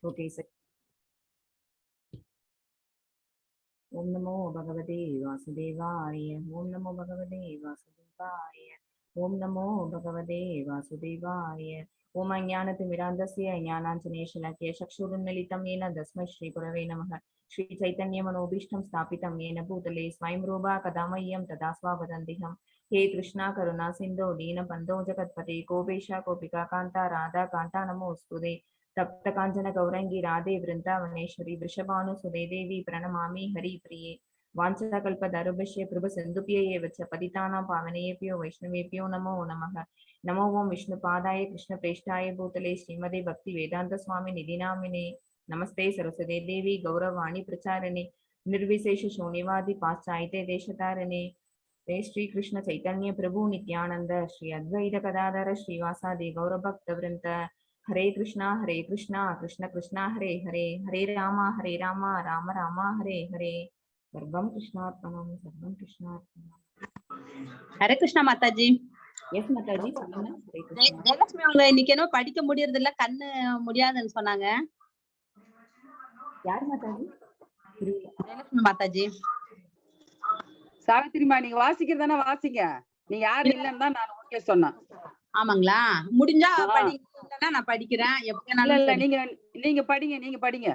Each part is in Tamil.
Okay sir. ओम नमो भगवते वासुदेवाय। ओम नमो भगवते वासुदेवाय। ओम नमो भगवते वासुदेवाय। ओम अज्ञानतिमिरान्धस्य ज्ञानाञ्जनेशलाकय चक्षुरुन्मीलितं येन तस्मै श्रीगुरवे नमः। श्रीचैतन्यमनोभीष्टं स्थापितं येन भूतले स्वयं रूपा कदा मह्यं तदा स्वावदन्तिहं। हे कृष्णा करुणा सिन्धो दीनबन्धो जगत्पते गोपेश गोपिका कान्ता राधा कान्ता नमोऽस्तुते। तप्त कांचन गौरंगी राधे वृंदावनेश्वरी वृषभानुसुते देवी प्रणमामि हरिप्रिये। वाञ्छाकल्पतरुभ्यश्च कृपसिन्धुभ्यैव च पतितानां पावनेभ्यो वैष्णवेभ्यो नमो नमः। नमो ओं विष्णुपादाय कृष्णप्रेष्ठाय भूतले श्रीमते भक्तिवेदान्तस्वामिनिधि नामिने। नमस्ते सरस्वती देवी गौरवाणी प्रचारिणे निर्विशेष शून्यवादी पाश्चात्य देशतारिणे। जय श्री कृष्ण चैतन्य प्रभु नित्यानंद श्री अद्वैत गदाधर श्रीवासादि गौरभक्तवृंद। हरे कृष्णा कृष्ण कृष्णा हरे हरे, हरे राम राम राम हरे हरे। सर्वम कृष्णार्पणम सर्वम कृष्णार्पणम। हरे कृष्णा माताजी। எஸ் மாதாஜி சொல்லுங்க. ஹரே கிருஷ்ணா. ஜெயலட்சுமி அவங்க இன்னைக்கு என்ன படிக்க முடியறது இல்ல, கண்ணு முடியாதுன்னு சொன்னாங்க. யார் மாதாஜி? ஜெயலட்சுமி மாதாஜி. சாவித்திரிமா நீங்க வாசிக்கிறதானே வாசிங்க, நீங்க யாரு இல்லன்னு தான் நான் ஓகே சொன்னேன். ஆமாங்களா? முடிஞ்சா படிங்க, நான் படிக்கிறேன். இல்ல நீங்க நீங்க படிங்க, நீங்க படிங்க.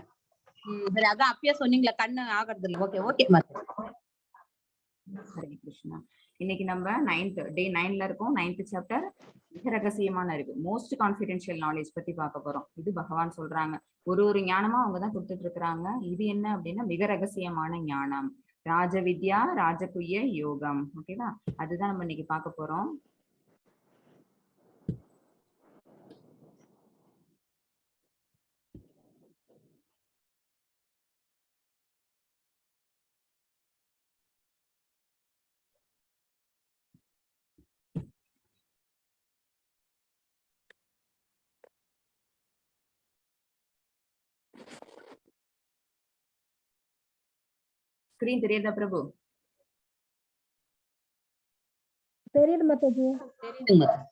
சரி, அதான் அப்பயே சொன்னீங்களா கண்ணு ஆகிறது இல்ல. ஓகே ஓகே மாதாஜி. ஹரே கிருஷ்ணா. இன்னைக்கு நம்ம 9th டே 9ல இருக்கோம். 9th சாப்டர் மிக ரகசியமான அறிவு, மோஸ்ட் கான்ஃபிடென்ஷியல் நாலேஜ் பத்தி பார்க்க போறோம். இது பகவான் சொல்றாங்க, ஒரு ஞானமா அவங்கதான் கொடுத்துட்டு இருக்கிறாங்க. இது என்ன அப்படின்னா மிக ரகசியமான ஞானம், ராஜவித்யா ராஜகுய்ய யோகம். ஓகேவா? அதுதான் நம்ம இன்னைக்கு பார்க்க போறோம். ஸ்கிரீன் தெரியுதா பிரபு? தெரியுது மாதாஜி.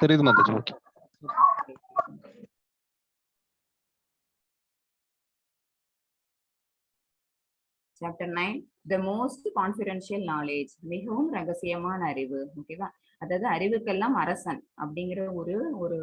தெரியுது Mataji. Okay. Chapter 9 the most confidential knowledge, மிகவும் ரகசியமான அறிவு. ஓகேவா? அதாவது அறிவுக்கெல்லாம் அரசன் அப்படிங்கிற ஒரு ஒரு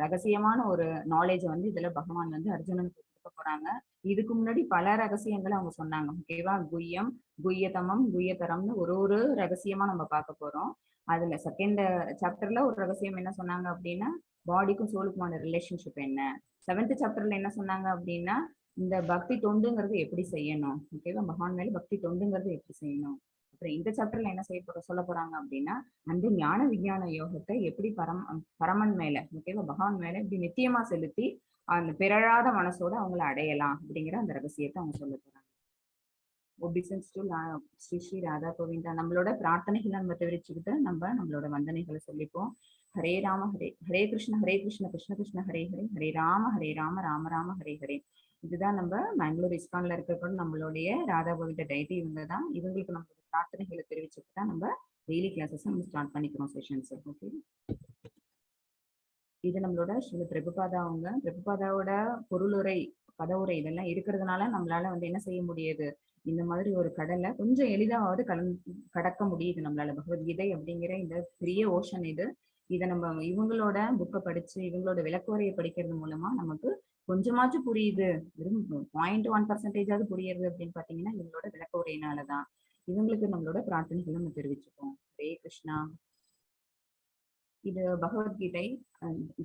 ரகசியமான ஒரு நாலேஜ் வந்து இதுல பகவான் வந்து அர்ஜுனனுக்கு கொடுக்க போறாங்க. இதுக்கு முன்னாடி பல ரகசியங்களை அவங்க சொன்னாங்க. ஓகேவா? குய்யம், குய்யதமம், குய்யதரம்னு ஒரு ரகசியமா நம்ம பார்க்க போறோம். அதுல செகண்ட் சாப்டர்ல ஒரு ரகசியம் என்ன சொன்னாங்க அப்படின்னா பாடிக்கும் சோலுக்குமான ரிலேஷன்ஷிப் என்ன. 7th சாப்டர்ல என்ன சொன்னாங்க அப்படின்னா இந்த பக்தி தொண்டுங்கிறது எப்படி செய்யணும். ஓகேவா? பகவான் மேல பக்தி தொண்டுங்கிறது எப்படி செய்யணும். அப்புறம் இந்த சாப்டர்ல என்ன சொல்ல போறாங்க அப்படின்னா அந்த ஞான விஞ்ஞான யோகத்தை எப்படி பரமன் மேல, ஓகேவா, பகவான் மேல இப்படி நித்தியமா செலுத்தி அந்த பிறழாத மனசோட அவங்களை அடையலாம் அப்படிங்கிற அந்த ரகசியத்தை அவங்க சொல்ல போறாங்க. ஒபிசன்ஸ் டு ஸ்ரீ ஸ்ரீ ராதா கோவிந்தா. நம்மளோட பிரார்த்தனைகளை நம்ம தெரிவிச்சுக்கிட்டு நம்மளோட வந்தனைகளை சொல்லிப்போம். ஹரே ராம ஹரே கிருஷ்ண கிருஷ்ண கிருஷ்ண ஹரே ஹரே, ஹரே ராம ராம ராம ஹரே ஹரே. இதுதான் நம்ம மேங்களூர் இஸ்கான்ல இருக்க நம்மளுடைய ராதா கோவிந்த டைட்டி. இவங்க தான். இவங்களுக்கு நம்மளோட பிரார்த்தனைகளை தெரிவிச்சுட்டு தான் நம்ம டெய்லி கிளாஸஸ் நம்ம ஸ்டார்ட் பண்ணிக்கிறோம் செஷன்ஸ். ஓகே. இது நம்மளோட ஸ்ரீ பிரபுபாதா. அவங்க பிரபுபாதாவோட பொருளுரை, கதவுரை இதெல்லாம் இருக்கிறதுனால நம்மளால வந்து என்ன செய்ய முடியுது, இந்த மாதிரி ஒரு கடலை கொஞ்சம் எளிதாவது கடக்க முடியுது நம்மளால. பகவத்கீதை அப்படிங்கிற இந்த பெரிய ஓஷன் இது. இதை நம்ம இவங்களோட புக்கை படிச்சு இவங்களோட விளக்குரையை படிக்கிறது மூலமா நமக்கு கொஞ்சமாச்சும் புரியுது. வெறும் 0.1% புரியுது அப்படின்னு பாத்தீங்கன்னா இவங்களோட விளக்க உரையினாலதான். இவங்களுக்கு நம்மளோட பிரார்த்தனைகளை நம்ம தெரிவிச்சுப்போம். ஹரே கிருஷ்ணா. இது பகவத்கீதை.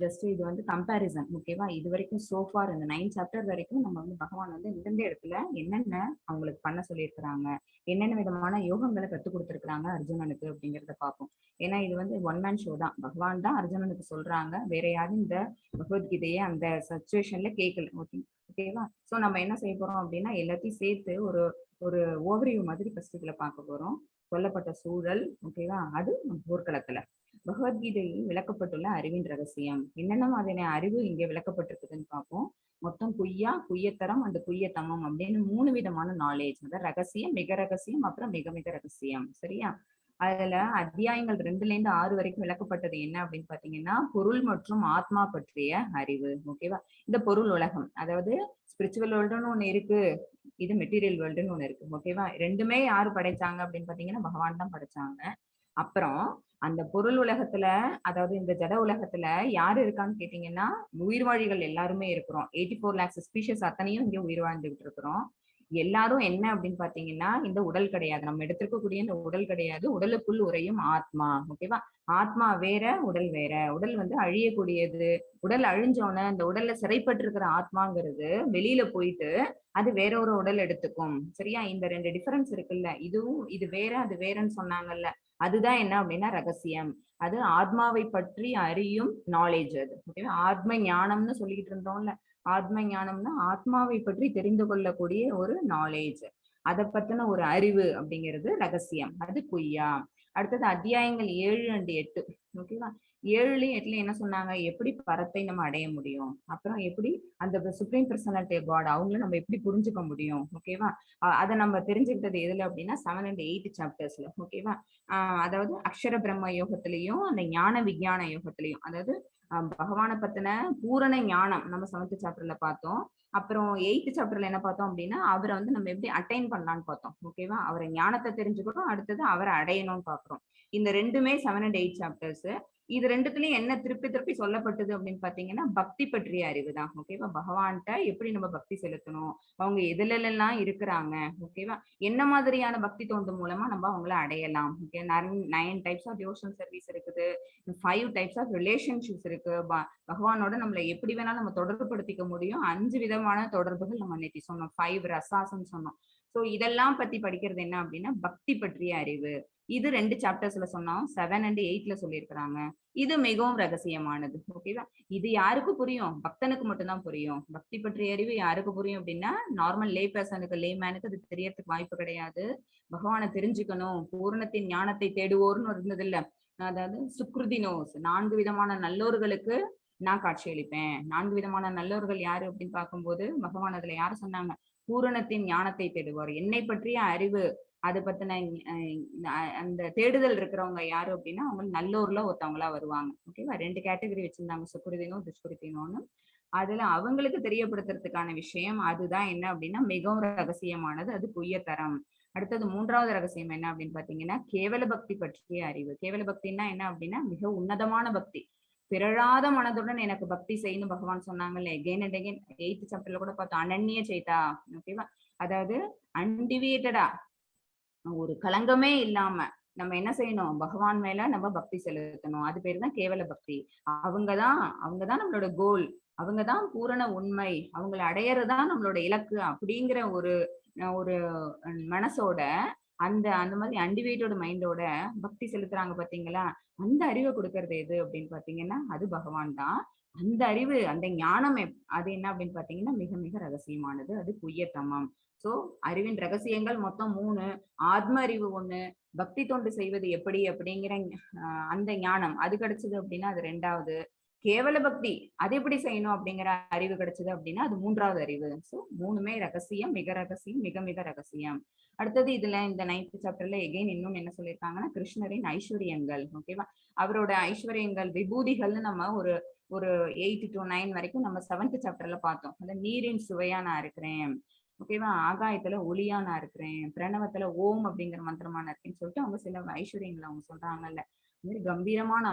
ஜஸ்ட் இது வந்து கம்பேரிசன். ஓகேவா? இது வரைக்கும் சோஃபார் இந்த 9 சாப்டர் வரைக்கும் நம்ம வந்து பகவான் வந்து எந்தெந்த இடத்துல என்னென்ன அவங்களுக்கு பண்ண சொல்லியிருக்கிறாங்க, என்னென்ன விதமான யோகங்களை கற்றுக் கொடுத்துருக்காங்க அர்ஜுனனுக்கு அப்படிங்கிறத பார்ப்போம். ஏன்னா இது வந்து ஒன் மேன் ஷோ தான். பகவான் தான் அர்ஜுனனுக்கு சொல்றாங்க, வேற யாரும் இந்த பகவத்கீதையை அந்த சிச்சுவேஷன்ல கேட்கல. ஓகேவா? ஸோ நம்ம என்ன செய்ய போறோம் அப்படின்னா எல்லாத்தையும் சேர்த்து ஒரு ஒரு ஓவரியூ மாதிரி ஃபர்ஸ்ட் இதுல பார்க்க போறோம். சொல்லப்பட்ட சூழல், ஓகேவா, அது போர்க்களத்துல பகவத்கீதையில் விளக்கப்பட்டுள்ள அறிவின் ரகசியம் என்னென்ன மாதிரியான அறிவு இங்க விளக்கப்பட்டிருக்குதுன்னு பார்ப்போம். மொத்தம் குய்யா, குய்யத்தரம் அந்த குய்யத்தமம் அப்படின்னு 3 விதமான நாலேஜ். அதாவது ரகசியம், மிக ரகசியம், அப்புறம் மிக மிக ரகசியம். சரியா? அதுல அத்தியாயங்கள் 2ல இருந்து 6 வரைக்கும் விளக்கப்பட்டது என்ன அப்படின்னு பாத்தீங்கன்னா பொருள் மற்றும் ஆத்மா பற்றிய அறிவு. ஓகேவா? இந்த பொருள் உலகம், அதாவது ஸ்பிரிச்சுவல் வேர்ல்டுன்னு ஒண்ணு இருக்கு, இது மெட்டீரியல் வேர்ல்டுன்னு ஒண்ணு இருக்கு. ஓகேவா? ரெண்டுமே யாரு படைச்சாங்க அப்படின்னு பாத்தீங்கன்னா பகவான் தான் படைச்சாங்க. அப்புறம் அந்த பொருள் உலகத்துல, அதாவது இந்த ஜட உலகத்துல யாரு இருக்கான்னு கேட்டீங்கன்னா உயிர்வாழிகள் எல்லாருமே இருக்கிறோம். 84 lakhs ஸ்பீஷிஸ் அத்தனையும் இங்க உயிர் வாழ்ந்துகிட்டு இருக்கிறோம். எல்லாரும் என்ன அப்படின்னு பாத்தீங்கன்னா இந்த உடல் கிடையாது, நம்ம எடுத்திருக்கக்கூடிய இந்த உடல் கிடையாது, உடலுக்குள் உறையும் ஆத்மா. ஓகேவா? ஆத்மா வேற, உடல் வேற. உடல் வந்து அழியக்கூடியது. உடல் அழிஞ்சோன இந்த உடல்ல சிறைப்பட்டிருக்கிற ஆத்மாங்கிறது வெளியில போயிட்டு அது வேற ஒரு உடல் எடுத்துக்கும். சரியா? இந்த 2 டிஃபரன்ஸ் இருக்குல்ல, இதுவும் இது வேற அது வேறன்னு சொன்னாங்கல்ல, அதுதான் என்ன அப்படின்னா ரகசியம். அது ஆத்மாவை பற்றி அறியும் நாலேஜ். அது ஓகேவா? ஆத்ம ஞானம்னு சொல்லிட்டு இருந்தோம்ல, ஆத்ம ஞானம்னா ஆத்மாவை பற்றி தெரிந்து கொள்ளக்கூடிய ஒரு நாலேஜ், அதை பத்தின ஒரு அறிவு அப்படிங்கிறது ரகசியம், அது பொய்யா. அடுத்தது அத்தியாயங்கள் 7 and 8. ஓகேவா? 7லயும் 8லயும் என்ன சொன்னாங்க, எப்படி பரத்தை நம்ம அடைய முடியும், அப்புறம் எப்படி அந்த சுப்ரீம் பர்சனாலிட்டி காட் அவங்களும் நம்ம எப்படி புரிஞ்சுக்க முடியும். ஓகேவா? அதை நம்ம தெரிஞ்சுக்கிட்டது எதுல அப்படின்னா 7 and 8 சாப்டர்ஸ்ல. ஓகேவா? அதாவது அக்ஷர பிரம்ம யோகத்திலையும் அந்த ஞான விஞ்ஞான யோகத்திலையும், அதாவது பகவானை பத்தின பூரண ஞானம் நம்ம 7th சாப்டர்ல பார்த்தோம். அப்புறம் 8th சாப்டர்ல என்ன பார்த்தோம் அப்படின்னா அவரை வந்து நம்ம எப்படி அட்டைன் பண்ணலாம்னு பார்த்தோம். ஓகேவா? அவரை ஞானத்தை தெரிஞ்சுக்கிறோம், அடுத்தது அவரை அடையணும்னு பாக்குறோம். இந்த ரெண்டுமே 7 and 8 சாப்டர்ஸ். இது ரெண்டுத்துலயும் என்ன திருப்பி திருப்பி சொல்லப்பட்டது அப்படின்னு பாத்தீங்கன்னா பக்தி பற்றிய அறிவு தான். ஓகேவா? பகவான்கிட்ட எப்படி நம்ம பக்தி செலுத்தணும், அவங்க எதுல எல்லாம் இருக்கிறாங்க, ஓகேவா, என்ன மாதிரியான பக்தி தோண்டு மூலமா நம்ம அவங்கள அடையலாம். Okay, 9 types of devotional service இருக்குது, 5 டைப்ஸ் ஆஃப் ரிலேஷன்ஷிப்ஸ் இருக்கு. பகவானோட நம்மள எப்படி வேணாலும் நம்ம தொடர்புபடுத்திக்க முடியும். 5 விதமான தொடர்புகள் நம்ம நேற்று சொன்னோம், 5 ரசாசம் சொன்னோம். சோ இதெல்லாம் பத்தி படிக்கிறது என்ன அப்படின்னா பக்தி பற்றிய அறிவு. இது 2 சாப்டர்ஸ்ல சொன்னோம், 7 and 8ல சொல்லியிருக்கிறாங்க. இது மிகவும் ரகசியமானது. ஓகேவா? இது யாருக்கு புரியும்? பக்தனுக்கு மட்டும்தான் புரியும். பக்தி பற்றிய அறிவு யாருக்கு புரியும் அப்படின்னா நார்மல் லே பர்சனுக்கு, லே மேனுக்கு அது தெரியறதுக்கு வாய்ப்பு கிடையாது. பகவானை தெரிஞ்சுக்கணும், பூரணத்தின் ஞானத்தை தேடுவோர்னு இருந்தது இல்ல, அதாவது சுக்ருதினோஸ், 4 விதமான நல்லோர்களுக்கு நான் காட்சியளிப்பேன். 4 விதமான நல்லோர்கள் யாரு அப்படின்னு பார்க்கும்போது பகவான் அதுல யாரு சொன்னாங்க, பூரணத்தின் ஞானத்தை தேடுவார், என்னை பற்றிய அறிவு அதை பத்தின அந்த தேடுதல் இருக்கிறவங்க யாரு அப்படின்னா அவங்க நல்லோர்ல ஒருத்தவங்களா வருவாங்க. ஓகேவா? 2 கேட்டகரி வச்சிருந்தாங்க, சுக்ருதினோ துஷ்கிருதினோன்னு. அதுல அவங்களுக்கு தெரியப்படுத்துறதுக்கான விஷயம் அதுதான் என்ன அப்படின்னா மிகவும் ரகசியமானது, அது பொய்ய தரம். அடுத்தது 3வது ரகசியம் என்ன அப்படின்னு பாத்தீங்கன்னா கேவல பக்தி பற்றிய அறிவு. கேவல பக்தின்னா என்ன அப்படின்னா மிக உன்னதமான பக்தி. பிறழாத மனதுடன் எனக்கு பக்தி செய்யணும் பகவான் சொன்னாங்கல்ல, எகைன் அண்ட் எகைன் 8th சாப்டர்ல கூட பார்த்தோம், அனன்ய சேதா. ஓகேவா? அதாவது அன்டிவியேட்டடா, ஒரு களங்கமே இல்லாம நம்ம என்ன செய்யணும், பகவான் மேல நம்ம பக்தி செலுத்தணும். அது பேரு தான் கேவல பக்தி. அவங்கதான் நம்மளோட கோல், அவங்கதான் பூரண உண்மை, அவங்களை அடையறதுதான் நம்மளோட இலக்கு அப்படிங்கிற ஒரு ஒரு மனசோட, அந்த அந்த மாதிரி அன்டிவேட்டோட மைண்டோட பக்தி செலுத்துறாங்க பாத்தீங்களா, அந்த அறிவை கொடுக்கறது எது அப்படின்னு பாத்தீங்கன்னா அது பகவான் தான். அந்த அறிவு, அந்த ஞானம் அது என்ன அப்படின்னு பாத்தீங்கன்னா மிக மிக ரகசியமானது, அது புய்யத்தமம். சோ அறிவின் ரகசியங்கள் மொத்தம் 3. ஆத்ம அறிவு 1, பக்தி தொண்டு செய்வது எப்படி அப்படிங்கிற அந்த ஞானம் அது கிடைச்சது அப்படின்னா அது 2வது. கேவல பக்தி அது எப்படி செய்யணும் அப்படிங்கிற அறிவு கிடைச்சது அப்படின்னா அது 3வது அறிவு. சோ 3மே ரகசியம், மிக ரகசியம், மிக மிக ரகசியம். அடுத்தது இதுல இந்த 9th சாப்டர்ல எகைன் இன்னும் என்ன சொல்லியிருக்காங்கன்னா கிருஷ்ணரின் ஐஸ்வர்யங்கள். ஓகேவா? அவரோட ஐஸ்வர்யங்கள் விபூதிகள்னு நம்ம ஒரு 8 to 9 வரைக்கும் நம்ம 7th சாப்டர்ல பார்த்தோம். அந்த நீரின் சுவையா நான் இருக்கிறேன், ஓகேவா, ஆகாயத்துல ஒளியா நான் இருக்கிறேன், பிரணவத்துல ஓம் அப்படிங்கிற மந்திரமா நான் இருக்கேன்னு சொல்லிட்டு அவங்க சில ஐஸ்வர்யங்களை அவங்க சொல்றாங்கல்ல, கம்பீரமான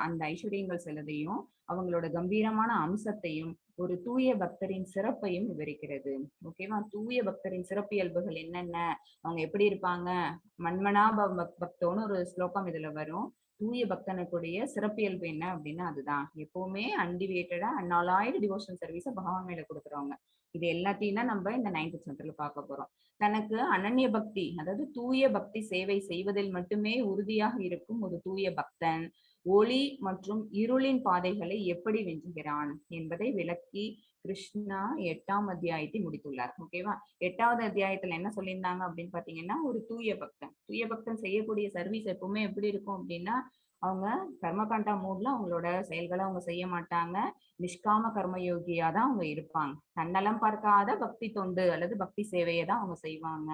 அந்த ஐஸ்வர்யங்கள் சிலதையும் அவங்களோட கம்பீரமான அம்சத்தையும் ஒரு தூய பக்தரின் சிறப்பையும் விவரிக்கிறது. ஓகேவா? தூய பக்தரின் சிறப்பியல்புகள் என்னென்ன, அவங்க எப்படி இருப்பாங்க, மன்மனாப பக்தோன்னு ஒரு ஸ்லோகம் இதுல வரும். தூய பக்தனுக்குடைய சிறப்பியல்பு என்ன அப்படின்னா அதுதான் எப்பவுமே அன்டிவேட்டடா அன்னாலாய்டு டிவோஷனல் சர்வீஸை பகவான் மேல கொடுக்குறவங்க. இது எல்லாத்தையும் தான் நம்ம இந்த 9th சாப்டர்ல பார்க்க போறோம். தனக்கு அனன்ய பக்தி, அதாவது தூய பக்தி சேவை செய்வதில் மட்டுமே உறுதியாக இருக்கும் ஒரு தூய பக்தன் ஒளி மற்றும் இருளின் பாதைகளை எப்படி வென்றுகிறான் என்பதை விளக்கி கிருஷ்ணா 8ஆம் அத்தியாயத்தை முடித்துள்ளார். ஓகேவா? 8வது அத்தியாயத்துல என்ன சொல்லியிருந்தாங்க அப்படின்னு பாத்தீங்கன்னா ஒரு தூய பக்தன் செய்யக்கூடிய சர்வீஸ் எப்பவுமே எப்படி இருக்கும் அப்படின்னா அவங்க கர்மகாண்டா மூட்ல அவங்களோட செயல்களை அவங்க செய்ய மாட்டாங்க, நிஷ்காம கர்மயோகியா தான் அவங்க இருப்பாங்க. தன்னலம் பார்க்காத பக்தி தொண்டு அல்லது பக்தி சேவையை தான் அவங்க செய்வாங்க.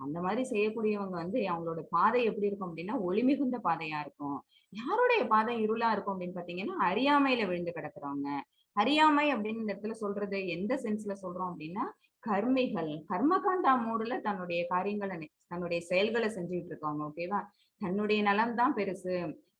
அந்த மாதிரி செய்யக்கூடியவங்க வந்து அவங்களோட பாதை எப்படி இருக்கும் அப்படின்னா ஒளி மிகுந்த பாதையா இருக்கும். யாருடைய பாதை இருளா இருக்கும் அப்படின்னு பாத்தீங்கன்னா அறியாமையில விழுந்து கிடக்குறவங்க. அறியாமை அப்படின்னு இந்த இடத்துல சொல்றது எந்த சென்ஸ்ல சொல்றோம் அப்படின்னா கர்மிகள் கர்மகாண்டா மூடுல தன்னுடைய காரியங்களை தன்னுடைய செயல்களை செஞ்சுட்டு இருக்காங்க. ஓகேவா? தன்னுடைய நலம் தான் பெருசு,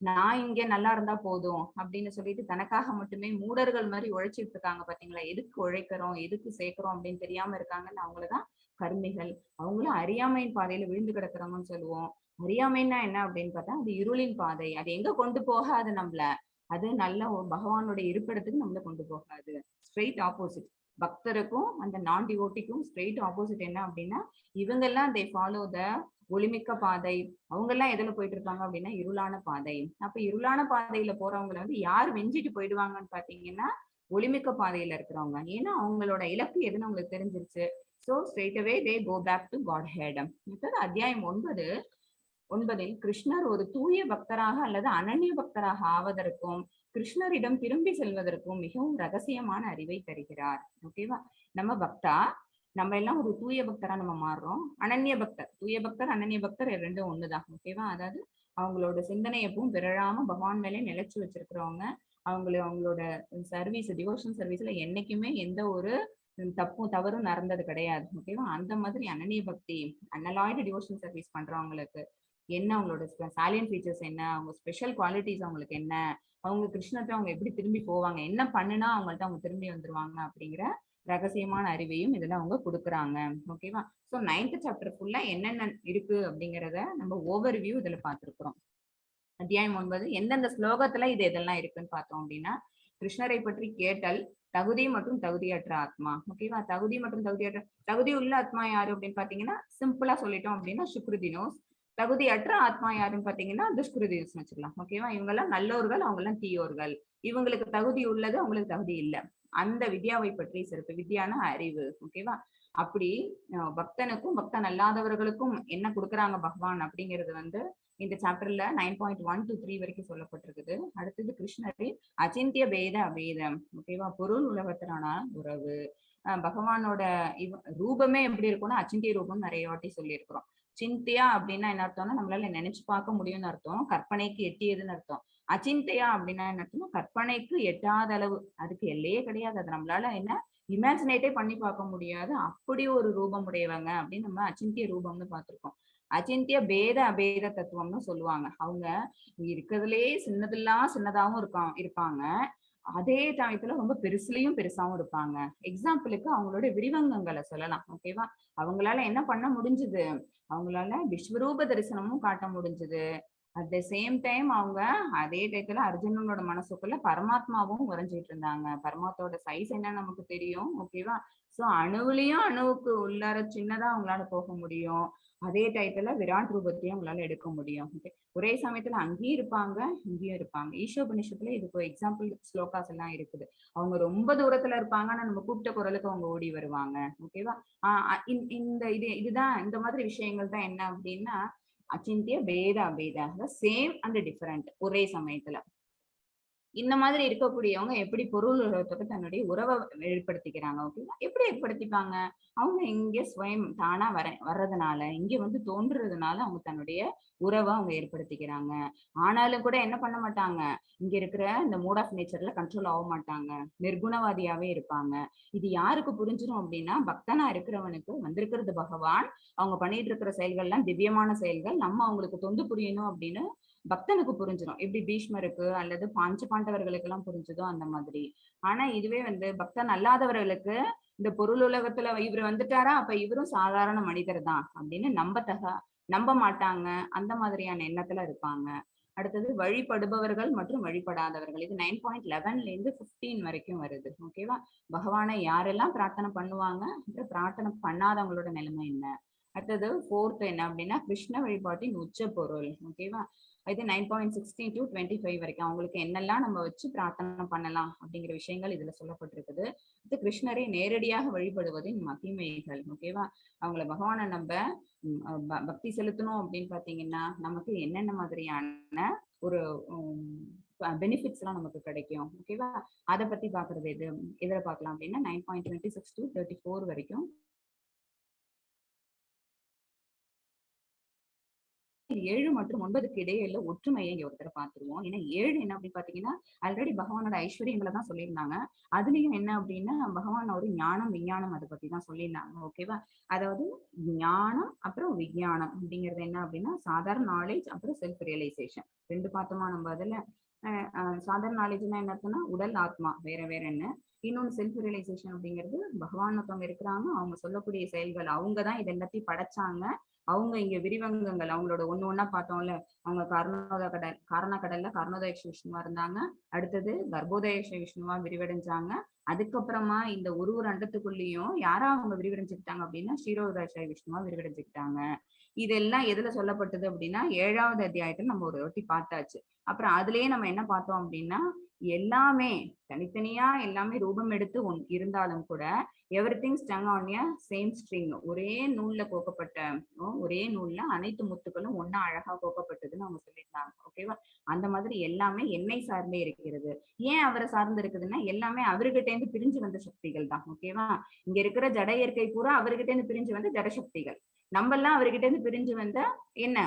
நான் இங்க நல்லா இருந்தா போதும் அப்படின்னு சொல்லிட்டு தனக்காக மட்டுமே மூடர்கள் மாதிரி உழைச்சிட்டு இருக்காங்க. பாத்தீங்களா? எதுக்கு உழைக்கிறோம் எதுக்கு சேர்க்கிறோம் அப்படின்னு தெரியாம இருக்காங்கன்னு அவங்களதான் கர்மிகள். அவங்களும் அறியாமையின் பாதையில விழுந்து கிடக்குறவங்கன்னு சொல்லுவோம். அறியாமைன்னா என்ன அப்படின்னு பார்த்தா அது இருளின் பாதை. அது எங்க கொண்டு போகாது நம்மள, அது நல்ல பகவானுடைய இருப்பிடத்துக்கு நம்மள கொண்டு போகாது. Straight opposite. பக்தருக்கும் அந்த நான் டிவோட்டிக்கும் ஸ்ட்ரெயிட் ஆப்போசிட் என்ன அப்படின்னா இவங்க எல்லாம் தே ஃபாலோ த ஒளிமிக்க பாதை. அவங்க எல்லாம் எதுல போயிட்டு இருக்காங்க அப்படின்னா இருளான பாதை. அப்ப இருளான பாதையில போறவங்களை வந்து யார் வெஞ்சிட்டு போயிடுவாங்கன்னு பாத்தீங்கன்னா ஒளிமிக்க பாதையில இருக்கிறவங்க. ஏன்னா அவங்களோட இலக்கு எதுன்னு அவங்களுக்கு தெரிஞ்சிருச்சு. So straight away they go back to Godhead. அத்தியாயம் 9 கிருஷ்ணர் ஒரு தூய பக்தராக அல்லது அனன்ய பக்தராக ஆவதற்கும் கிருஷ்ணரிடம் திரும்பி செல்வதற்கும் மிகவும் ரகசியமான அறிவை தருகிறார். ஓகேவா? நம்ம பக்தா, நம்ம எல்லாம் ஒரு தூய பக்தரா நம்ம மாறுறோம். அனன்ய பக்தர், தூய பக்தர் அனன்ய பக்தர் ரெண்டும் ஒண்ணுதான். ஓகேவா? அதாவது அவங்களோட சிந்தனை எப்பவும் பிறழாம பகவான் மேலே நிலைச்சு வச்சிருக்கிறவங்க. அவங்களோட சர்வீஸ் டிவோஷன் சர்வீஸ்ல என்னைக்குமே எந்த ஒரு தப்பும் தவறும் நடந்தது கிடையாது. ஓகேவா? அந்த மாதிரி அனன்ய பக்தி அனலாய்டு டிவோஷன் சர்வீஸ் பண்றவங்களுக்கு என்ன அவங்களோட சாலியன் ஃபீச்சர்ஸ் என்ன, அவங்க ஸ்பெஷல் குவாலிட்டிஸ் அவங்களுக்கு என்ன, அவங்க கிருஷ்ணத்தை அவங்க எப்படி திரும்பி போவாங்க, என்ன பண்ணுனா அவங்கள்ட்ட அவங்க திரும்பி வந்துருவாங்க அப்படிங்கிற ரகசியமான அறிவையும் இதுல அவங்க கொடுக்குறாங்க. ஓகேவா? சோ 9th சாப்டர் ஃபுல்லா என்னென்ன இருக்கு அப்படிங்கறத நம்ம ஓவர் வியூ இதுல பார்த்திருக்கிறோம். அத்தியாயம் 9 எந்தெந்த ஸ்லோகத்துல இது எதெல்லாம் இருக்குன்னு பார்த்தோம் அப்படின்னா கிருஷ்ணரை பற்றி கேட்டல், தகுதி மற்றும் தகுதியற்ற ஆத்மா. ஓகேவா? தகுதி மற்றும் தகுதி உள்ள ஆத்மா யாரு அப்படின்னு பாத்தீங்கன்னா சிம்பிளா சொல்லிட்டோம் அப்படின்னா சுக்ருதினோஸ். தகுதியற்ற ஆத்மா யாருன்னு பாத்தீங்கன்னா துஷ்கிருதினோஸ் வச்சுக்கலாம். ஓகேவா? இவங்க எல்லாம் நல்லோர்கள், அவங்க எல்லாம் தீயோர்கள். இவங்களுக்கு தகுதி உள்ளது, அவங்களுக்கு தகுதி இல்லை. அந்த வித்யாவை பற்றி சிறப்பு. வித்யான அறிவு. ஓகேவா? அப்படி பக்தனுக்கும் பக்தன் அல்லாதவர்களுக்கும் என்ன கொடுக்குறாங்க பகவான் அப்படிங்கிறது வந்து இந்த சாப்டர்ல 9.1 to 3 வரைக்கும் சொல்லப்பட்டிருக்குது. அடுத்தது கிருஷ்ணரின் அச்சிந்திய பேத அபேதம். ஓகேவா? பொருள் உலகத்திலான உறவு. பகவானோட ரூபமே எப்படி இருக்கும்னா அச்சிந்திய ரூபம் நிறைய வாட்டி சொல்லியிருக்கிறோம். சிந்தியா அப்படின்னா என்ன அர்த்தம்னா நம்மளால நினைச்சு பார்க்க முடியும்னு அர்த்தம், கற்பனைக்கு எட்டியதுன்னு அர்த்தம். அச்சிந்தையா அப்படின்னா என்ன அர்த்தம்னா கற்பனைக்கு எட்டாத அளவு, அதுக்கு எல்லையே கிடையாது, அது நம்மளால என்ன இமேஜினேட்டே பண்ணி பார்க்க முடியாது, அப்படி ஒரு ரூபம் உடையவங்க அப்படின்னு நம்ம அச்சிந்திய ரூபம்னு பார்த்திருக்கோம். அச்சிந்திய பேத அபேத தத்துவம்னு சொல்லுவாங்க. அவங்க இருக்கிறதுலயே சின்னதாவும் இருப்பாங்க, அதே சமயத்துல ரொம்ப பெருசுலயும் பெருசாவும் இருப்பாங்க. எக்ஸாம்பிளுக்கு அவங்களோட விரிவங்கங்களை சொல்லலாம். ஓகேவா? அவங்களால என்ன பண்ண முடிஞ்சது, அவங்களால விஸ்வரூப தரிசனமும் காட்ட முடிஞ்சது. அட் த சேம் டைம் அவங்க அதே டயத்துல அர்ஜுனனோட மனசுக்குள்ள பரமாத்மாவும் உறைஞ்சிட்டு இருந்தாங்க. பரமாத்மாவோட சைஸ் என்ன நமக்கு தெரியும். ஓகேவா? சோ அணுவுக்கு உள்ளார சின்னதா அவங்களால போக முடியும், அதே டயத்துல விராட் ரூபத்தையும் அவங்களால எடுக்க முடியும். ஒரே சமயத்துல அங்கேயும் இருப்பாங்க இங்கேயும் இருப்பாங்க. ஈஷோபனிஷத்துல இதுக்கு எக்ஸாம்பிள் ஸ்லோகாஸ் எல்லாம் இருக்குது. அவங்க ரொம்ப தூரத்துல இருப்பாங்க, ஆனா நம்ம கூப்பிட்ட குரலுக்கு அவங்க ஓடி வருவாங்க. ஓகேவா? இந்த இதுதான் இந்த மாதிரி விஷயங்கள் தான் என்ன அப்படின்னா அச்சிந்திய பேத அபேத, சேம் அண்ட் டிஃபரெண்ட் ஒரே சமயத்துல. இந்த மாதிரி இருக்கக்கூடியவங்க எப்படி பொருள் உலகத்தோட தன்னுடைய உறவை வெளிப்படுத்திக்கிறாங்க. ஓகேவா? எப்படி ஏற்படுத்திப்பாங்க? அவங்க இங்க ஸ்வயம் தானா வர்றதுனால, இங்க வந்து தோன்றுறதுனால அவங்க தன்னுடைய உறவை அவங்க ஏற்படுத்திக்கிறாங்க. ஆனாலும் கூட என்ன பண்ண மாட்டாங்க, இங்க இருக்கிற இந்த மோட் ஆஃப் நேச்சர்ல கண்ட்ரோல் ஆக மாட்டாங்க, நிர்குணவாதியாவே இருப்பாங்க. இது யாருக்கு புரிஞ்சிடும் அப்படின்னா பக்தனா இருக்கிறவனுக்கு வந்திருக்கிறது பகவான், அவங்க பண்ணிட்டு இருக்கிற செயல்கள்லாம் திவ்யமான செயல்கள், நம்ம அவங்களுக்கு தொண்டு புரியணும் அப்படின்னு பக்தனுக்கு புரிஞ்சிடும். எப்படி பீஷ்மருக்கு அல்லது பாண்டவர்களுக்கு எல்லாம் புரிஞ்சுதோ அந்த மாதிரி. ஆனா இதுவே வந்து பக்தன் அல்லாதவர்களுக்கு இந்த பொருள் உலகத்துல இவர் வந்துட்டாரா அப்ப இவரும் சாதாரண மனிதர் தான் அப்படின்னு நம்ப மாட்டாங்க. அந்த மாதிரியான எண்ணத்துல இருப்பாங்க. அடுத்தது வழிபடுபவர்கள் மற்றும் வழிபடாதவர்கள். இது 9.11 இருந்து 15 வரைக்கும் வருது. ஓகேவா? பகவானை யாரெல்லாம் பிரார்த்தனை பண்ணுவாங்க, பிரார்த்தனை பண்ணாதவங்களோட நிலைமை என்ன. அடுத்தது 4th என்ன அப்படின்னா கிருஷ்ண வழிபாட்டின் உச்ச பொருள். ஓகேவா? இது 9.16 to 25 வரைக்கும் அவங்களுக்கு என்னெல்லாம் நம்ம வச்சு பிரார்த்தனை பண்ணலாம் அப்படிங்கிற விஷயங்கள் இதுல சொல்லப்பட்டிருக்குது. இது கிருஷ்ணரை நேரடியாக வழிபடுவதின் மகிமைகள். ஓகேவா? அவங்கள பகவானை நம்ம பக்தி செலுத்தணும் அப்படின்னு பாத்தீங்கன்னா நமக்கு என்னென்ன மாதிரியான ஒரு பெனிஃபிட்ஸ் எல்லாம் நமக்கு கிடைக்கும். ஓகேவா? அதை பத்தி பாக்குறது எதுல பார்க்கலாம் அப்படின்னா 9.26 to 34 வரைக்கும் 7 மற்றும் 9க்கு இடையில ஒற்றுமையை இங்க ஒருத்தர் பார்த்துருவோம். ஏன்னா 7 என்ன அப்படின்னு பாத்தீங்கன்னா ஆல்ரெடி பகவானோட ஐஸ்வர்யங்களை தான் சொல்லியிருந்தாங்க. அதுலயும் என்ன அப்படின்னா பகவான் ஒரு ஞானம் விஞ்ஞானம் அதை பத்தி தான் சொல்லியிருந்தாங்க. ஓகேவா? அதாவது ஞானம் அப்புறம் விஞ்ஞானம் அப்படிங்கிறது என்ன அப்படின்னா சாதாரண நாலேஜ் அப்புறம் செல்ஃப் ரியலைசேஷன் 2 பார்த்தோமா நம்ம அதுல. சாதாரண நாலேஜ்னா என்ன இருக்குன்னா உடல் ஆத்மா வேற வேற என்ன. இன்னொன்னு செல்ஃப் ரியலைசேஷன் அப்படிங்கிறது பகவான் ஒருத்தவங்க இருக்கிறாங்க, அவங்க சொல்லக்கூடிய செயல்கள், அவங்கதான் இது எல்லாத்தையும் படைச்சாங்க. அவங்க இங்க விரிவங்கங்கள் அவங்களோட ஒண்ணா பார்த்தோம்ல. அவங்க காரண கடல்ல கர்ணோதய விஷ்ணுவா இருந்தாங்க. அடுத்தது கர்ப்போதய விஷ்ணுவா விரிவடைஞ்சாங்க. அதுக்கப்புறமா இந்த ஒரு அண்டத்துக்குள்ளேயும் யாரா அவங்க விரிவடைஞ்சுக்கிட்டாங்க அப்படின்னா ஷீரோதய விஷ்ணுவா விரிவடைஞ்சுக்கிட்டாங்க. இதெல்லாம் எதுல சொல்லப்பட்டது அப்படின்னா 7வது அத்தியாயத்துல நம்ம ஒரு வாட்டி பார்த்தாச்சு. அப்புறம் அதுலயே நம்ம என்ன பார்த்தோம் அப்படின்னா எல்லாமே தனித்தனியா எல்லாமே ரூபம் எடுத்து இருந்தாலும் கூட everything strung on a same string, ஒரே நூல்ல கோக்கப்பட்ட ஒரே நூல்ல அனைத்து முத்துக்களும் ஒன்னா அழகா கோக்கப்பட்டதுன்னு அவங்க சொல்லியிருந்தாங்க. ஓகேவா? அந்த மாதிரி எல்லாமே என்னை சார்ந்தே இருக்கிறது. ஏன் அவரை சார்ந்து இருக்குதுன்னா எல்லாமே அவர்கிட்ட இருந்து பிரிஞ்சு வந்த சக்திகள் தான். ஓகேவா? இங்க இருக்கிற ஜட இயற்கை பூரா அவர்கிட்ட இருந்து பிரிஞ்சு வந்த ஜட சக்திகள். நம்ம எல்லாம் அவர்கிட்ட இருந்து பிரிஞ்சு வந்த என்ன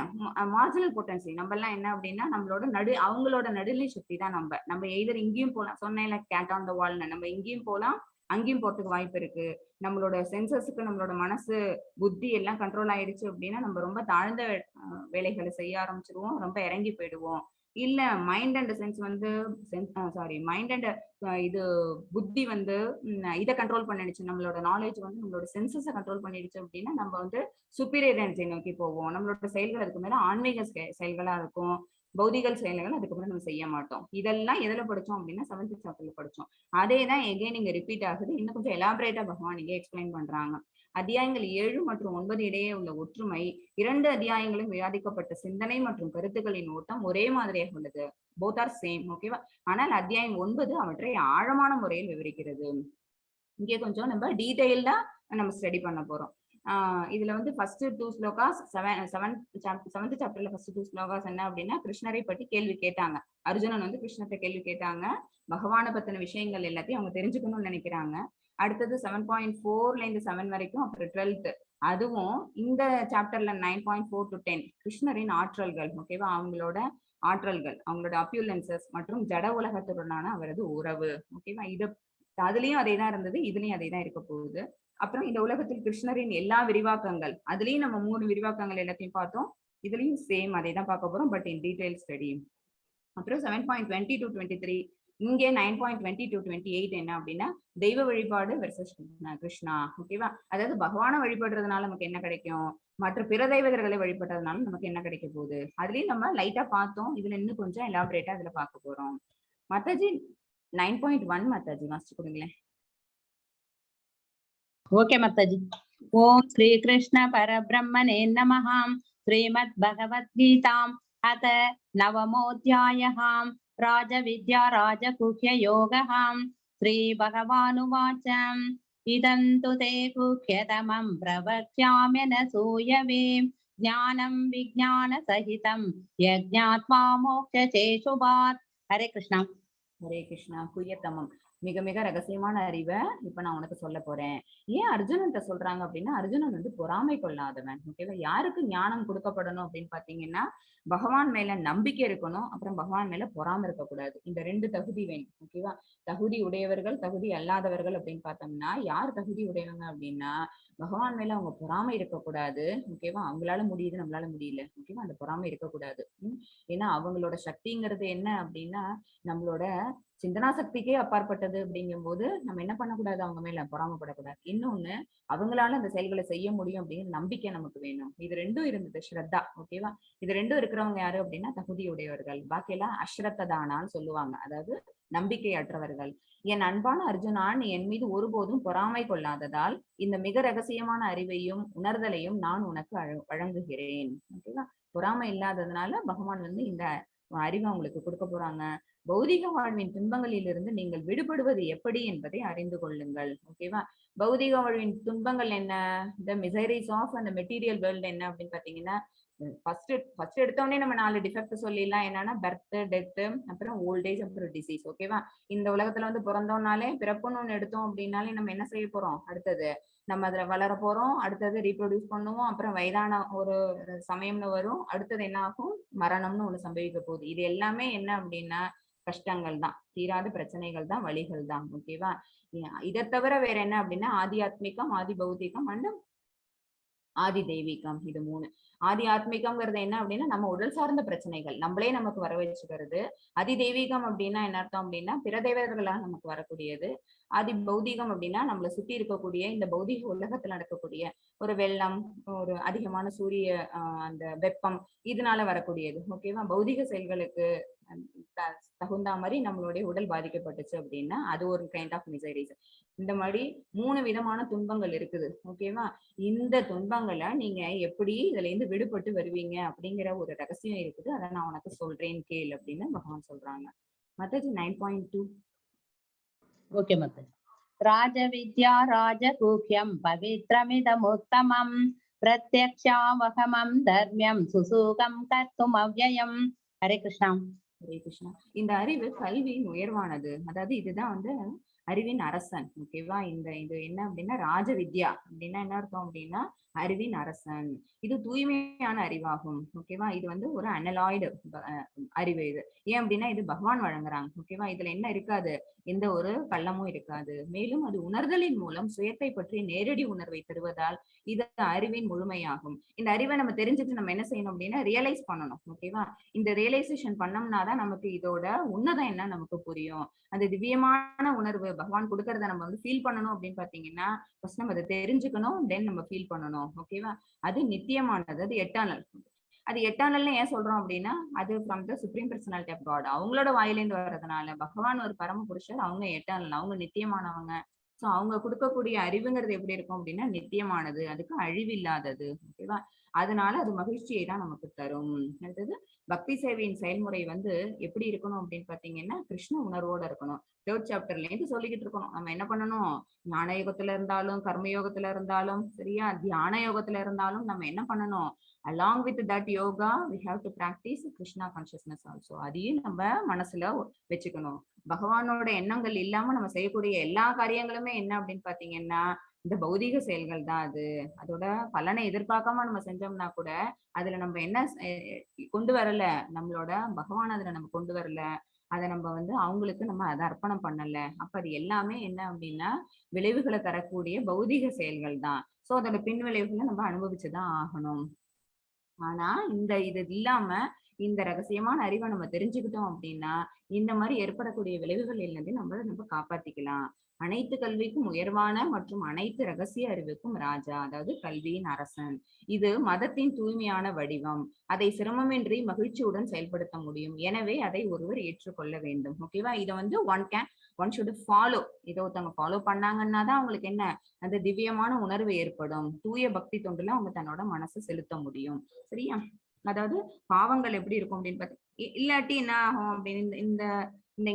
மார்ஜினல் பொட்டன்சி. நம்ம எல்லாம் என்ன அப்படின்னா நம்மளோட அவங்களோட நடுநிலை சக்தி தான். நம்ம எய்தர் இங்கேயும் போலாம், சொன்னேன்ல கேட் ஆன் த வால்னு, நம்ம இங்கேயும் போலாம் அங்கேயும் போறதுக்கு வாய்ப்பு இருக்கு. நம்மளோட சென்சஸுக்கு நம்மளோட மனசு புத்தி எல்லாம் கண்ட்ரோல் ஆயிடுச்சு அப்படின்னா நம்ம ரொம்ப தாழ்ந்த வேலைகளை செய்ய ஆரம்பிச்சிருவோம், ரொம்ப இறங்கி போயிடுவோம். இல்ல மைண்ட் அண்ட் சென்ஸ் வந்து மைண்ட் அண்ட் இது புத்தி வந்து இதை கண்ட்ரோல் பண்ணிடுச்சு, நம்மளோட நாலேஜ் வந்து நம்மளோட சென்சஸை கண்ட்ரோல் பண்ணிடுச்சு அப்படின்னா நம்ம வந்து சுப்பீரியர் எனர்ஜி நோக்கி போவோம். நம்மளோட செயல்கள் அதுக்கு மேல ஆன்மீக செயல்களா இருக்கும், பௌதிக செயல்கள் அதுக்கப்புறம் நம்ம செய்ய மாட்டோம். இதெல்லாம் எதுல படிச்சோம் அப்படின்னா 7th சாப்டர்ல படிச்சோம். அதே தான் எகைன் இங்க ரிப்பீட் ஆகுது. இன்னும் கொஞ்சம் எலாபரேட்டா பகவான் இங்க எக்ஸ்பிளைன் பண்றாங்க. அத்தியாயங்கள் 7 மற்றும் 9 இடையே உள்ள ஒற்றுமை 2 அத்தியாயங்களும் விவாதிக்கப்பட்ட சிந்தனை மற்றும் கருத்துக்களின் ஓட்டம் ஒரே மாதிரியாக உள்ளது. Both are same. ஓகேவா? ஆனால் அத்தியாயம் 9 அவற்றை ஆழமான முறையில் விவரிக்கிறது. இங்கே கொஞ்சம் நம்ம டீடைல்டா நம்ம ஸ்டடி பண்ண போறோம். இதுல வந்து ஃபர்ஸ்ட் 2 ஸ்லோகாஸ் 7th சாப்டர்ல ஃபர்ஸ்ட் 2 ஸ்லோகாஸ் என்ன அப்படின்னா கிருஷ்ணரை பற்றி கேள்வி கேட்டாங்க. அர்ஜுனன் வந்து கிருஷ்ணத்தை கேள்வி கேட்டாங்க. பகவானை பத்தின விஷயங்கள் எல்லாத்தையும் அவங்க தெரிஞ்சுக்கணும்னு நினைக்கிறாங்க. அடுத்தது 7.4ல இருந்து 7 வரைக்கும், அப்புறம் 12th அதுவும் இந்த சாப்டர்ல 9.4 to 10 கிருஷ்ணரின் ஆற்றல்கள். ஓகேவா? அவங்களோட ஆற்றல்கள், அவங்களோட அப்யூலன்சஸ் மற்றும் ஜட உலகத்துடனான அவரது உறவு. ஓகேவா? இது அதுலயும் அதே தான் இருந்தது, இதுலயும் அதே தான் இருக்க போகுது. அப்புறம் இந்த உலகத்தில் கிருஷ்ணரின் எல்லா விரிவாக்கங்கள், அதுலயும் நம்ம 3 விரிவாக்கங்கள் எல்லாத்தையும் பார்த்தோம். இதுலயும் சேம் அதே தான் பார்க்க போறோம், பட் இன் டீடைல் ஸ்டடி. அப்புறம் 7.20 to 23 இங்கே 9.20 to 28 என்ன அப்படின்னா தெய்வ வழிபாடு வெர்சஸ் கிருஷ்ணா. ஓகேவா? அதாவது பகவான வழிபடுறதுனால நமக்கு என்ன கிடைக்கும், மற்ற பிற தெய்வதர்களை வழிபடுறதுனால நமக்கு என்ன கிடைக்க போகுது, அதுலயும் நம்ம லைட்டா பார்த்தோம். இதுல இன்னும் கொஞ்சம் எலாபரேட்டா இதுல பார்க்க போறோம். மாதாஜி 9.1 மாதாஜி வாசிச்சு கொடுங்களேன். ஓகே மாதாஜி. ஓம் ஸ்ரீ கிருஷ்ண பரபிரம்மணே நமः. ஸ்ரீமத் பகவத்கீதாம் அத நவமோऽध्यायः. ராஜவித்யா ராஜகுஹ்ய யோகः. ஸ்ரீ பகவானுவாச்ச இதம் து தே குஹ்யதமம் பிரவக்ஷ்யாம்யனசூயவே. ஞானம் விஞ்ஞான சகிதம் யஜ்ஞாத்வா மோக்ஷசேஷுபாத். ஹரே கிருஷ்ணா. ஹரே கிருஷ்ணா. குய்யத்தமம் மிக மிக ரகசியமான அறிவை இப்ப நான் உனக்கு சொல்ல போறேன். ஏன் அர்ஜுனன்ட்ட சொல்றாங்க அப்படின்னா அர்ஜுனன் வந்து பொறாமை கொள்ளாதவன். ஓகேவா? யாருக்கு ஞானம் கொடுக்கப்படணும் அப்படின்னு பாத்தீங்கன்னா பகவான் மேல நம்பிக்கை இருக்கணும், அப்புறம் பகவான் மேல பொறாமை இருக்கக்கூடாது. இந்த 2 தகுதி வேணும். ஓகேவா? தகுதி உடையவர்கள் தகுதி அல்லாதவர்கள் அப்படின்னு பார்த்தோம்னா யார் தகுதி உடையவங்க அப்படின்னா பகவான் மேல அவங்க பொறாமை இருக்கக்கூடாது. ஓகேவா? அவங்களால முடியுது நம்மளால முடியல. ஓகேவா? அந்த பொறாமை இருக்கக்கூடாது. ஏன்னா அவங்களோட சக்திங்கிறது என்ன அப்படின்னா நம்மளோட சிந்தனா சக்திக்கே அப்பாற்பட்டது. அப்படிங்கும் போது நம்ம என்ன பண்ணக்கூடாது, அவங்க மேல பொறாமப்படக்கூடாது. இன்னொன்னு அவங்களால அந்த செயல்களை செய்ய முடியும் அப்படிங்கிற நம்பிக்கை நமக்கு வேணும். இது 2ம் இருந்தது, ஸ்ரத்தா. ஓகேவா? இது 2ம் இருக்கிறவங்க யாரு அப்படின்னா தகுதியுடையவர்கள். பாக்கியெல்லாம் அஸ்ரத்ததானான்னு சொல்லுவாங்க, அதாவது நம்பிக்கையற்றவர்கள். என் அன்பான அர்ஜுனா, நீ என் மீது ஒருபோதும் பொறாமை கொள்ளாததால் இந்த மிக ரகசியமான அறிவையும் உணர்தலையும் நான் உனக்கு வழங்குகிறேன். ஓகேவா? பொறாமை இல்லாததுனால பகவான் வந்து இந்த அறிவை உங்களுக்கு கொடுக்க போறாங்க. பௌதிக வாழ்வின் துன்பங்களில் இருந்து நீங்கள் விடுபடுவது எப்படி என்பதை அறிந்து கொள்ளுங்கள். ஓகேவா? பௌதிக வாழ்வின் துன்பங்கள் என்ன, த மிசரிஸ் ஆஃப் அந்த மெட்டீரியல் வேர்ல்டு என்ன அப்படின்னு பாத்தீங்கன்னா ஃபர்ஸ்ட் எடுத்தோடனே நம்ம 4 டிஃபெக்ட் சொல்லிடலாம். என்னன்னா பர்த், டெத், அப்புறம் ஓல்டேஜ், அப்புறம் டிசீஸ். ஓகேவா? இந்த உலகத்துல வந்து பிறந்தோம்னாலே பிறப்புன்னு ஒண்ணு எடுத்தோம் அப்படின்னாலே நம்ம என்ன செய்ய போறோம்? அடுத்தது நம்ம அதுல வளர போறோம், அடுத்தது ரீப்ரொடியூஸ் பண்ணுவோம், அப்புறம் வயதான ஒரு சமயம்னு வரும், அடுத்தது என்ன ஆகும்? மரணம்னு ஒண்ணு சம்பவிக்க போகுது. இது எல்லாமே என்ன அப்படின்னா கஷ்டங்கள் தான், தீராத பிரச்சனைகள் தான், வழிகள் தான். ஓகேவா? இதை தவிர வேற என்ன அப்படின்னா ஆதி ஆத்மிகம், ஆதி பௌத்திகம் அண்ட் ஆதி தெய்வீகம். இது 3. ஆதி ஆத்மிகம்ங்கிறது என்ன அப்படின்னா நம்ம உடல் சார்ந்த பிரச்சனைகள் நம்மளே நமக்கு வர வச்சுக்கிறது. அதி தெய்வீகம் அப்படின்னா என்ன அர்த்தம் அப்படின்னா பிற தேவர்களால் நமக்கு வரக்கூடியது. ஆதி பௌதிகம் அப்படின்னா நம்மளை சுத்தி இருக்கக்கூடிய இந்த பௌதிக உலகத்துல நடக்கக்கூடிய ஒரு வெள்ளம், ஒரு அதிகமான சூரிய அந்த வெப்பம், இதனால வரக்கூடியது. ஓகேவா? பௌதிக செயல்களுக்கு தகுந்த மாதிரி நம்மளுடைய உடல் பாதிக்கப்பட்டுச்சு அப்படின்னா அது ஒரு கைண்ட் ஆஃப் மிசைரிஸ். இந்த மாதிரி 3 விதமான துன்பங்கள் இருக்குது. ஓகேவா? இந்த துன்பங்களை நீங்க எப்படி இதுல இருந்து விடுபட்டு வருவீங்க அப்படிங்கிற ஒரு ரகசியம் இருக்குது. அதை நான் உனக்கு சொல்றேன் கேள் அப்படின்னு பகவான் சொல்றாங்க. மத்தது 9.2. ஓகே மாதாஜி. ராஜவித்யா ராஜகூஹ்யம் பவித்ரமிதமுத்தமம் பிரத்யக்ஷாவகமம் தர்மியம் சுசூகம் கர்த்தும் அவ்யயம். ஹரே கிருஷ்ணா. ஹரே கிருஷ்ணா. இந்த அறிவு கல்வியின் உயர்வானது. அதாவது இதுதான் வந்து அறிவின் அரசன். ஓகேவா? இது என்ன அப்படின்னா ராஜ வித்யா அப்படின்னா என்ன அர்த்தம் அப்படின்னா அறிவின் அரசன். இது தூய்மையான அறிவாகும். ஓகேவா? இது வந்து ஒரு அனலாய்டு அறிவு. இது ஏன் அப்படின்னா இது பகவான் வழங்குறாங்க. ஓகேவா? இதுல என்ன இருக்காது? எந்த ஒரு கள்ளமும் இருக்காது. மேலும் அது உணர்தலின் மூலம் சுயத்தை பற்றி நேரடி உணர்வை தருவதால் இது அறிவின் முழுமையாகும். இந்த அறிவை நம்ம தெரிஞ்சுட்டு நம்ம என்ன செய்யணும் அப்படின்னா ரியலைஸ் பண்ணணும். ஓகேவா? இந்த ரியலைசேஷன் பண்ணோம்னாதான் நமக்கு இதோட உன்னதம் என்ன நமக்கு புரியும். அந்த திவ்யமான உணர்வு பகவான் கொடுக்கறத நம்ம வந்து ஃபீல் பண்ணணும் அப்படின்னு பாத்தீங்கன்னா ஃபர்ஸ்ட் நம்ம அதை தெரிஞ்சுக்கணும், தென் நம்ம ஃபீல் பண்ணணும். ஓகேவா? அது நித்தியமானது, அது எட்டர்னல். அது எட்டர்னல்னு ஏன் சொல்றோம் அப்படின்னா அது from the supreme personality of God, அவங்களோட வாயிலேருந்து வர்றதுனால. பகவான் ஒரு பரம புருஷர், அவங்க எட்டர்னல், அவங்க நித்தியமானவங்க. சோ அவங்க கொடுக்கக்கூடிய அறிவுங்கிறது எப்படி இருக்கும் அப்படின்னா நித்தியமானது, அதுக்கு அழிவில்லாதது. ஓகேவா? அதனால அது மகிழ்ச்சியை தான் நமக்கு தரும். அடுத்தது பக்தி சேவையின் செயல்முறை வந்து எப்படி இருக்கணும் அப்படின்னு பாத்தீங்கன்னா கிருஷ்ண உணர்வோட இருக்கணும். 3rd சாப்டர்ல இருந்து சொல்லிக்கிட்டு இருக்கணும். நம்ம என்ன பண்ணணும்? ஞான யோகத்துல இருந்தாலும், கர்ம யோகத்துல இருந்தாலும், சரியா, தியான யோகத்துல இருந்தாலும் நம்ம என்ன பண்ணணும்? along with that yoga we have to practice krishna consciousness also. அதையும் நம்ம மனசுல வச்சுக்கணும். பகவானோட எண்ணங்கள் இல்லாம நம்ம செய்யக்கூடிய எல்லா காரியங்களுமே என்ன அப்படின்னு பாத்தீங்கன்னா இந்த பௌதிக செயல்கள் தான். அதோட பலனை எதிர்பார்க்காம நம்ம செஞ்சோம்னா கூட அதுல நம்ம என்ன கொண்டு வரல, நம்மளோட பகவான் அதுல நம்ம கொண்டு வரல, அதை நம்ம வந்து அவங்களுக்கு நம்ம அதை அர்ப்பணம் பண்ணல. அப்ப அது எல்லாமே என்ன அப்படின்னா விளைவுகளை தரக்கூடிய பௌதிக செயல்கள் தான். சோ அதோட பின் விளைவுகளை நம்ம அனுபவிச்சுதான் ஆகணும். ஆனா இது இல்லாம இந்த ரகசியமான அறிவை நம்ம தெரிஞ்சுக்கிட்டோம் அப்படின்னா இந்த மாதிரி ஏற்படக்கூடிய விளைவுகளில் இருந்து நம்ம காப்பாத்திக்கலாம். அனைத்து கல்விக்கும் உயர்வான மற்றும் அனைத்து ரகசிய அறிவுக்கும் ராஜா, அதாவது கல்வியின் அரசன். இது மதத்தின் தூய்மையான வடிவம். அதை சிரமமின்றி மகிழ்ச்சியுடன் செயல்படுத்த முடியும். எனவே அதை ஒருவர் ஏற்றுக்கொள்ள வேண்டும். ஓகேவா? இதை வந்து ஒன் ஷுட் ஃபாலோ. இதை ஒருத்தவங்க ஃபாலோ பண்ணாங்கன்னா தான் அவங்களுக்கு என்ன அந்த திவ்யமான உணர்வு ஏற்படும். தூய பக்தி தொண்டுல அவங்க தன்னோட மனசை செலுத்த முடியும். சரியா? அதாவது பாவங்கள் எப்படி இருக்கும் அப்படின்னு பார்த்தா இல்லாட்டி என்ன ஆகும் அப்படின்னு இந்த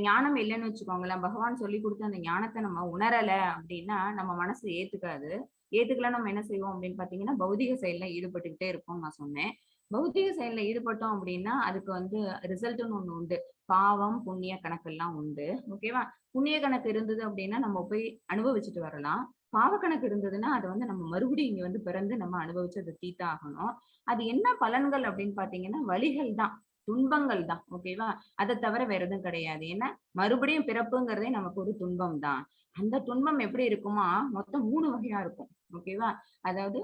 ஞானம் இல்லைன்னு வச்சுக்கோங்களேன். பகவான் சொல்லி கொடுத்த அந்த ஞானத்தை நம்ம உணரல அப்படின்னா நம்ம மனசு ஏத்துக்கல நம்ம என்ன செய்வோம் அப்படின்னு பாத்தீங்கன்னா பௌதிக செயல்ல ஈடுபட்டுக்கிட்டே இருப்போம். நான் சொன்னேன் பௌதிக செயல்ல ஈடுபட்டோம் அப்படின்னா அதுக்கு வந்து ரிசல்ட்னு ஒண்ணு உண்டு. பாவம் புண்ணிய கணக்கெல்லாம் உண்டு. ஓகேவா? புண்ணிய கணக்கு இருந்தது அப்படின்னா நம்ம போய் அனுபவிச்சுட்டு வரலாம். பாவ கணக்கு இருந்ததுன்னா அதை வந்து நம்ம மறுபடியும் இங்க வந்து பிறந்து நம்ம அனுபவிச்சு அதை தீட்டாகணும். அது என்ன பலன்கள் அப்படின்னு பாத்தீங்கன்னா வலிகள் தான், துன்பங்கள் தான். ஓகேவா? அதை தவிர வேற எதுவும் கிடையாது. ஏன்னா மறுபடியும் பிறப்புங்கிறதே நமக்கு ஒரு துன்பம் தான். அந்த துன்பம் எப்படி இருக்குமா மொத்தம் 3 வகையா இருக்கும். ஓகேவா? அதாவது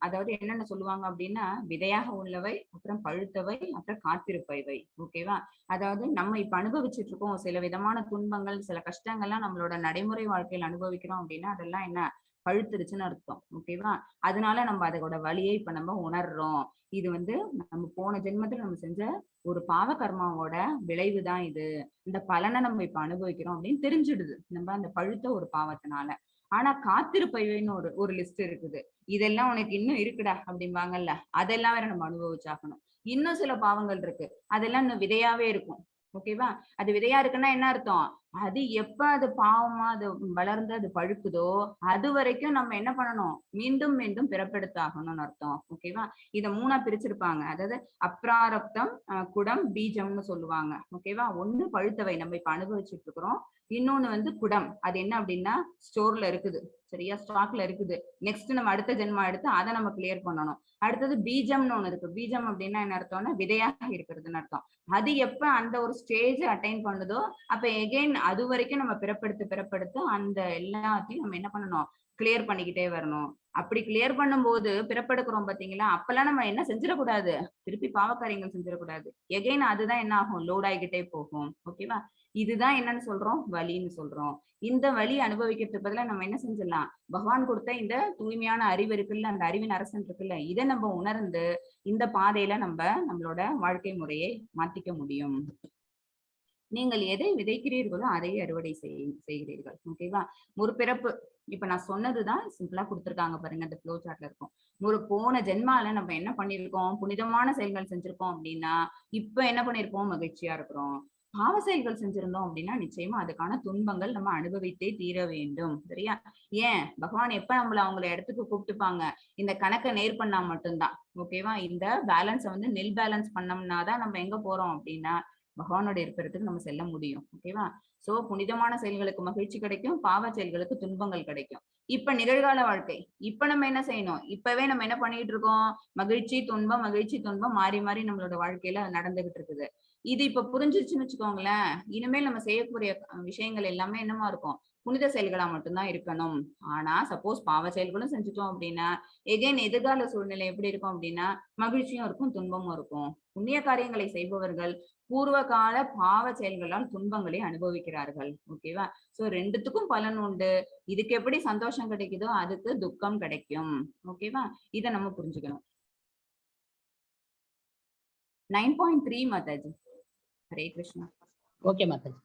அதாவது என்னென்ன சொல்லுவாங்க அப்படின்னா விதையாக உள்ளவை, அப்புறம் பழுத்தவை, அப்புறம் காத்திருப்பவை. ஓகேவா? அதாவது நம்ம இப்ப அனுபவிச்சுட்டு இருக்கோம் சில விதமான துன்பங்கள், சில கஷ்டங்கள்லாம் நம்மளோட நடைமுறை வாழ்க்கையில் அனுபவிக்கிறோம் அப்படின்னா அதெல்லாம் என்ன பழுத்துருச்சுன்னு அர்த்தம். ஓகேவா? அதனால நம்ம அதோட வலியை இப்ப நம்ம உணர்றோம். இது வந்து நம்ம போன ஜென்மத்துல நம்ம செஞ்ச ஒரு பாவ கர்மாவோட விளைவுதான் இது. இந்த பலனை நம்ம இப்ப அனுபவிக்கிறோம் அப்படின்னு தெரிஞ்சிடுது நம்ம அந்த பழுத்த ஒரு பாவத்தினால. ஆனா காத்திருப்பவைன்னு ஒரு லிஸ்ட் இருக்குது. இதெல்லாம் உனக்கு இன்னும் இருக்குடா அப்படிம்பாங்கல்ல, அதெல்லாம் வேற நம்ம அனுபவிச்சாகணும். இன்னும் சில பாவங்கள் இருக்கு, அதெல்லாம் இன்னும் விதையாவே இருக்கும். ஓகேவா? அது விதையா இருக்குன்னா என்ன அர்த்தம்? அது எப்ப அது பாவமா அது வளர்ந்து அது பழுக்குதோ அது வரைக்கும் நம்ம என்ன பண்ணணும், மீண்டும் மீண்டும் பிறப்பெடுத்தாகணும்னு அர்த்தம். ஓகேவா? இத 3ஆ பிரிச்சிருப்பாங்க. அதாவது அப்ராரப்தம், குடம், பீஜம்னு சொல்லுவாங்க. ஓகேவா? ஒண்ணு பழுத்தவை நம்ம இப்ப அனுபவிச்சுட்டு இருக்கிறோம். இன்னொன்னு வந்து குடம். அது என்ன அப்படின்னா ஸ்டோர்ல இருக்குது. சரியா? ஸ்டாக்ல இருக்குது. நெக்ஸ்ட் நம்ம அடுத்த ஜென்மா எடுத்து அதை நம்ம கிளியர் பண்ணணும். அடுத்தது பீஜம்னு ஒண்ணு இருக்கு. பீஜம் அப்படின்னா என்ன அர்த்தம்னா விதையாக இருக்கிறதுன்னு அர்த்தம். அது எப்ப அந்த ஒரு ஸ்டேஜ் அட்டைன் பண்ணுதோ அப்ப எகெயின் அது வரைக்கும் நம்ம பிறப்படுத்து அந்த எல்லாத்தையும் நம்ம என்ன பண்ணணும், கிளியர் பண்ணிக்கிட்டே வரணும். அப்படி கிளியர் பண்ணும்போது பிறப்பெடுக்கிறோம் பாத்தீங்களா, அப்பெல்லாம் நம்ம என்ன செஞ்சிடக்கூடாது, திருப்பி பாவக்காரியங்கள் செஞ்சிடக்கூடாது. எகெயின் அதுதான் என்ன ஆகும், லோட் ஆகிக்கிட்டே போகும். ஓகேவா? இதுதான் என்னன்னு சொல்றோம், வலின்னு சொல்றோம். இந்த வலி அனுபவிக்கிறதுக்கு பதிலா நம்ம என்ன செஞ்சிடலாம், பகவான் கொடுத்த இந்த தூய்மையான அறிவு இருக்குல்ல, அந்த அறிவின் அரசன் இருக்குல்ல, இதை நம்ம உணர்ந்து இந்த பாதையில நம்ம நம்மளோட வாழ்க்கை முறையை மாத்திக்க முடியும். நீங்கள் எதை விதைக்கிறீர்களோ அதையே அறுவடை செய்கிறீர்கள். ஓகேவா? ஒரு பிறப்பு, இப்ப நான் சொன்னதுதான் சிம்பிளா கொடுத்திருக்காங்க பாருங்க, அந்த ஃப்ளோ சார்ட்ல இருக்கும். ஒரு போன ஜென்மால நம்ம என்ன பண்ணிருக்கோம், புனிதமான செயல்கள் செஞ்சிருக்கோம் அப்படின்னா இப்ப என்ன பண்ணிருப்போம், மகிழ்ச்சியா இருக்கிறோம். பாவ செயல்கள் செஞ்சிருந்தோம் அப்படின்னா நிச்சயமா அதுக்கான துன்பங்கள் நம்ம அனுபவித்தே தீர வேண்டும். சரியா? ஏன் பகவான் எப்ப நம்மள அவங்கள இடத்துக்கு கூப்பிட்டுப்பாங்க, இந்த கணக்கை நேர் பண்ணா மட்டும்தான். ஓகேவா? இந்த பேலன்ஸை வந்து நெல் பேலன்ஸ் பண்ணோம்னாதான் நம்ம எங்க போறோம் அப்படின்னா பகவானோட இருக்கிறதுக்கு நம்ம செல்ல முடியும். ஓகேவா? சோ புனிதமான செயல்களுக்கு மகிழ்ச்சி கிடைக்கும், பாவ செயல்களுக்கு துன்பங்கள் கிடைக்கும். இப்ப நிகழ்கால வாழ்க்கை, இப்ப நம்ம என்ன செய்யணும், இப்பவே நம்ம என்ன பண்ணிட்டு இருக்கோம், மகிழ்ச்சி துன்பம் மாறி மாறி நம்மளோட வாழ்க்கையில நடந்துகிட்டு இருக்குது. இது இப்ப புரிஞ்சிருச்சுன்னு வச்சுக்கோங்களேன், இனிமேல் நம்ம செய்யக்கூடிய விஷயங்கள் எல்லாமே என்னமா இருக்கும், புனித செயல்களா மட்டும்தான் இருக்கணும். ஆனா சப்போஸ் பாவ செயல்களும் செஞ்சுட்டோம் அப்படின்னா எகைன் எதிர்கால சூழ்நிலை எப்படி இருக்கும் அப்படின்னா மகிழ்ச்சியும் இருக்கும், துன்பமும் இருக்கும். புண்ணிய காரியங்களை செய்பவர்கள் பூர்வ கால பாவ செயல்களால் துன்பங்களை அனுபவிக்கிறார்கள். ஓகேவா? சோ ரெண்டுத்துக்கும் பலன் உண்டு. இதுக்கு எப்படி சந்தோஷம் கிடைக்குதோ அதுக்கு துக்கம் கிடைக்கும். ஓகேவா? இதை நம்ம புரிஞ்சுக்கணும். 9.3 மாதாஜி. ஹரே கிருஷ்ணா. ஓகே மாதாஜி.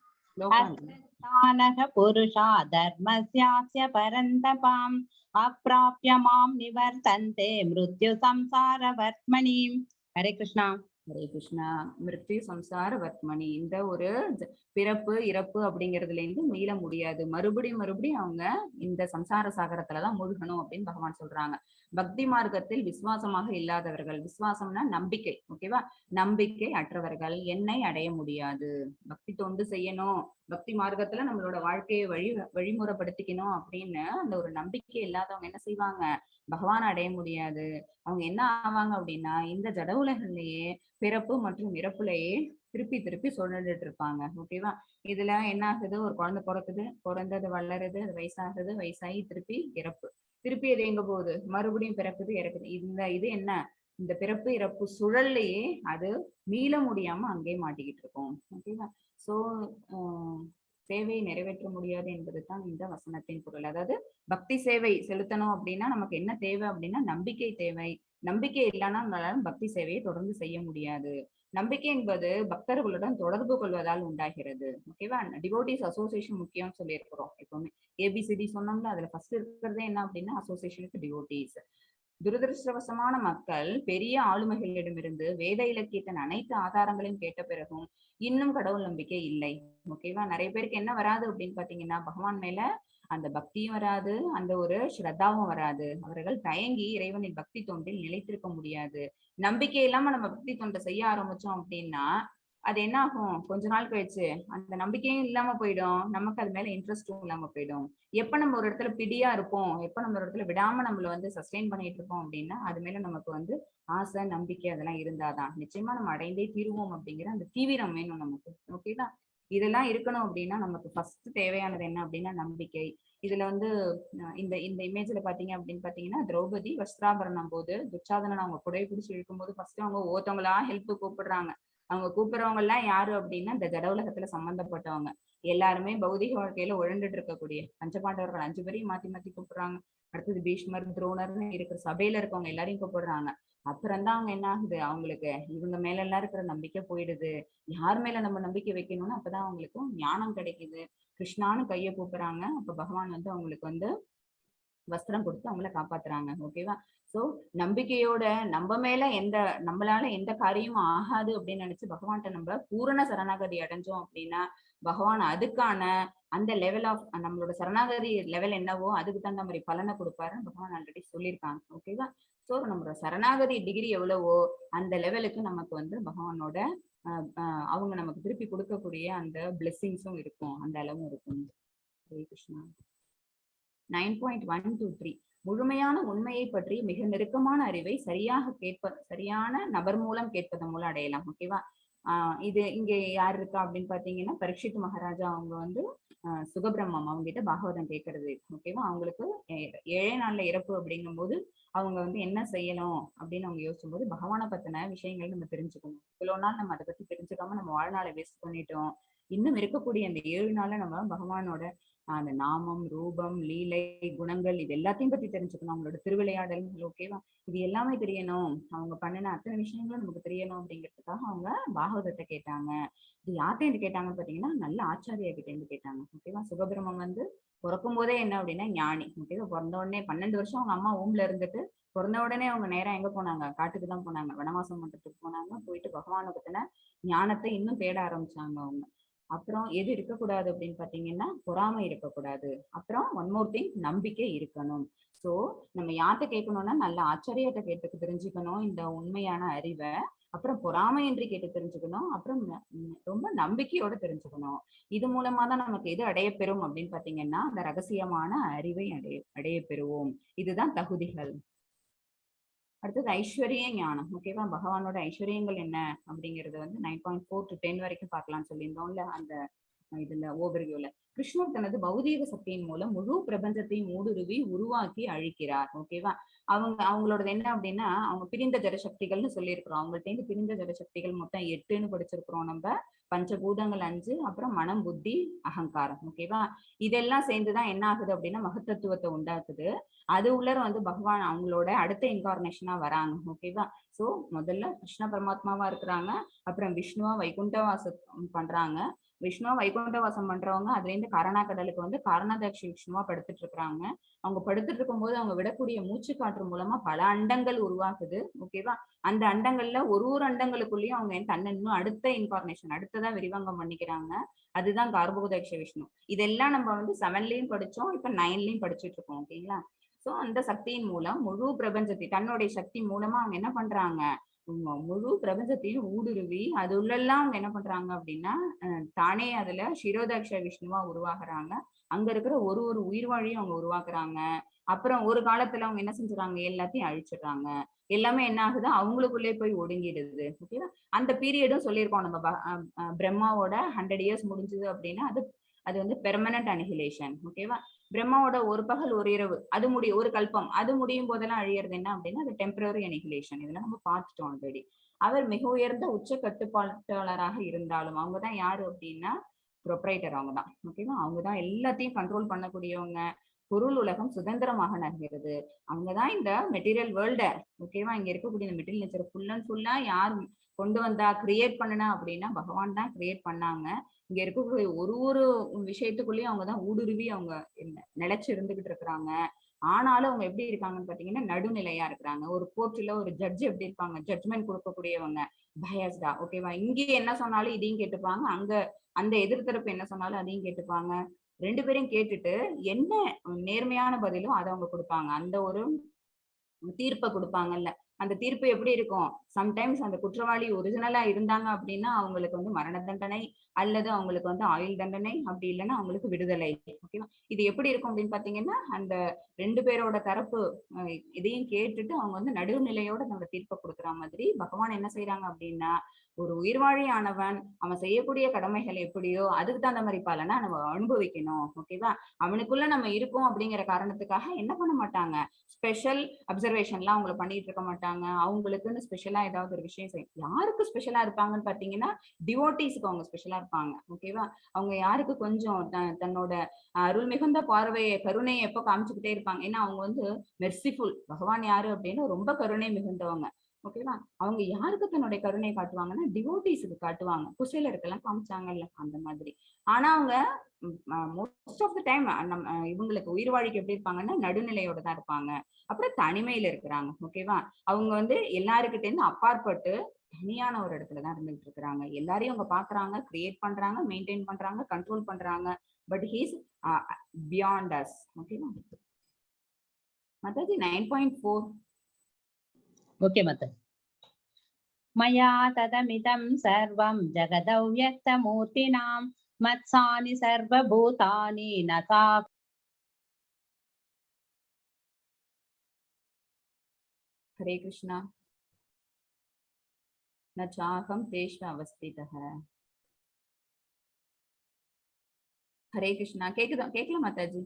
தானக புருஷா தர்மஸ்யாஸ்ய பரந்தபாம் அப்ராப்ய மாம் நிவர்த்தந்தே மிருத்யு சம்சார வர்த்மனி. ஹரே கிருஷ்ணா. ஹரே கிருஷ்ணா. மிருத்யு சம்சார வர்த்மனி, இந்த ஒரு பிறப்பு இறப்பு அப்படிங்கிறதுல இருந்து மீள முடியாது. மறுபடியும் அவங்க இந்த சம்சார சாகரத்துலதான் மூழ்கணும் அப்படின்னு பகவான் சொல்றாங்க. பக்தி மார்க்கத்தில் விசுவாசமாக இல்லாதவர்கள், விசுவாசம்னா நம்பிக்கை. ஓகேவா? நம்பிக்கை அற்றவர்கள் என்னை அடைய முடியாது. பக்தி தொண்டு செய்யணும், பக்தி மார்க்கத்துல நம்மளோட வாழ்க்கையை வழிமுறைப்படுத்திக்கணும் அப்படின்னு அந்த ஒரு நம்பிக்கை இல்லாதவங்க என்ன செய்வாங்க, பகவான் அடைய முடியாது. அவங்க என்ன ஆவாங்க அப்படின்னா இந்த ஜட உலகிலேயே பிறப்பு மற்றும் இறப்புலையே திருப்பி திருப்பி சுழண்டுட்டு இருப்பாங்க. ஓகேவா? இதுல என்ன ஆகுது, ஒரு குழந்தை பிறக்குது, பிறந்தது வளருது, அது வயசாகுது, வயசாகி திருப்பி இறப்பு, திருப்பி அது எங்க போகுது, மறுபடியும் பிறக்குது இறக்குது. இது என்ன, இந்த பிறப்பு இறப்பு சுழல்லையே அது மீள முடியாம அங்கே மாட்டிக்கிட்டு இருக்கோம். ஓகேவா? சோ சேவையை நிறைவேற்ற முடியாது என்பதுதான் இந்த வசனத்தின் பொருள். அதாவது பக்தி சேவை செலுத்தணும் அப்படின்னா நமக்கு என்ன தேவை அப்படின்னா நம்பிக்கை தேவை. நம்பிக்கை இல்லைன்னா நம்மளால பக்தி சேவையை தொடர்ந்து செய்ய முடியாது. நம்பிக்கை என்பது பக்தர்களுடன் தொடர்பு கொள்வதால் உண்டாகிறது. ஓகேவா? டிவோட்டிஸ் அசோசியேஷன் முக்கியம் சொல்லியிருக்கிறோம். எப்பவுமே ஏபிசிடி சொன்னோம்ல, அதுல ஃபர்ஸ்ட் இருக்கிறதே என்ன அப்படின்னா அசோசியேஷனுக்கு டிவோட்டிஸ். துரதிருஷ்டவசமான மக்கள் பெரிய ஆளுமைகளிடமிருந்து வேத இலக்கியத்தின் அனைத்து ஆதாரங்களையும் கேட்ட பிறகும் இன்னும் கடவுள் நம்பிக்கை இல்லை. ஓகேவா? நிறைய பேருக்கு என்ன வராது அப்படின்னு பாத்தீங்கன்னா பகவான் மேல அந்த பக்தியும் வராது, அந்த ஒரு ஸ்ரத்தாவும் வராது. அவர்கள் தயங்கி இறைவனின் பக்தி தொண்டில் நிலைத்திருக்க முடியாது. நம்பிக்கை இல்லாம நம்ம பக்தி தொண்டை செய்ய ஆரம்பிச்சோம் அப்படின்னா அது என்ன ஆகும், கொஞ்ச நாள் கழிச்சு அந்த நம்பிக்கையும் இல்லாம போயிடும், நமக்கு அது மேல இன்ட்ரெஸ்டும் இல்லாம போயிடும். எப்ப நம்ம ஒரு இடத்துல பிடியா இருப்போம், எப்ப நம்ம ஒரு இடத்துல விடாம நம்மள வந்து சஸ்டெயின் பண்ணிட்டு இருப்போம் அப்படின்னா அது மேல நமக்கு வந்து ஆசை நம்பிக்கை அதெல்லாம் இருந்தாதான் நிச்சயமா நம்ம அடைந்தே தீருவோம் அப்படிங்கிற அந்த தீவிரம் வேணும் நமக்கு. ஓகேவா? இதெல்லாம் இருக்கணும் அப்படின்னா நமக்கு ஃபர்ஸ்ட் தேவையானது என்ன அப்படின்னா நம்பிக்கை. இதுல வந்து இந்த இந்த இமேஜ்ல பாத்தீங்க அப்படின்னு பாத்தீங்கன்னா திரௌபதி வஸ்திராபரணம் போது துச்சாதனன் அவங்க புடைய பிடிச்சி இழுக்கும்போது ஃபர்ஸ்ட் அவங்க ஒவ்வொருத்தவங்களா ஹெல்ப் கூப்பிடுறாங்க. அவங்க கூப்பிடுறவங்க எல்லாம் யாரு அப்படின்னா இந்த ஜட உலகத்துல சம்பந்தப்பட்டவங்க எல்லாருமே பௌதிக வாழ்க்கையில உழண்டுட்டு இருக்கக்கூடிய பஞ்சபாண்டவர்கள் 5 பேரையும் மாத்தி மாத்தி கூப்பிடுறாங்க. அடுத்தது பீஷ்மர் துரோணர்னு இருக்கிற சபையில இருக்கவங்க எல்லாரையும் கூப்பிடுறாங்க. அப்புறம்தான் அவங்க என்ன ஆகுது, அவங்களுக்கு இவங்க மேல எல்லாம் இருக்கிற நம்பிக்கை போயிடுது. யார் மேல நம்ம நம்பிக்கை வைக்கணும்னு அப்பதான் அவங்களுக்கும் ஞானம் கிடைக்குது. கிருஷ்ணான்னு கையை கூப்பிடுறாங்க. அப்ப பகவான் வந்து அவங்களுக்கு வந்து வஸ்திரம் கொடுத்து அவங்கள காப்பாத்துறாங்க. ஓகேவா? சோ நம்பிக்கையோட நம்மளால எந்த காரியமும் ஆகாது அப்படின்னு நினைச்சு பகவான்கிட்ட நம்ம பூரண சரணாகதி அடைஞ்சோம் அப்படின்னா பகவான் அதுக்கான அந்த லெவல் ஆஃப் நம்மளோட சரணாகதி லெவல் என்னவோ அதுக்கு தகுந்த மாதிரி பலனை கொடுப்பாருன்னு பகவான் ஆல்ரெடி சொல்லியிருக்காங்க. ஓகேவா? சோ நம்மளோட சரணாகதி டிகிரி எவ்வளவோ அந்த லெவலுக்கு நமக்கு வந்து பகவானோட அவங்க நமக்கு திருப்பி கொடுக்கக்கூடிய அந்த பிளெஸிங்ஸும் இருக்கும், அந்த அளவும் இருக்கும். ஹரே கிருஷ்ணா. 9.123 முழுமையான உண்மையை பற்றி மிக நெருக்கமான அறிவை சரியான நபர் மூலம் கேட்பதன் மூலம் அடையலாம். ஓகேவா? இது இங்க யார் இருக்கா அப்படின்னு பாத்தீங்கன்னா பரீட்சித் மகாராஜா அவங்க வந்து சுகபிரம்மம் அவங்க கிட்ட பாகவதம் கேட்கறது. ஓகேவா? அவங்களுக்கு 7 நாள்ல இறப்பு அப்படிங்கும் போது அவங்க வந்து என்ன செய்யணும் அப்படின்னு அவங்க யோசிக்கும் போது பகவானை பத்தின விஷயங்கள் நம்ம தெரிஞ்சுக்கணும். இவ்வளவு நாள் நம்ம அதை பத்தி தெரிஞ்சுக்காம நம்ம வாழ்நாளை வேஸ்ட் பண்ணிட்டோம். இன்னும் இருக்கக்கூடிய அந்த 7 நாள்ல நம்ம பகவானோட அந்த நாமம், ரூபம், லீலை, குணங்கள் இது எல்லாத்தையும் பத்தி தெரிஞ்சுக்கணும். அவங்களோட திருவிளையாடல். ஓகேவா? இது எல்லாமே தெரியணும். அவங்க பண்ணின அத்தனை விஷயங்களும் நமக்கு தெரியணும் அப்படிங்கிறதுக்காக அவங்க பாகவதத்தை கேட்டாங்க. இது யார்கிட்ட கேட்டாங்கன்னு பாத்தீங்கன்னா நல்ல ஆச்சாரியா கிட்ட இருந்து கேட்டாங்க. ஓகேவா? சுகபிரமம் வந்து பிறக்கும் போதே என்ன அப்படின்னா ஞானி. ஓகேவா? பிறந்த உடனே 12 வருஷம் அவங்க அம்மா ஊம்ல இருந்துட்டு பிறந்த உடனே அவங்க நேரம் எங்க போனாங்க? காட்டுக்கு தான் போனாங்க. வனவாசம் பண்றதுக்கு போனாங்க. போயிட்டு பகவானை பத்தின ஞானத்தை இன்னும் தேட ஆரம்பிச்சாங்க அவங்க. அப்புறம் எது இருக்கக்கூடாது அப்படின்னு பாத்தீங்கன்னா பொறாமை இருக்கக்கூடாது. அப்புறம் ஒன் மோர் திங், நம்பிக்கை இருக்கணும். சோ நம்ம யார்கிட்ட கேட்கணும்னா நல்ல ஆச்சரியத்தை கேட்டு தெரிஞ்சுக்கணும் இந்த உண்மையான அறிவை. அப்புறம் பொறாமையின்றி கேட்டு தெரிஞ்சுக்கணும். அப்புறம் ரொம்ப நம்பிக்கையோட தெரிஞ்சுக்கணும். இது மூலமா தான் நமக்கு எது அடையப்பெறும் அப்படின்னு பாத்தீங்கன்னா அந்த ரகசியமான அறிவை அடைய பெறுவோம். இதுதான் தகுதிகள். அடுத்தது ஐஸ்வர்ய ஞானம். ஓகேவா? பகவானோட ஐஸ்வர்யங்கள் என்ன அப்படிங்கறது வந்து 9.4 to 10 வரைக்கும் பார்க்கலாம்னு சொல்லியிருந்தோம்ல அந்த இதுல ஓவர்வியூல. கிருஷ்ணர் தனது பௌதீக சக்தியின் மூலம் முழு பிரபஞ்சத்தையும் ஊடுருவி உருவாக்கி அழிக்கிறார். ஓகேவா? அவங்களோடது என்ன அப்படின்னா அவங்க பிரிந்த ஜடசக்திகள்னு சொல்லியிருக்கிறோம். அவங்கள்ட்ட இருந்து பிரிந்த ஜடசக்திகள் மொத்தம் 8ன்னு படிச்சிருக்கிறோம் நம்ம. பஞ்சபூதங்கள் 5, அப்புறம் மனம், புத்தி, அகங்காரம். ஓகேவா? இதெல்லாம் சேர்ந்துதான் என்ன ஆகுது அப்படின்னா மகத்தத்துவத்தை உண்டாக்குது. அது உள்ளர வந்து பகவான் அவங்களோட அடுத்த இன்கார்னேஷனா வராங்க. ஓகேவா? சோ முதல்ல கிருஷ்ண பரமாத்மாவா இருக்கிறாங்க. அப்புறம் விஷ்ணுவா வைகுண்டவாசம் பண்றாங்க. விஷ்ணுவா வைகுண்டவாசம் பண்றவங்க அதுல இருந்து காரணா கடலுக்கு வந்து காரணாதக்ஷ விஷ்ணுவா படுத்துட்டு இருக்கிறாங்க. அவங்க படுத்துட்டு இருக்கும்போது அவங்க விடக்கூடிய மூச்சு காற்று மூலமா பல அண்டங்கள் உருவாகுது. ஓகேவா? அந்த அண்டங்கள்ல ஒரு அண்டங்களுக்குள்ளேயும் அவங்க தன்னை இன்னும் அடுத்த இன்கார்னேஷன் அடுத்ததான் விரிவாங்கம் பண்ணிக்கிறாங்க. அதுதான் கார்போதக்ஷ விஷ்ணு. இதெல்லாம் நம்ம வந்து 7லயும் படிச்சோம், இப்ப 9லயும் படிச்சுட்டு இருக்கோம். ஓகேங்களா? சோ அந்த சக்தியின் மூலம் முழு பிரபஞ்சத்தை தன்னுடைய சக்தி மூலமா அவங்க என்ன பண்றாங்க? முழு பிரபஞ்சத்தையும் ஊடுருவி அது உள்ளெல்லாம் அவங்க என்ன பண்றாங்க அப்படின்னா தானே அதுல ஷிரோதக்ஷ விஷ்ணுவா உருவாகுறாங்க. அங்க இருக்கிற ஒரு உயிர்வாழியும் அவங்க உருவாக்குறாங்க. அப்புறம் ஒரு காலத்துல அவங்க என்ன செஞ்சுறாங்க? எல்லாத்தையும் அழிச்சிடுறாங்க. எல்லாமே என்ன ஆகுது? அவங்களுக்குள்ளே போய் ஒடுங்கிடுது. ஓகேவா? அந்த பீரியடும் சொல்லியிருக்கோம் நம்ம. பிரம்மாவோட 100 years முடிஞ்சது அப்படின்னா அது வந்து பெர்மனன்ட் அனிஹிலேஷன். ஓகேவா? பிரம்மாவோட ஒரு பகல் ஒரு இரவு ஒரு கல்பம் அது முடியும் போதெல்லாம் அழியறது என்ன அப்படின்னா அது டெம்பரரி அனிஹிலேஷன். இதெல்லாம் நம்ம பார்த்துட்டோம் ஆல்ரெடி. அவர் மிக உயர்ந்த உச்ச கட்டுப்பாட்டாளராக இருந்தாலும் அவங்கதான் யாரு அப்படின்னா ப்ரொப்ரைட்டர். அவங்கதான். ஓகேவா? அவங்கதான் எல்லாத்தையும் கண்ட்ரோல் பண்ணக்கூடியவங்க. பொருள் உலகம் சுதந்திரமாக நகர்கிறது. அவங்கதான் இந்த மெட்டீரியல் வேர்ல்ட ஓகேவா இங்க இருக்கக்கூடிய இந்த மெட்டீரியல் நேச்சர் ஃபுல் அண்ட் ஃபுல்லா யார் கொண்டு வந்தா கிரியேட் பண்ணனா அப்படின்னா பகவான் தான் கிரியேட் பண்ணாங்க. இங்க இருக்கக்கூடிய ஒரு விஷயத்துக்குள்ளேயும் அவங்கதான் ஊடுருவி அவங்க நிலைச்சு இருந்துகிட்டு இருக்கிறாங்க. ஆனாலும் அவங்க எப்படி இருக்காங்கன்னு பாத்தீங்கன்னா நடுநிலையா இருக்கிறாங்க. ஒரு கோர்ட்ல ஒரு ஜட்ஜ் எப்படி இருப்பாங்க? ஜட்ஜ்மெண்ட் கொடுக்கக்கூடியவங்க பயஸ்டா. ஓகேவா? இங்கே என்ன சொன்னாலும் இதையும் கேட்டுப்பாங்க, அங்க அந்த எதிர்த்தரப்பு என்ன சொன்னாலும் அதையும் கேட்டுப்பாங்க. 2 பேரையும் கேட்டுட்டு என்ன நேர்மையான பதிலும் அதை அவங்க கொடுப்பாங்க. அந்த ஒரு தீர்ப்பை கொடுப்பாங்கல்ல, அந்த தீர்ப்பு எப்படி இருக்கும்? சம்டைம்ஸ் அந்த குற்றவாளி ஒரிஜினலா இருந்தாங்க அப்படின்னா அவங்களுக்கு வந்து மரண தண்டனை அல்லது அவங்களுக்கு வந்து ஆயுள் தண்டனை, அப்படி இல்லைன்னா அவங்களுக்கு விடுதலை. ஓகேவா? இது எப்படி இருக்கும் அப்படின்னு பாத்தீங்கன்னா அந்த 2 பேரோட தரப்பு இதையும் கேட்டுட்டு அவங்க வந்து நடுநிலையோட நம்ம தீர்ப்பை கொடுக்குற மாதிரி பகவான் என்ன செய்யறாங்க அப்படின்னா ஒரு உயிர்வாழியானவன் அவன் செய்யக்கூடிய கடமைகள் எப்படியோ அதுக்கு தகுந்த மாதிரி பலனா நம்ம அனுபவிக்கணும். ஓகேவா? அவனுக்குள்ள நம்ம இருக்கோம் அப்படிங்கிற காரணத்துக்காக என்ன பண்ண மாட்டாங்க? ஸ்பெஷல் அப்சர்வேஷன்லாம் அவங்கள பண்ணிட்டு இருக்க மாட்டாங்க. அவங்களுக்குன்னு ஸ்பெஷலா ஏதாவது ஒரு விஷயம் செய்யும். யாருக்கு ஸ்பெஷலா இருப்பாங்கன்னு பாத்தீங்கன்னா டிவோட்டிஸ்க்கு அவங்க ஸ்பெஷலா இருப்பாங்க. ஓகேவா? அவங்க யாருக்கு கொஞ்சம் தன்னோட அருள் மிகுந்த பார்வையை கருணையை எப்ப காமிச்சுக்கிட்டே இருப்பாங்க. ஏன்னா அவங்க வந்து மெர்சிஃபுல். பகவான் யாரு அப்படின்னு ரொம்ப கருணை மிகுந்தவங்க. ஓகேவா? அவங்க யாருக்கு தன்னுடைய கருணை காட்டுவாங்கன்னா டிவோட்டிஸ்க்கு காட்டுவாங்க. குசேலருக்கெல்லாம் காமிச்சாங்கல்ல அந்த மாதிரி. ஆனா அவங்க மோஸ்ட் ஆஃப் த டைம் இவங்களுக்கு உயிர் வாழ்க்கை எப்படி இருப்பாங்கன்னா நடுநிலையோட தான் இருப்பாங்க. அப்புறம் தனிமையில இருக்கிறாங்க. ஓகேவா? அவங்க வந்து எல்லாருக்கிட்ட இருந்து அப்பாற்பட்டு தனியான ஒரு இடத்துல தான் இருந்துகிட்டு இருக்கிறாங்க. எல்லாரையும் அவங்க பாக்குறாங்க, கிரியேட் பண்றாங்க, மெயின்டைன் பண்றாங்க, கண்ட்ரோல் பண்றாங்க. But he's beyond us. ஓகேவா? மாதாஜி 9.4. ஓகே மாதாஜி. மயா ததமிதம் சர்வம் ஜகதவ்யக்தமூர்த்தினாம் மத்சானி சர்வபூதானி நசா. ஹரே கிருஷ்ணா. न चाहम तेषु अवस्थितः. हरे कृष्णा. கேக்குதா? கேக்கல மாதாஜி?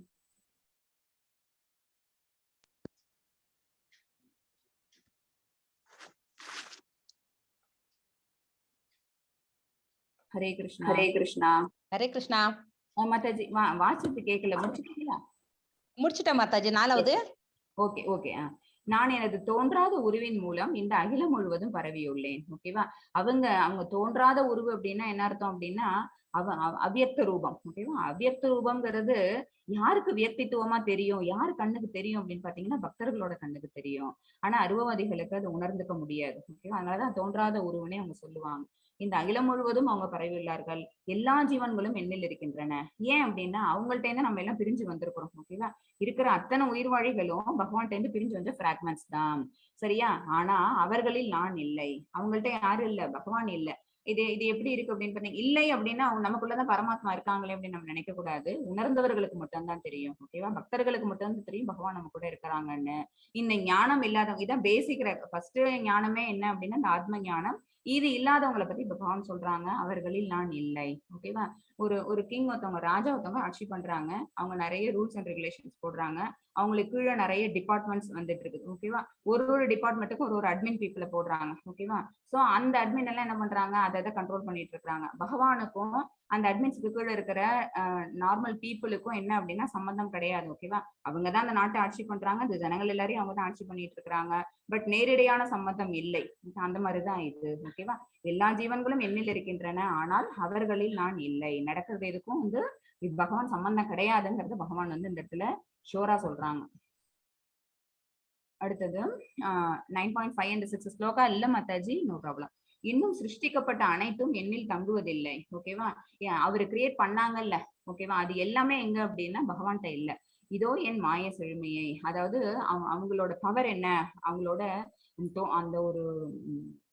ஹரே கிருஷ்ணா. ஹரே கிருஷ்ணா. ஹரே கிருஷ்ணா. மாதாஜி வாசித்து கேட்கல, முடிச்சிட்டீங்களா? முடிச்சிட்டேன் மாதாஜி. 4வது. Okay okay. நான் எனது தோன்றாத உருவின் மூலம் இந்த அகிலம் முழுவதும் பரவியுள்ளேன். ஓகேவா? அவங்க தோன்றாத உருவு அப்படின்னா என்ன அர்த்தம் அப்படின்னா அவ்யக்த ரூபம். ஓகேவா? அவ்யக்த ரூபம்ங்கிறது யாருக்கு வியக்தித்துவமா தெரியும், யாரு கண்ணுக்கு தெரியும் அப்படின்னு பாத்தீங்கன்னா பக்தர்களோட கண்ணுக்கு தெரியும். ஆனா அருவவாதிகளுக்கு அது உணர்ந்துக்க முடியாது. ஓகேவா? அதனாலதான் தோன்றாத உருவனே அவங்க சொல்லுவாங்க. இந்த அகிலம் முழுவதும் அவங்க பரவியுள்ளார்கள். எல்லா ஜீவன்களும் எண்ணில் இருக்கின்றன. ஏன் அப்படின்னா அவங்கள்ட்ட இருந்து நம்ம எல்லாம் பிரிஞ்சு வந்திருக்கிறோம். ஓகேவா? இருக்கிற அத்தனை உயிர்வாழிகளும் பகவான்கிட்ட இருந்து பிரிஞ்சு வந்த பிராக்மெண்ட்ஸ் தான். சரியா? ஆனா அவர்களில் நான் இல்லை. அவங்கள்ட்ட யாரும் இல்ல, பகவான் இல்ல. இது இது எப்படி இருக்கு அப்படின்னு பாத்தீங்க இல்லை அப்படின்னா அவங்க நமக்குள்ளதான் பரமாத்மா இருக்காங்களே அப்படின்னு நம்ம நினைக்க கூடாது. உணர்ந்தவர்களுக்கு மட்டும்தான் தெரியும். ஓகேவா? பக்தர்களுக்கு மட்டும்தான் தெரியும் பகவான் நம்ம கூட இருக்கிறாங்கன்னு. இந்த ஞானம் இல்லாதவங்க இதான் பேசிக். ஃபர்ஸ்ட் ஞானமே என்ன அப்படின்னா இந்த ஆத்ம ஞானம். இது இல்லாதவங்களை பத்தி பகவான் சொல்றாங்க, அவர்களில் நான் இல்லை. ஓகேவா? ஒரு கிங் ஒருத்தவங்க, ராஜா ஒருத்தவங்க ஆட்சி பண்றாங்க. அவங்க நிறைய ரூல்ஸ் அண்ட் ரெகுலேஷன்ஸ் போடுறாங்க. அவங்களுக்கு கீழே நிறைய டிபார்ட்மெண்ட்ஸ் வந்துட்டு இருக்குது. ஓகேவா? ஒரு டிபார்ட்மெண்ட்டுக்கும் ஒரு அட்மின் பீப்புளை போடுறாங்க. ஓகேவா? சோ அந்த அட்மின் எல்லாம் என்ன பண்றாங்க, அதை கண்ட்ரோல் பண்ணிட்டு இருக்காங்க. பகவானுக்கும் அந்த அட்மின்ஸ்க்கு கீழே இருக்கிற நார்மல் பீப்புளுக்கும் என்ன அப்படின்னா சம்பந்தம் கிடையாது. ஓகேவா? அவங்கதான் அந்த நாட்டை ஆட்சி பண்றாங்க, அந்த ஜனங்கள் எல்லாரையும் அவங்க தான் ஆட்சி பண்ணிட்டு இருக்கிறாங்க. பட் நேரடியான சம்பந்தம் இல்லை. அந்த மாதிரிதான் இது. ஓகேவா? எல்லா ஜீவன்களும் எண்ணில் இருக்கின்றன, ஆனால் அவர்களில் நான் இல்லை. நடக்கிறது எதுக்கும் வந்து பகவான் சம்பந்தம் கிடையாதுங்கிறது பகவான் வந்து இந்த இடத்துல ஷோரா சொல்றாங்க. அடுத்தது 9.5 and 6 ஸ்லோகா இல்ல மாதாஜி, நோ ப்ராப்ளம். இன்னும் சிருஷ்டிக்கப்பட்ட அனைத்தும் எண்ணில் தங்குவதில்லை. ஓகேவா? அவரு கிரியேட் பண்ணாங்கல்ல. ஓகேவா? அது எல்லாமே எங்க அப்படின்னா பகவான்கிட்ட இல்ல. இதோ என் மாய செழுமையை, அதாவது அவங்களோட பவர் என்ன, அவங்களோட அந்த ஒரு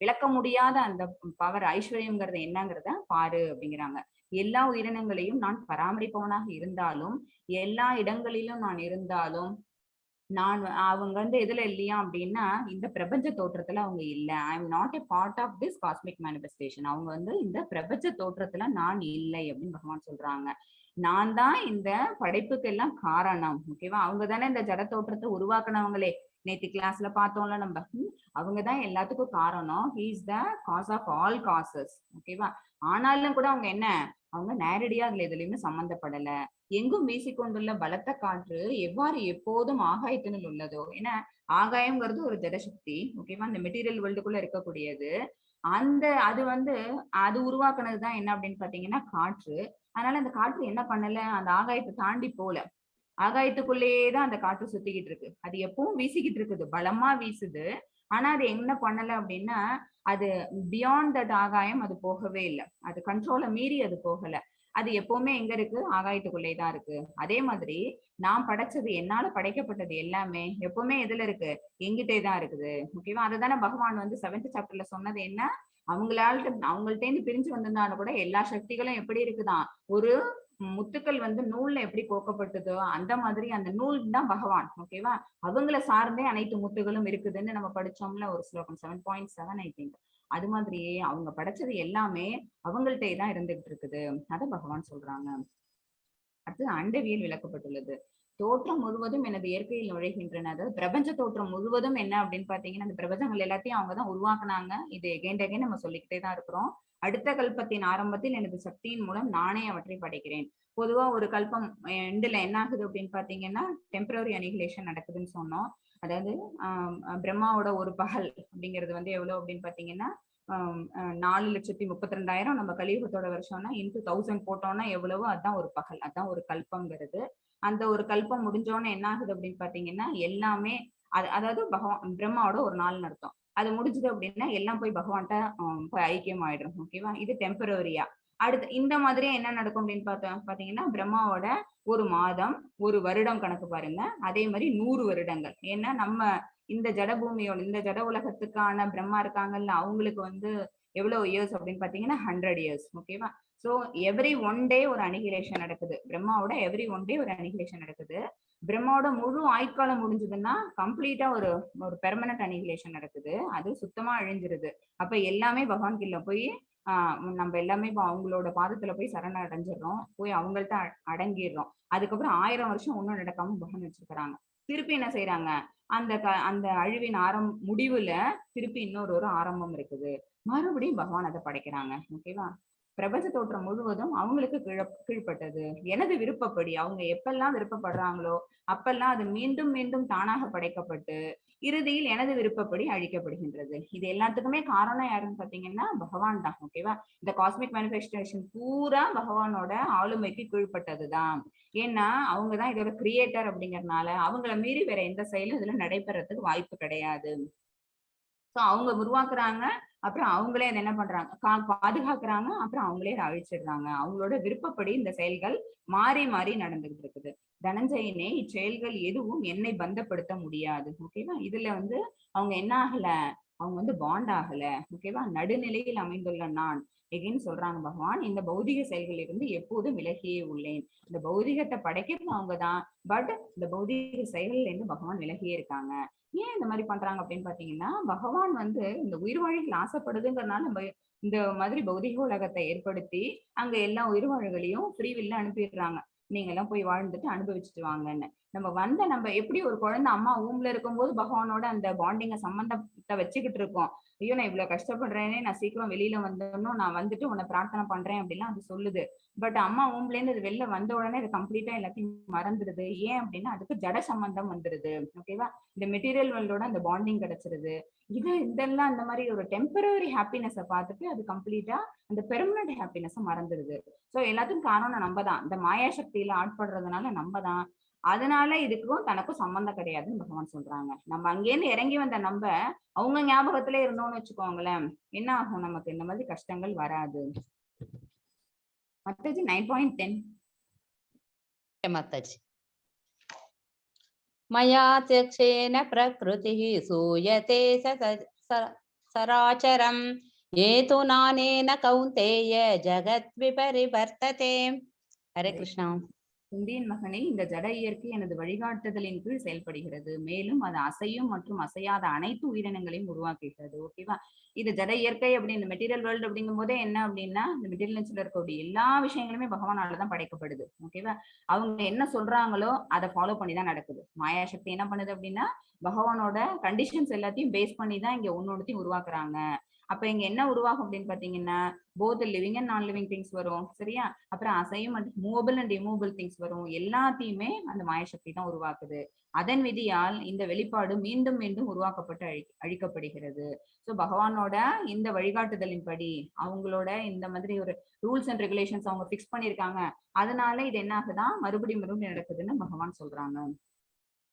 விளக்க முடியாத அந்த பவர் ஐஸ்வர்யம்ங்கிறது என்னங்கிறத பாரு அப்படிங்கிறாங்க. எல்லா உயிரினங்களையும் நான் பராமரிப்பவனாக இருந்தாலும், எல்லா இடங்களிலும் நான் இருந்தாலும், அவங்க வந்து எதுல இல்லையா அப்படின்னா இந்த பிரபஞ்ச தோற்றத்துல அவங்க இல்ல. I am not a part of this cosmic manifestation. அவங்க வந்து இந்த பிரபஞ்ச தோற்றத்துல நான் இல்லை அப்படின்னு பகவான் சொல்றாங்க. நான் தான் இந்த படைப்புக்கு எல்லாம் காரணம். ஓகேவா? அவங்க தானே இந்த ஜட தோற்றத்தை உருவாக்குனவங்களே. நேத்து கிளாஸ்ல பார்த்தோம்ல நம்ம. அவங்கதான் எல்லாத்துக்கும் காரணம். He is the cause of all causes. ஓகேவா? ஆனாலும் கூட அவங்க என்ன, அவங்க நேரடியா அதுல எதுலயுமே சம்பந்தப்படல. எங்கும் வீசிக்கொண்டுள்ள பலத்த காற்று எவ்வாறு எப்போதும் ஆகாயத்தினுள் உள்ளதோ, ஏன்னா ஆகாயம்ங்கிறது ஒரு ஜடசக்தி. ஓகேவா? இந்த மெட்டீரியல் வேர்ல்டுக்குள்ள இருக்கக்கூடியது. அது வந்து அது உருவாக்குனதுதான் என்ன அப்படின்னு பாத்தீங்கன்னா காற்று. அதனால அந்த காற்று என்ன பண்ணல, அந்த ஆகாயத்தை தாண்டி போல. ஆகாயத்துக்குள்ளேயேதான் அந்த காற்று சுத்திக்கிட்டு இருக்கு. அது எப்பவும் வீசிக்கிட்டு இருக்குது, பலமா வீசுது. ஆனா அது என்ன பண்ணல அப்படின்னா அது பியாண்ட் தட் ஆகாயம் அது போகவே இல்லை. அது கண்ட்ரோலை மீறி அது போகல. அது எப்பவுமே எங்க இருக்கு, ஆகாயத்துக்குள்ளேதான் இருக்கு. அதே மாதிரி நான் படைச்சது, என்னால படைக்கப்பட்டது எல்லாமே எப்பவுமே எதுல இருக்கு, எங்கிட்டே தான் இருக்குது. ஓகேவா? அதுதானே பகவான் வந்து 7th சாப்டர்ல சொன்னது என்ன, அவங்கள்ட்ட இருந்து பிரிஞ்சு வந்திருந்தாலும் கூட எல்லா சக்திகளும் எப்படி இருக்குதான், ஒரு முத்துக்கள் வந்து நூல்ல எப்படி கோக்கப்பட்டதோ அந்த மாதிரி அந்த நூல் தான் பகவான். ஓகேவா? அவங்கள சார்ந்தே அனைத்து முத்துகளும் இருக்குதுன்னு நம்ம படிச்சோம்ல ஒரு ஸ்லோகம் 7.7 ஐ திங்க். அது மாதிரியே அவங்க படைச்சது எல்லாமே அவங்கள்ட்டே தான் இருந்துகிட்டு இருக்குது. அத பகவான் சொல்றாங்க. அடுத்து அண்டவியல் விளக்கப்பட்டுள்ளது. தோற்றம் முழுவதும் எனது இயற்கையில் நுழைகின்றன. அதாவது பிரபஞ்ச தோற்றம் முழுவதும் என்ன அப்படின்னு பாத்தீங்கன்னா, அந்த பிரபஞ்சங்கள் எல்லாத்தையும் அவங்கதான் உருவாக்குனாங்க. இது எகைன் நம்ம சொல்லிக்கிட்டே தான் இருக்கிறோம். அடுத்த கல்பத்தின் ஆரம்பத்தில் எனது சக்தியின் மூலம் நானே அவற்றை படைக்கிறேன். பொதுவா ஒரு கல்பம் எண்டுல என்ன ஆகுது அப்படின்னு பாத்தீங்கன்னா டெம்பரரி அனிகிலேஷன் நடக்குதுன்னு சொன்னோம். அதாவது பிரம்மாவோட ஒரு பகல் அப்படிங்கிறது வந்து எவ்வளவு அப்படின்னு பாத்தீங்கன்னா 4,32,000 நம்ம கலியுகத்தோட வருஷம்னா இன்டு 1000 போட்டோம்னா எவ்வளவோ அதான் ஒரு பகல், அதான் ஒரு கல்பங்கிறது. அந்த ஒரு கல்பம் முடிஞ்சோன்னு என்ன ஆகுது அப்படின்னு பாத்தீங்கன்னா எல்லாமே அதாவது பிரம்மாவோட ஒரு நாள் நடத்தும். அது முடிஞ்சது அப்படின்னா எல்லாம் போய் பகவான்கிட்ட போய் ஐக்கியம் ஆயிடும். ஓகேவா, இது டெம்பரரியா. அடுத்து இந்த மாதிரியே என்ன நடக்கும் அப்படின்னு பாத்தீங்கன்னா பிரம்மாவோட ஒரு மாதம், ஒரு வருடம் கணக்கு பாருங்க. அதே மாதிரி 100 வருடங்கள். ஏன்னா நம்ம இந்த ஜட பூமியோட இந்த ஜட உலகத்துக்கான பிரம்மா இருக்காங்கல்ல, அவங்களுக்கு வந்து எவ்வளவு இயர்ஸ் அப்படின்னு பாத்தீங்கன்னா 100 இயர்ஸ். ஓகேவா, சோ எவ்ரி ஒன் டே ஒரு அனிகிலேஷன் நடக்குது. பிரம்மாவோட எவ்ரி ஒன் டே ஒரு அனிகிலேஷன் நடக்குது. பிரம்மாவோட முழு ஆயுட்காலம் முடிஞ்சதுன்னா கம்ப்ளீட்டா ஒரு பெர்மனன்ட் அனிகிலேஷன் நடக்குது. அது சுத்தமா அழிஞ்சிருது. அப்ப எல்லாமே பகவான் கீழ போய் நம்ம எல்லாமே இப்போ அவங்களோட பாதத்துல போய் சரண அடைஞ்சிடறோம், போய் அவங்கள்ட்ட அடங்கிடுறோம். அதுக்கப்புறம் 1000 வருஷம் ஒன்றும் நடக்காம பகவான் வச்சிருக்கிறாங்க. திருப்பி என்ன செய்யறாங்க, அந்த அழிவின் முடிவுல திருப்பி இன்னொரு ஆரம்பம் இருக்குது. மறுபடியும் பகவான் அதை படைக்கிறாங்க. ஓகேவா, பிரபஞ்ச தோற்றம் முழுவதும் அவங்களுக்கு கீழ்பட்டது. எனது விருப்பப்படி அவங்க எப்பெல்லாம் விருப்பப்படுறாங்களோ அப்பெல்லாம் அது மீண்டும் மீண்டும் தானாக படைக்கப்பட்டு இறுதியில் எனது விருப்பப்படி அழிக்கப்படுகின்றது. இது எல்லாத்துக்குமே காரணம் யாருன்னு பாத்தீங்கன்னா பகவான் தான். ஓகேவா, இந்த காஸ்மிக் மேனிஃபெஸ்டேஷன் பூரா பகவானோட ஆளுமைக்கு கீழ்பட்டதுதான். ஏன்னா அவங்கதான் இதோட கிரியேட்டர் அப்படிங்கறதுனால அவங்கள மீறி வேற எந்த செயலும் இதுல நடைபெறதுக்கு வாய்ப்பு கிடையாது. சோ அவங்க உருவாக்குறாங்க, அப்புறம் அவங்களே அதை என்ன பண்றாங்க, பாதுகாக்கிறாங்க, அப்புறம் அவங்களே அதை அழிச்சிடுறாங்க. அவங்களோட விருப்பப்படி இந்த செயல்கள் மாறி மாறி நடந்துகிட்டு இருக்குது. தனஞ்சயனே, இச்செயல்கள் எதுவும் என்னை பந்தப்படுத்த முடியாது. ஓகேவா, இதுல வந்து அவங்க என்ன ஆகல, அவங்க வந்து பாண்ட் ஆகல. ஓகேவா, நடுநிலையில் அமைந்துள்ள நான் எகின்னு சொல்றாங்க பகவான். இந்த பௌதிக செயல்களில் இருந்து எப்போதும் விலகியே உள்ளேன். இந்த பௌதிகத்தை படைக்கிறது அவங்கதான், பட் இந்த பௌதிக செயல்ல இருந்து பகவான் விலகியே இருக்காங்க. ஏன் இந்த மாதிரி பண்றாங்க அப்படின்னு பாத்தீங்கன்னா பகவான் வந்து இந்த உயிர்வாழிகள் ஆசைப்படுதுங்கிறதுனால நம்ம இந்த மாதிரி பௌதிக உலகத்தை ஏற்படுத்தி அங்க எல்லா உயிர்வாழ்களையும் ஃப்ரீவில்ல அனுப்பிடுறாங்க. நீங்க எல்லாம் போய் வாழ்ந்துட்டு அனுபவிச்சுட்டு வாங்கன்னு. நம்ம எப்படி ஒரு குழந்தை அம்மா ஊம்ல இருக்கும்போது பகவானோட அந்த பாண்டிங்க சம்பந்தத்தை வச்சுக்கிட்டு இருக்கோம். ஐயோ நான் இவ்வளவு கஷ்டப்படுறேனே, நான் சீக்கிரம் வெளியில வந்துடணும், நான் வந்துட்டு உன்னை பிரார்த்தனை பண்றேன் அப்படிலாம் அது சொல்லுது. பட் அம்மா ஊம்ல இருந்து அது வெளில வந்த உடனே அது கம்ப்ளீட்டா எல்லாத்தையும் மறந்துடுது. ஏன் அப்படின்னா அதுக்கு ஜட சம்பந்தம் வந்துருது. ஓகேவா, இந்த மெட்டீரியல் வேர்ல்டோட அந்த பாண்டிங் கிடைச்சிருது. இதெல்லாம் இந்த மாதிரி ஒரு டெம்பரரி ஹாப்பினஸை பார்த்துட்டு அது கம்ப்ளீட்டா அந்த பெர்மனன்ட் ஹாப்பினஸ் மறந்துடுது. சோ எல்லாத்துக்கும் காரணம் நம்ம தான், இந்த மாயா சக்தியில ஆட்படுறதுனால நம்ம தான். அதனால இதுக்கும் தனக்கும் சம்பந்தம் கிடையாதுன்னு பகவான் சொல்றாங்க. நம்ம அங்கேருந்து இறங்கி வந்த நம்ம அவங்க ஞாபகத்துல இருந்தோம்னு வச்சுக்கோங்களேன், என்ன ஆகும், நமக்கு இந்த மாதிரி கஷ்டங்கள் வராது. மாதாஜி 9.10. माताजी, मया चक्षेन प्रकृतिः सूयते सराचरं ये तु नानेन कौन्तेय जगद्विपरिवर्तते. हरे कृष्णा. குந்தியின் மகனே, இந்த ஜட இயற்கை எனது வழிகாட்டுதலின் கீழ் செயல்படுகிறது. மேலும் அது அசையும் மற்றும் அசையாத அனைத்து உயிரினங்களையும் உருவாக்குகிறது. ஓகேவா, இது ஜட இயற்கை அப்படின்னு மெட்டீரியல் வேர்ல்டு அப்படிங்கும் போதே என்ன அப்படின்னா இந்த மெட்டீரியல் நேச்சர்ல இருக்கக்கூடிய எல்லா விஷயங்களுமே பகவானாலதான் படைக்கப்படுது. ஓகேவா, அவங்க என்ன சொல்றாங்களோ அதை ஃபாலோ பண்ணி தான் நடக்குது. மாயா சக்தி என்ன பண்ணுது அப்படின்னா பகவானோட கண்டிஷன்ஸ் எல்லாத்தையும் பேஸ் பண்ணி தான் இங்க ஒன்னொன்னுத்தையும் உருவாக்குறாங்க. அப்ப இங்க என்ன உருவாகும் அப்படின்னு பாத்தீங்கன்னா போத் லிவிங் அண்ட் நான் லிவிங் திங்ஸ் வரும். சரியா, அப்புறம் அசையும் and movable and immovable things வரும். எல்லாத்தையுமே அந்த மாயசக்தி தான் உருவாக்குது. அதன் விதியால் இந்த வெளிப்பாடு மீண்டும் மீண்டும் உருவாக்கப்பட்டு அழிக்கப்படுகிறது. சோ பகவானோட இந்த வழிகாட்டுதலின்படி அவங்களோட இந்த மாதிரி ஒரு ரூல்ஸ் அண்ட் ரெகுலேஷன்ஸ் அவங்க பிக்ஸ் பண்ணிருக்காங்க. அதனால இது என்ன ஆகுதான் மறுபடியும் நடக்குதுன்னு பகவான் சொல்றாங்க.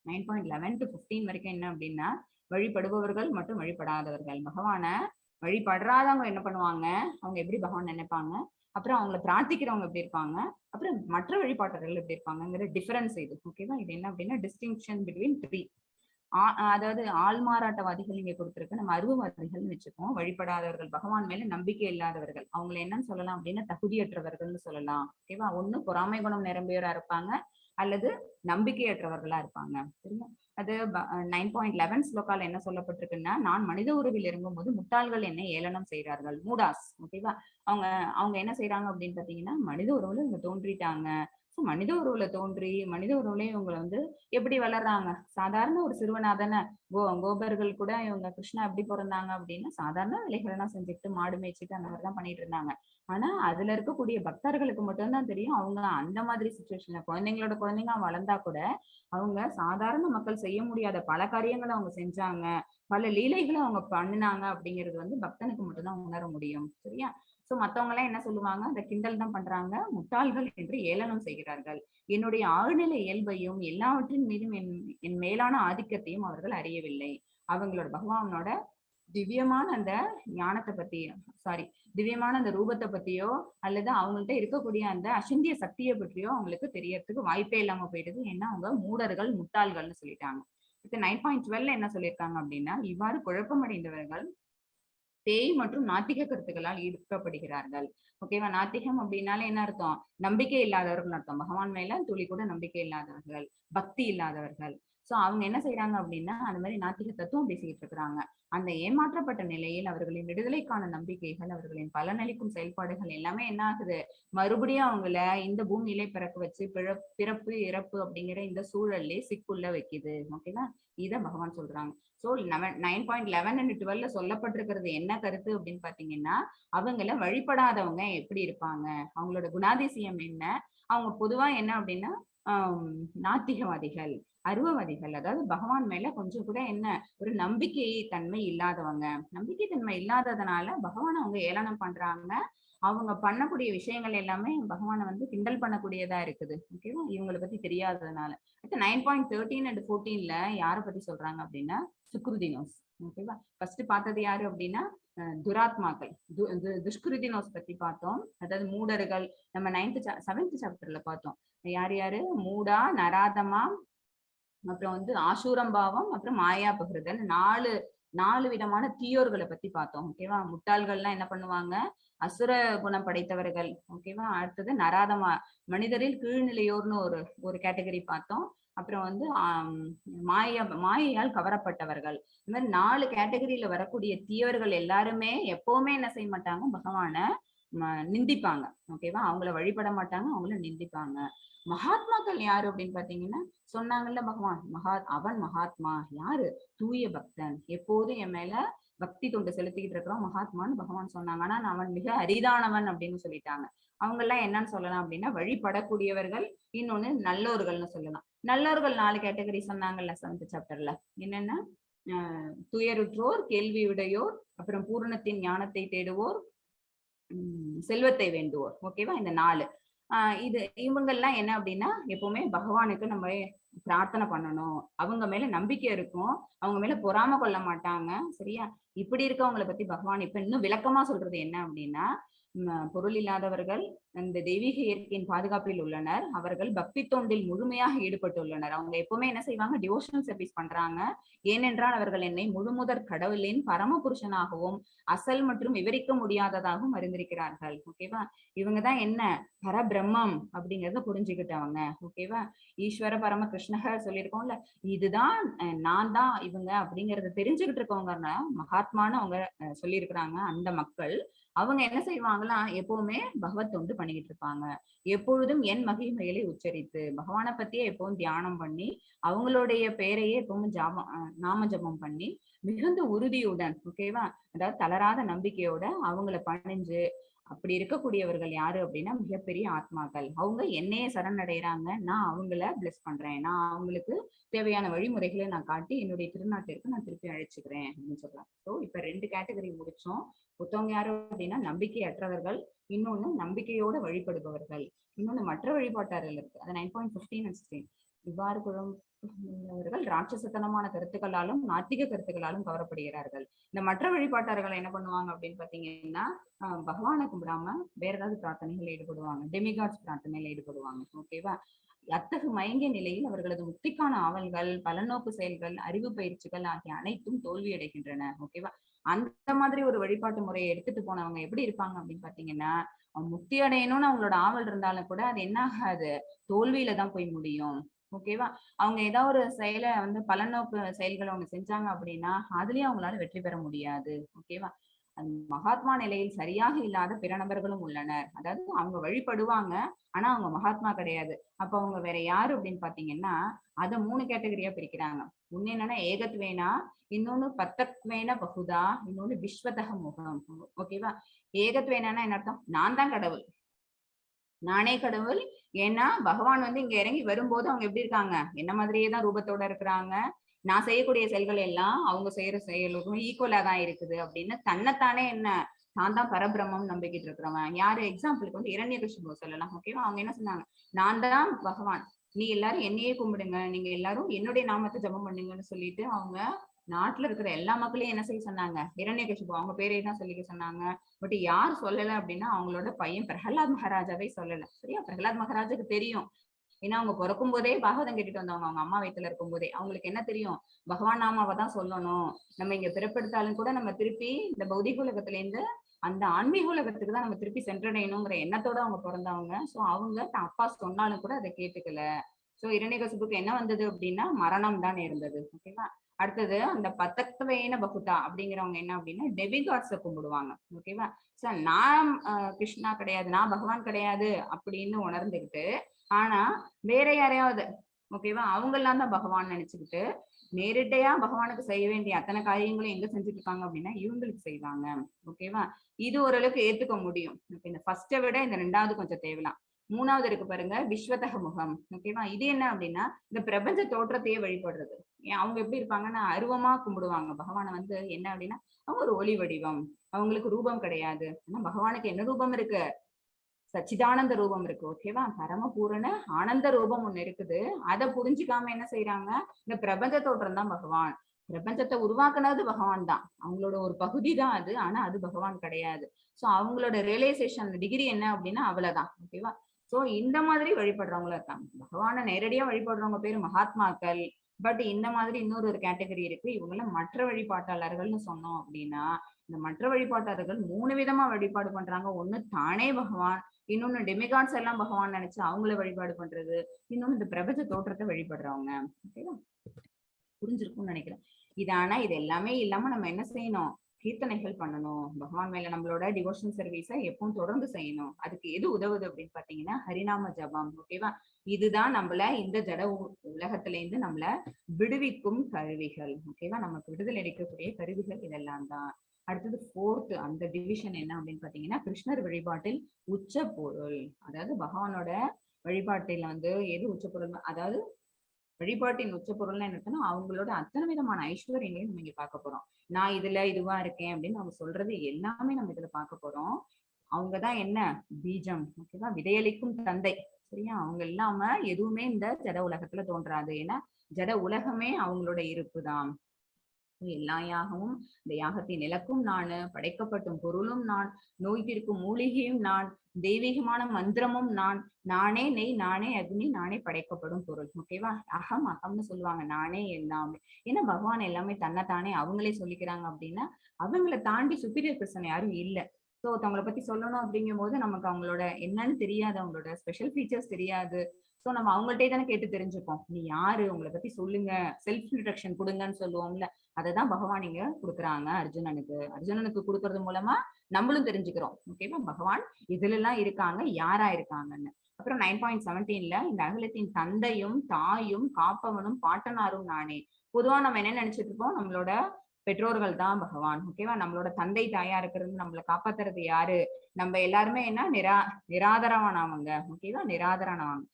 9.11 to 15 வரைக்கும் என்ன அப்படின்னா வழிபடுபவர்கள் மற்றும் வழிபடாதவர்கள். பகவான வழிபடுறாதவங்க என்ன பண்ணுவாங்க, அவங்க எப்படி பகவான் நினைப்பாங்க, அப்புறம் அவங்களை பிரார்த்திக்கிறவங்க எப்படி இருப்பாங்க, அப்புறம் மற்ற வழிபாட்டர்கள் எப்படி இருப்பாங்கிற டிஃபரன்ஸ் இது. ஓகேவா, இது என்ன அப்படின்னா டிஸ்டிங்ஷன் பிட்வீன் 3. அதாவது ஆள்மாறாட்டவாதிகள் இங்க கொடுத்திருக்கு, நம்ம அருவவாதிகள்னு வச்சுக்கோம். வழிபடாதவர்கள், பகவான் மேல நம்பிக்கை இல்லாதவர்கள், அவங்களை என்னன்னு சொல்லலாம் அப்படின்னா தகுதியற்றவர்கள்னு சொல்லலாம். ஓகேவா, ஒண்ணு பொறாமை குணம் நிரம்பியவரா இருப்பாங்க அல்லது நம்பிக்கையற்றவர்களா இருப்பாங்க. சரியா, அது 9.11 ஸ்லோகால என்ன சொல்லப்பட்டிருக்குன்னா நான் மனித உருவில் இறங்கும்போது முட்டாள்கள் என்னை ஏளனம் செய்கிறார்கள், மூடாஸ். ஓகேவா, அவங்க என்ன செய்யறாங்க அப்படின்னு பாத்தீங்கன்னா மனித உருவில் இவங்க தோன்றிட்டாங்க, மனித உருவுல தோன்றி மனித உருவுல இவங்க வந்து எப்படி வளர்றாங்க? சாதாரண ஒரு சிறுவனா தானே. கோபர்கள் கூட இவங்க கிருஷ்ணா எப்படி பிறந்தாங்க அப்படின்னா சாதாரண வேலைகள்லாம் செஞ்சுட்டு மாடு மேய்ச்சிட்டு அந்த மாதிரிதான் பண்ணிட்டு இருந்தாங்க. ஆனா அதுல இருக்கக்கூடிய பக்தர்களுக்கு மட்டும்தான் தெரியும் அவங்க அந்த மாதிரி சுச்சுவேஷன்ல குழந்தைங்களோட குழந்தைங்க வளர்ந்தா கூட அவங்க சாதாரண மக்கள் செய்ய முடியாத பல காரியங்களை அவங்க செஞ்சாங்க. பல லீலைகளை அவங்க பண்ணுனாங்க அப்படிங்கிறது வந்து பக்தனுக்கு மட்டும்தான் உணர முடியும். சரியா? சோ மத்தவங்க எல்லாம் என்ன சொல்லுவாங்க? அந்த கிண்டல் தான் பண்றாங்க, முட்டாள்கள் என்று ஏளனம் செய்கிறார்கள். என்னுடைய ஆழ்நிலை இயல்பையும் எல்லாவற்றின் மீதும் என் மேலான ஆதிக்கத்தையும் அவர்கள் அறியவில்லை. அவங்களோட பகவானோட திவ்யமான அந்த ஞானத்தை பத்தி, சாரி, திவ்யமான அந்த ரூபத்தை பத்தியோ அல்லது அவங்கள்ட்ட இருக்கக்கூடிய அந்த அசிந்திய சக்தியை பற்றியோ அவங்களுக்கு தெரியறதுக்கு வாய்ப்பே இல்லாம போயிடுது. ஏன்னா அவங்க மூடர்கள், முட்டாள்கள்னு சொல்லிட்டாங்க. இப்ப 9.12 என்ன சொல்லியிருக்காங்க அப்படின்னா, இவ்வாறு குழப்பமடைந்தவர்கள் பேய் மற்றும் நாத்திக கருத்துக்களால் ஈர்க்கப்படுகிறார்கள். ஓகேவா? நாத்திகம் அப்படின்னாலே என்ன அர்த்தம்? நம்பிக்கை இல்லாதவர்கள் அர்த்தம். பகவான் மேல துளி கூட நம்பிக்கை இல்லாதவர்கள், பக்தி இல்லாதவர்கள். சோ அவங்க என்ன செய்யறாங்க அப்படின்னா அந்த மாதிரி நாத்திக தத்துவம் பேசிக்கிட்டு இருக்கிறாங்க. அந்த ஏமாற்றப்பட்ட நிலையில் அவர்களின் விடுதலைக்கான நம்பிக்கைகள், அவர்களின் பலனளிக்கும் செயல்பாடுகள் எல்லாமே என்ன ஆகுது? மறுபடியும் அவங்கள இந்த பூமியிலே பிறக்க வச்சு பிறப்பு இறப்பு அப்படிங்கிற இந்த சூழல்லே சிக்குள்ள வைக்குது. ஓகேவா? இத பகவான் சொல்றாங்க. சோ 9.11 and 12 சொல்லப்பட்டிருக்கிறது என்ன கருத்து அப்படின்னு பாத்தீங்கன்னா, அவங்கள வழிபடாதவங்க எப்படி இருப்பாங்க, அவங்களோட குணாதிசயம் என்ன, அவங்க பொதுவா என்ன அப்படின்னா நாத்திகவாதிகள், அருவவாதிகள், அதாவது பகவான் மேல கொஞ்சம் கூட என்ன ஒரு நம்பிக்கை தன்மை இல்லாதவங்க. நம்பிக்கை தன்மை இல்லாததுனால பகவான் அவங்க ஏளனம் பண்றாங்க. அவங்க பண்ணக்கூடிய விஷயங்கள் எல்லாமே பகவானை வந்து கிண்டல் பண்ணக்கூடியதா இருக்குது. ஓகேவா? இவங்களை பத்தி தெரியாததுனால. அடுத்து 9.13 and 14 யாரை பத்தி சொல்றாங்க அப்படின்னா சுக்ருதினோஸ். ஓகேவா? ஃபர்ஸ்ட் பார்த்தது யாரு அப்படின்னா துராத்மாக்கள், துஷ்கிருதினோஸ் பத்தி பார்த்தோம். அதாவது மூடர்கள். நம்ம 7th சாப்டர்ல பார்த்தோம். யார் யாரு? மூடா, நராதமா, அப்புறம் வந்து ஆசூரம்பாவம், அப்புறம் மாயா பகிர்தல், நாலு விதமான தீயோர்களை பத்தி பார்த்தோம். ஓகேவா? முட்டாள்கள்லாம் என்ன பண்ணுவாங்க? அசுர குணம் படைத்தவர்கள். ஓகேவா? அடுத்தது நராதமா, மனிதரில் கீழ்நிலையோர்னு ஒரு கேட்டகரி பார்த்தோம். அப்புறம் வந்து மாயையால் கவரப்பட்டவர்கள். இந்த மாதிரி 4 கேட்டகரியில வரக்கூடிய தீயவர்கள் எல்லாருமே எப்பவுமே என்ன செய்ய மாட்டாங்க? பகவான நிந்திப்பாங்க. ஓகேவா? அவங்கள வழிபட மாட்டாங்க, அவங்கள நிந்திப்பாங்க. மகாத்மாக்கள் யாரு அப்படின்னு பாத்தீங்கன்னா சொன்னாங்கல்ல பகவான், அவன் மகாத்மா யாரு? தூய பக்தன், எப்போதும் என் மேல பக்தி தொண்டு செலுத்திக்கிட்டு இருக்கிறோம் மகாத்மான்னு பகவான் சொன்னாங்க. ஆனா அவன் மிக அரிதானவன் அப்படின்னு சொல்லிட்டாங்க. அவங்க எல்லாம் என்னன்னு சொல்லலாம் அப்படின்னா வழிபடக்கூடியவர்கள், இன்னொன்னு நல்லோர்கள்னு சொல்லலாம். நல்லோர்கள் 4 கேட்டகரி சொன்னாங்கல்ல 7th சாப்டர்ல. என்னன்னா துயருற்றோர், கேள்வியுடையோர், அப்புறம் பூரணத்தின் ஞானத்தை தேடுவோர், செல்வத்தை வேண்டுவோர். ஓகேவா? இந்த 4 இவங்கெல்லாம் என்ன அப்படின்னா எப்பவுமே பகவானுக்கு நம்ம பிரார்த்தனை பண்ணணும், அவங்க மேல நம்பிக்கை இருக்கும், அவங்க மேல பொறாம கொள்ள மாட்டாங்க. சரியா? இப்படி இருக்கவங்களை பத்தி பகவான் இப்ப இன்னும் விளக்கமா சொல்றது என்ன அப்படின்னா, பொருள் இல்லாதவர்கள் இந்த தெய்வீக இயற்கையின் பாதுகாப்பில் உள்ளனர். அவர்கள் பக்தி தொண்டில் முழுமையாக ஈடுபட்டுள்ளனர். அவங்க எப்பவுமே என்ன செய்வாங்க? டிவோஷனல் சர்வீஸ் பண்றாங்க. ஏனென்றால் அவர்கள் என்னை முழுமுதற் கடவுளின் பரம புருஷனாகவும் அசல் மற்றும் விவரிக்க முடியாததாகவும் அறிந்திருக்கிறார்கள். ஓகேவா? இவங்கதான் என்ன பரபிரம்மம் அப்படிங்கறத புரிஞ்சுக்கிட்டவங்க. ஓகேவா? ஈஸ்வர பரம கிருஷ்ணக சொல்லியிருக்கோம்ல, இதுதான் நான் தான் இவங்க அப்படிங்கறத தெரிஞ்சுக்கிட்டு இருக்கவங்க மகாத்மான்னு அவங்க சொல்லியிருக்கிறாங்க. அந்த மக்கள் அவங்க என்ன செய்வாங்களா? எப்பவுமே பகவத் தொண்டு பண்ணிக்கிட்டு இருப்பாங்க. எப்பொழுதும் என் மகிமைகளை உச்சரித்து பகவானை பத்தியே எப்பவும் தியானம் பண்ணி அவங்களுடைய பெயரையே எப்பவும் நாம ஜபம் பண்ணி மிகுந்த உறுதியுடன், ஓகேவா, அதாவது தளராத நம்பிக்கையோட அவங்கள பணிஞ்சு அப்படி இருக்கக்கூடியவர்கள் யாரு அப்படின்னா மிகப்பெரிய ஆத்மாக்கள். அவங்க என்னையே சரணடைறாங்க, நான் அவங்கள பிளஸ் பண்றேன், நான் அவங்களுக்கு தேவையான வழிமுறைகளை நான் காட்டி என்னுடைய திருநாட்டிற்கு நான் திருப்பி அழைச்சுக்கிறேன் அப்படின்னு சொல்றாங்க. ஸோ இப்ப 2 கேட்டகரி முடிச்சோம். ஒருத்தவங்க யாரு அப்படின்னா நம்பிக்கையற்றவர்கள், இன்னொன்னு நம்பிக்கையோட வழிபடுபவர்கள், இன்னொன்னு மற்ற வழிபாட்டாளர்கள் இருக்கு. அது 9.15 and 16. இவ்வாறு குழம்பவர்கள் ராட்சசத்தனமான கருத்துக்களாலும் நாத்திக கருத்துக்களாலும் கவரப்படுகிறார்கள். இந்த மற்ற வழிபாட்டாளர்கள் என்ன பண்ணுவாங்க அப்படின்னு பாத்தீங்கன்னா பகவானை கும்பிடாம வேற ஏதாவது பிரார்த்தனைகள் ஈடுபடுவாங்க, டெமிகாட்ஸ் பிரார்த்தனையில ஈடுபடுவாங்க. ஓகேவா? அத்தகு மயங்கிய நிலையில் அவர்களது முக்திக்கான ஆவல்கள், பலநோக்கு செயல்கள், அறிவு பயிற்சிகள் ஆகிய அனைத்தும் தோல்வி அடைகின்றன. ஓகேவா? அந்த மாதிரி ஒரு வழிபாட்டு முறையை எடுத்துட்டு போனவங்க எப்படி இருப்பாங்க அப்படின்னு பாத்தீங்கன்னா முக்தி அடையணும்னு அவங்களோட ஆவல் இருந்தாலும் கூட அது என்ன ஆகாது? தோல்வியில தான் போய் முடியும். ஓகேவா? அவங்க ஏதாவது ஒரு செயலை வந்து பலநோக்கு செயல்களை அவங்க செஞ்சாங்க அப்படின்னா அதுலயும் அவங்களால வெற்றி பெற முடியாது. ஓகேவா? மகாத்மா நிலையில் சரியாக இல்லாத பிற நபர்களும் உள்ளனர். அதாவது அவங்க வழிபடுவாங்க, ஆனா அவங்க மகாத்மா கிடையாது. அப்ப அவங்க வேற யாரு அப்படின்னு பாத்தீங்கன்னா, அத 3 கேட்டகரியா பிரிக்கிறாங்க. ஒண்ணு என்னன்னா ஏகத்வேனா, இன்னொன்னு பத்தத்வேன பகுதா, இன்னொன்னு விஸ்வதக முகம். ஓகேவா? ஏகத்வேனா என்ன அர்த்தம்? நான் தான் கடவுள், நானே கடவுள். ஏன்னா பகவான் வந்து இங்க இறங்கி வரும்போது அவங்க எப்படி இருக்காங்க? என்ன மாதிரியே தான் ரூபத்தோட இருக்கிறாங்க. நான் செய்யக்கூடிய செயல்கள் எல்லாம் அவங்க செய்யற செயலுக்கும் ஈக்குவலா தான் இருக்குது அப்படின்னு தன்னைத்தானே என்ன நான் தான் பரபிரம்மம் நம்பிக்கிட்டு இருக்கிறவன். யாரு எக்ஸாம்பிளுக்கு வந்து இரண்யகசிபு சொல்லலாம். ஓகேவா? அவங்க என்ன சொன்னாங்க? நான் தான் பகவான், நீ எல்லாரும் என்னையே கும்பிடுங்க, நீங்க எல்லாரும் என்னுடைய நாமத்தை ஜபம் பண்ணுங்கன்னு சொல்லிட்டு அவங்க நாட்டுல இருக்கிற எல்லா மக்களையும் என்ன செய்ய சொன்னாங்க? இரண்யகசிபு அவங்க பேரே தான் சொல்லிக்க சொன்னாங்க. பட் யார் சொல்லல அப்படின்னா அவங்களோட பையன் பிரகலாத் மகாராஜாவே சொல்லல. சரியா? பிரகலாத் மகாராஜாக்கு தெரியும். ஏன்னா அவங்க பிறக்கும் போதே பாகவதம் கேட்டுட்டு வந்தவங்க. அவங்க அம்மா வயித்துல இருக்கும் போதே அவங்களுக்கு என்ன தெரியும்? பகவான் நாமாவை தான் சொல்லணும். நம்ம இங்க பிறப்பெடுத்தாலும் கூட நம்ம திருப்பி இந்த பௌதிக உலகத்துல இருந்து அந்த ஆன்மீக உலகத்துக்கு தான் நம்ம திருப்பி சென்றடையணுங்கிற எண்ணத்தோட அவங்க பிறந்தவங்க. சோ அவங்க அப்பா சொன்னாலும் கூட அதை கேட்டுக்கல. சோ இரண்யகசிபுக்கு என்ன வந்தது அப்படின்னா மரணம் தான் இருந்தது. ஓகேவா? அடுத்தது அந்த பத்தத்வேன பகுதா அப்படிங்கிறவங்க என்ன அப்படின்னா டெபிகாட்ஸை கும்பிடுவாங்க. ஓகேவா? சார் நான் கிருஷ்ணா கிடையாது, நான் பகவான் கிடையாது அப்படின்னு உணர்ந்துகிட்டு, ஆனா வேற யாரையாவது ஓகேவா அவங்க எல்லாம் தான் பகவான் நினைச்சுக்கிட்டு நேரிட்டையா பகவானுக்கு செய்ய வேண்டிய அத்தனை காரியங்களும் எங்க செஞ்சுட்டு இருக்காங்க அப்படின்னா இவங்களுக்கு செய்வாங்க. ஓகேவா? இது ஓரளவுக்கு ஏத்துக்க முடியும். இந்த ஃபர்ஸ்ட்டை விட இந்த 2வது கொஞ்சம் தேவலாம். 3வது இருக்கு பாருங்க, விஸ்வதக முகம். ஓகேவா? இது என்ன அப்படின்னா இந்த பிரபஞ்ச தோற்றத்தையே வழிபடுறது. அவங்க எப்படி இருப்பாங்கன்னா அருவமா கும்பிடுவாங்க பகவானை. வந்து என்ன அப்படின்னா அவங்க ஒரு ஒளி வடிவம், அவங்களுக்கு ரூபம் கிடையாது. ஆனா பகவானுக்கு என்ன ரூபம் இருக்கு? சச்சிதானந்த ரூபம் இருக்கு. ஓகேவா? பரமபூரண ஆனந்த ரூபம் ஒண்ணு இருக்குது. அதை புரிஞ்சுக்காம என்ன செய்யறாங்க? இந்த பிரபஞ்ச தோற்றம் தான் பகவான், பிரபஞ்சத்தை உருவாக்குனது பகவான் தான், அவங்களோட ஒரு பகுதி தான் அது, ஆனா அது பகவான் கிடையாது. சோ அவங்களோட ரியலைசேஷன் டிகிரி என்ன அப்படின்னா அவ்வளவுதான். ஓகேவா? சோ இந்த மாதிரி வழிபடுறவங்களும் இருக்காங்க. பகவானை நேரடியா வழிபடுறவங்க பேரு மகாத்மாக்கள். பட் இந்த மாதிரி இன்னொரு ஒரு கேட்டகரி இருக்கு. இவங்கள மற்ற வழிபாட்டாளர்கள்னு சொன்னோம் அப்படின்னா இந்த மற்ற வழிபாட்டாளர்கள் 3 விதமா வழிபாடு பண்றாங்க. ஒண்ணு தானே பகவான், இன்னொன்னு டெமிகாட்ஸ் எல்லாம் பகவான் நினைச்சு அவங்கள வழிபாடு பண்றது, இன்னொன்னு இந்த பிரபஞ்ச தோற்றத்தை வழிபடுறவங்க. ஓகேவா? புரிஞ்சிருக்கும்னு நினைக்கிறேன். ஆனா இது எல்லாமே இல்லாம நம்ம என்ன செய்யணும்? கீர்த்தனைகள் பண்ணணும். பகவான் மேல நம்மளோட டிவோஷன் சர்வீஸை எப்பவும் தொடர்ந்து செய்யணும். அதுக்கு எது உதவுது அப்படின்னு பாத்தீங்கன்னா ஹரிநாம ஜபம். ஓகேவா? இதுதான் நம்மள இந்த ஜட உலகத்துல இருந்து நம்மள விடுவிக்கும் கருவிகள். ஓகேவா? நமக்கு விடுதலை அளிக்கக்கூடிய கருவிகள் இதெல்லாம் தான். அடுத்தது 4th அந்த டிவிஷன் என்ன அப்படின்னு பாத்தீங்கன்னா கிருஷ்ணர் வழிபாட்டில் உச்ச பொருள். அதாவது பகவானோட வழிபாட்டில வந்து எது உச்ச பொருள், அதாவது வழிபாட்டின் உச்ச பொருள்னா என்ன? அவங்களோட அத்தனை விதமான ஐஸ்வர்யங்களையும் நம்ம இங்க பார்க்க போறோம். நான் இதுல இதுவா இருக்கேன் அப்படின்னு அவங்க சொல்றது எல்லாமே நம்ம இதுல பார்க்க போறோம். அவங்கதான் என்ன? பீஜம். ஓகேவா? விதையளிக்கும் தந்தை. சரியா? அவங்க இல்லாம எதுவுமே இந்த ஜட உலகத்துல தோன்றாது. ஏன்னா ஜட உலகமே அவங்களோட இருப்பு தான். எல்லா யாகமும் இந்த யாகத்தின் இலக்கும் நானு, படைக்கப்பட்டும் பொருளும் நான், நோய் தீர்க்கும் மூலிகையும் நான், தெய்வீகமான மந்திரமும் நான், நானே நெய், நானே அக்னி, நானே படைக்கப்படும் பொருள். ஓகேவா? அகம்னு சொல்லுவாங்க, நானே எல்லாமே. ஏன்னா பகவான் எல்லாமே தன்னைத்தானே அவங்களே சொல்லிக்கிறாங்க அப்படின்னா அவங்களை தாண்டி சுப்பீரியர் பர்சன் யாரும் இல்லை. சோ ஒருத்தவங்களை பத்தி சொல்லணும் அப்படிங்கும் போது நமக்கு அவங்களோட என்னன்னு தெரியாது, அவங்களோட ஸ்பெஷல் ஃபீச்சர்ஸ் தெரியாது. சோ நம்ம அவங்கள்ட்டே தானே கேட்டு தெரிஞ்சுப்போம். நீ யாரு, உங்களை பத்தி சொல்லுங்க, செல்ஃப் இன்ட்ரடக்ஷன் கொடுங்கன்னு சொல்லுவோம்ல. அததான் பகவான் இங்க கொடுக்குறாங்க அர்ஜுனனுக்கு கொடுக்கறது மூலமா நம்மளும் தெரிஞ்சுக்கிறோம். ஓகேவா? பகவான் இதுல எல்லாம் இருக்காங்க, யாரா இருக்காங்கன்னு. அப்புறம் 9.17 இந்த அகிலத்தின் தந்தையும் தாயும் காப்பவனும் பாட்டனாரும் நானே. பொதுவா நம்ம என்ன நினைச்சிட்டு இருப்போம்? நம்மளோட பெற்றோர்கள் தான் பகவான். ஓகேவா? நம்மளோட தந்தை தாயா இருக்கிறது, நம்மளை காப்பாத்துறது யாரு? நம்ம எல்லாருமே என்ன நிராதரவானவங்க. ஓகேவா? நிராதரவானவங்க.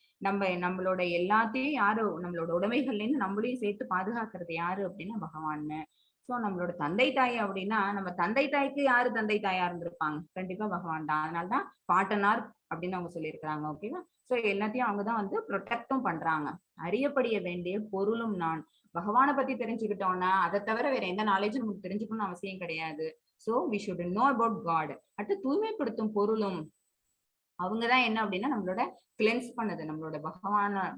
நம்மளோட எல்லாத்தையும் யாரு, நம்மளோட உடைமைகள்ல இருந்து நம்மளையும் சேர்த்து பாதுகாக்கிறது யாரு அப்படின்னா பகவான்னு. சோ நம்மளோட தந்தை தாய் அப்படின்னா நம்ம தந்தை தாய்க்கு யாரு தந்தை தாயா இருந்திருப்பாங்க? கண்டிப்பா பகவான் தான். அதனாலதான் பாட்டனார் அப்படின்னு அவங்க சொல்லியிருக்கிறாங்க. ஓகேவா? சோ எல்லாத்தையும் அவங்கதான் வந்து ப்ரொடெக்டும் பண்றாங்க. அறியப்படிய வேண்டிய பொருளும் நான். பகவானை பத்தி தெரிஞ்சுக்கிட்டோம்னா அதை தவிர வேற எந்த நாலேஜும் நமக்கு தெரிஞ்சுக்கணும்னு அவசியம் கிடையாது. So we should know about God. அடுத்து தூய்மைப்படுத்தும் பொருளும் அவங்கதான் என்ன அப்படின்னா நம்மளோட கிளென்ஸ் பண்ணுது. நம்மளோட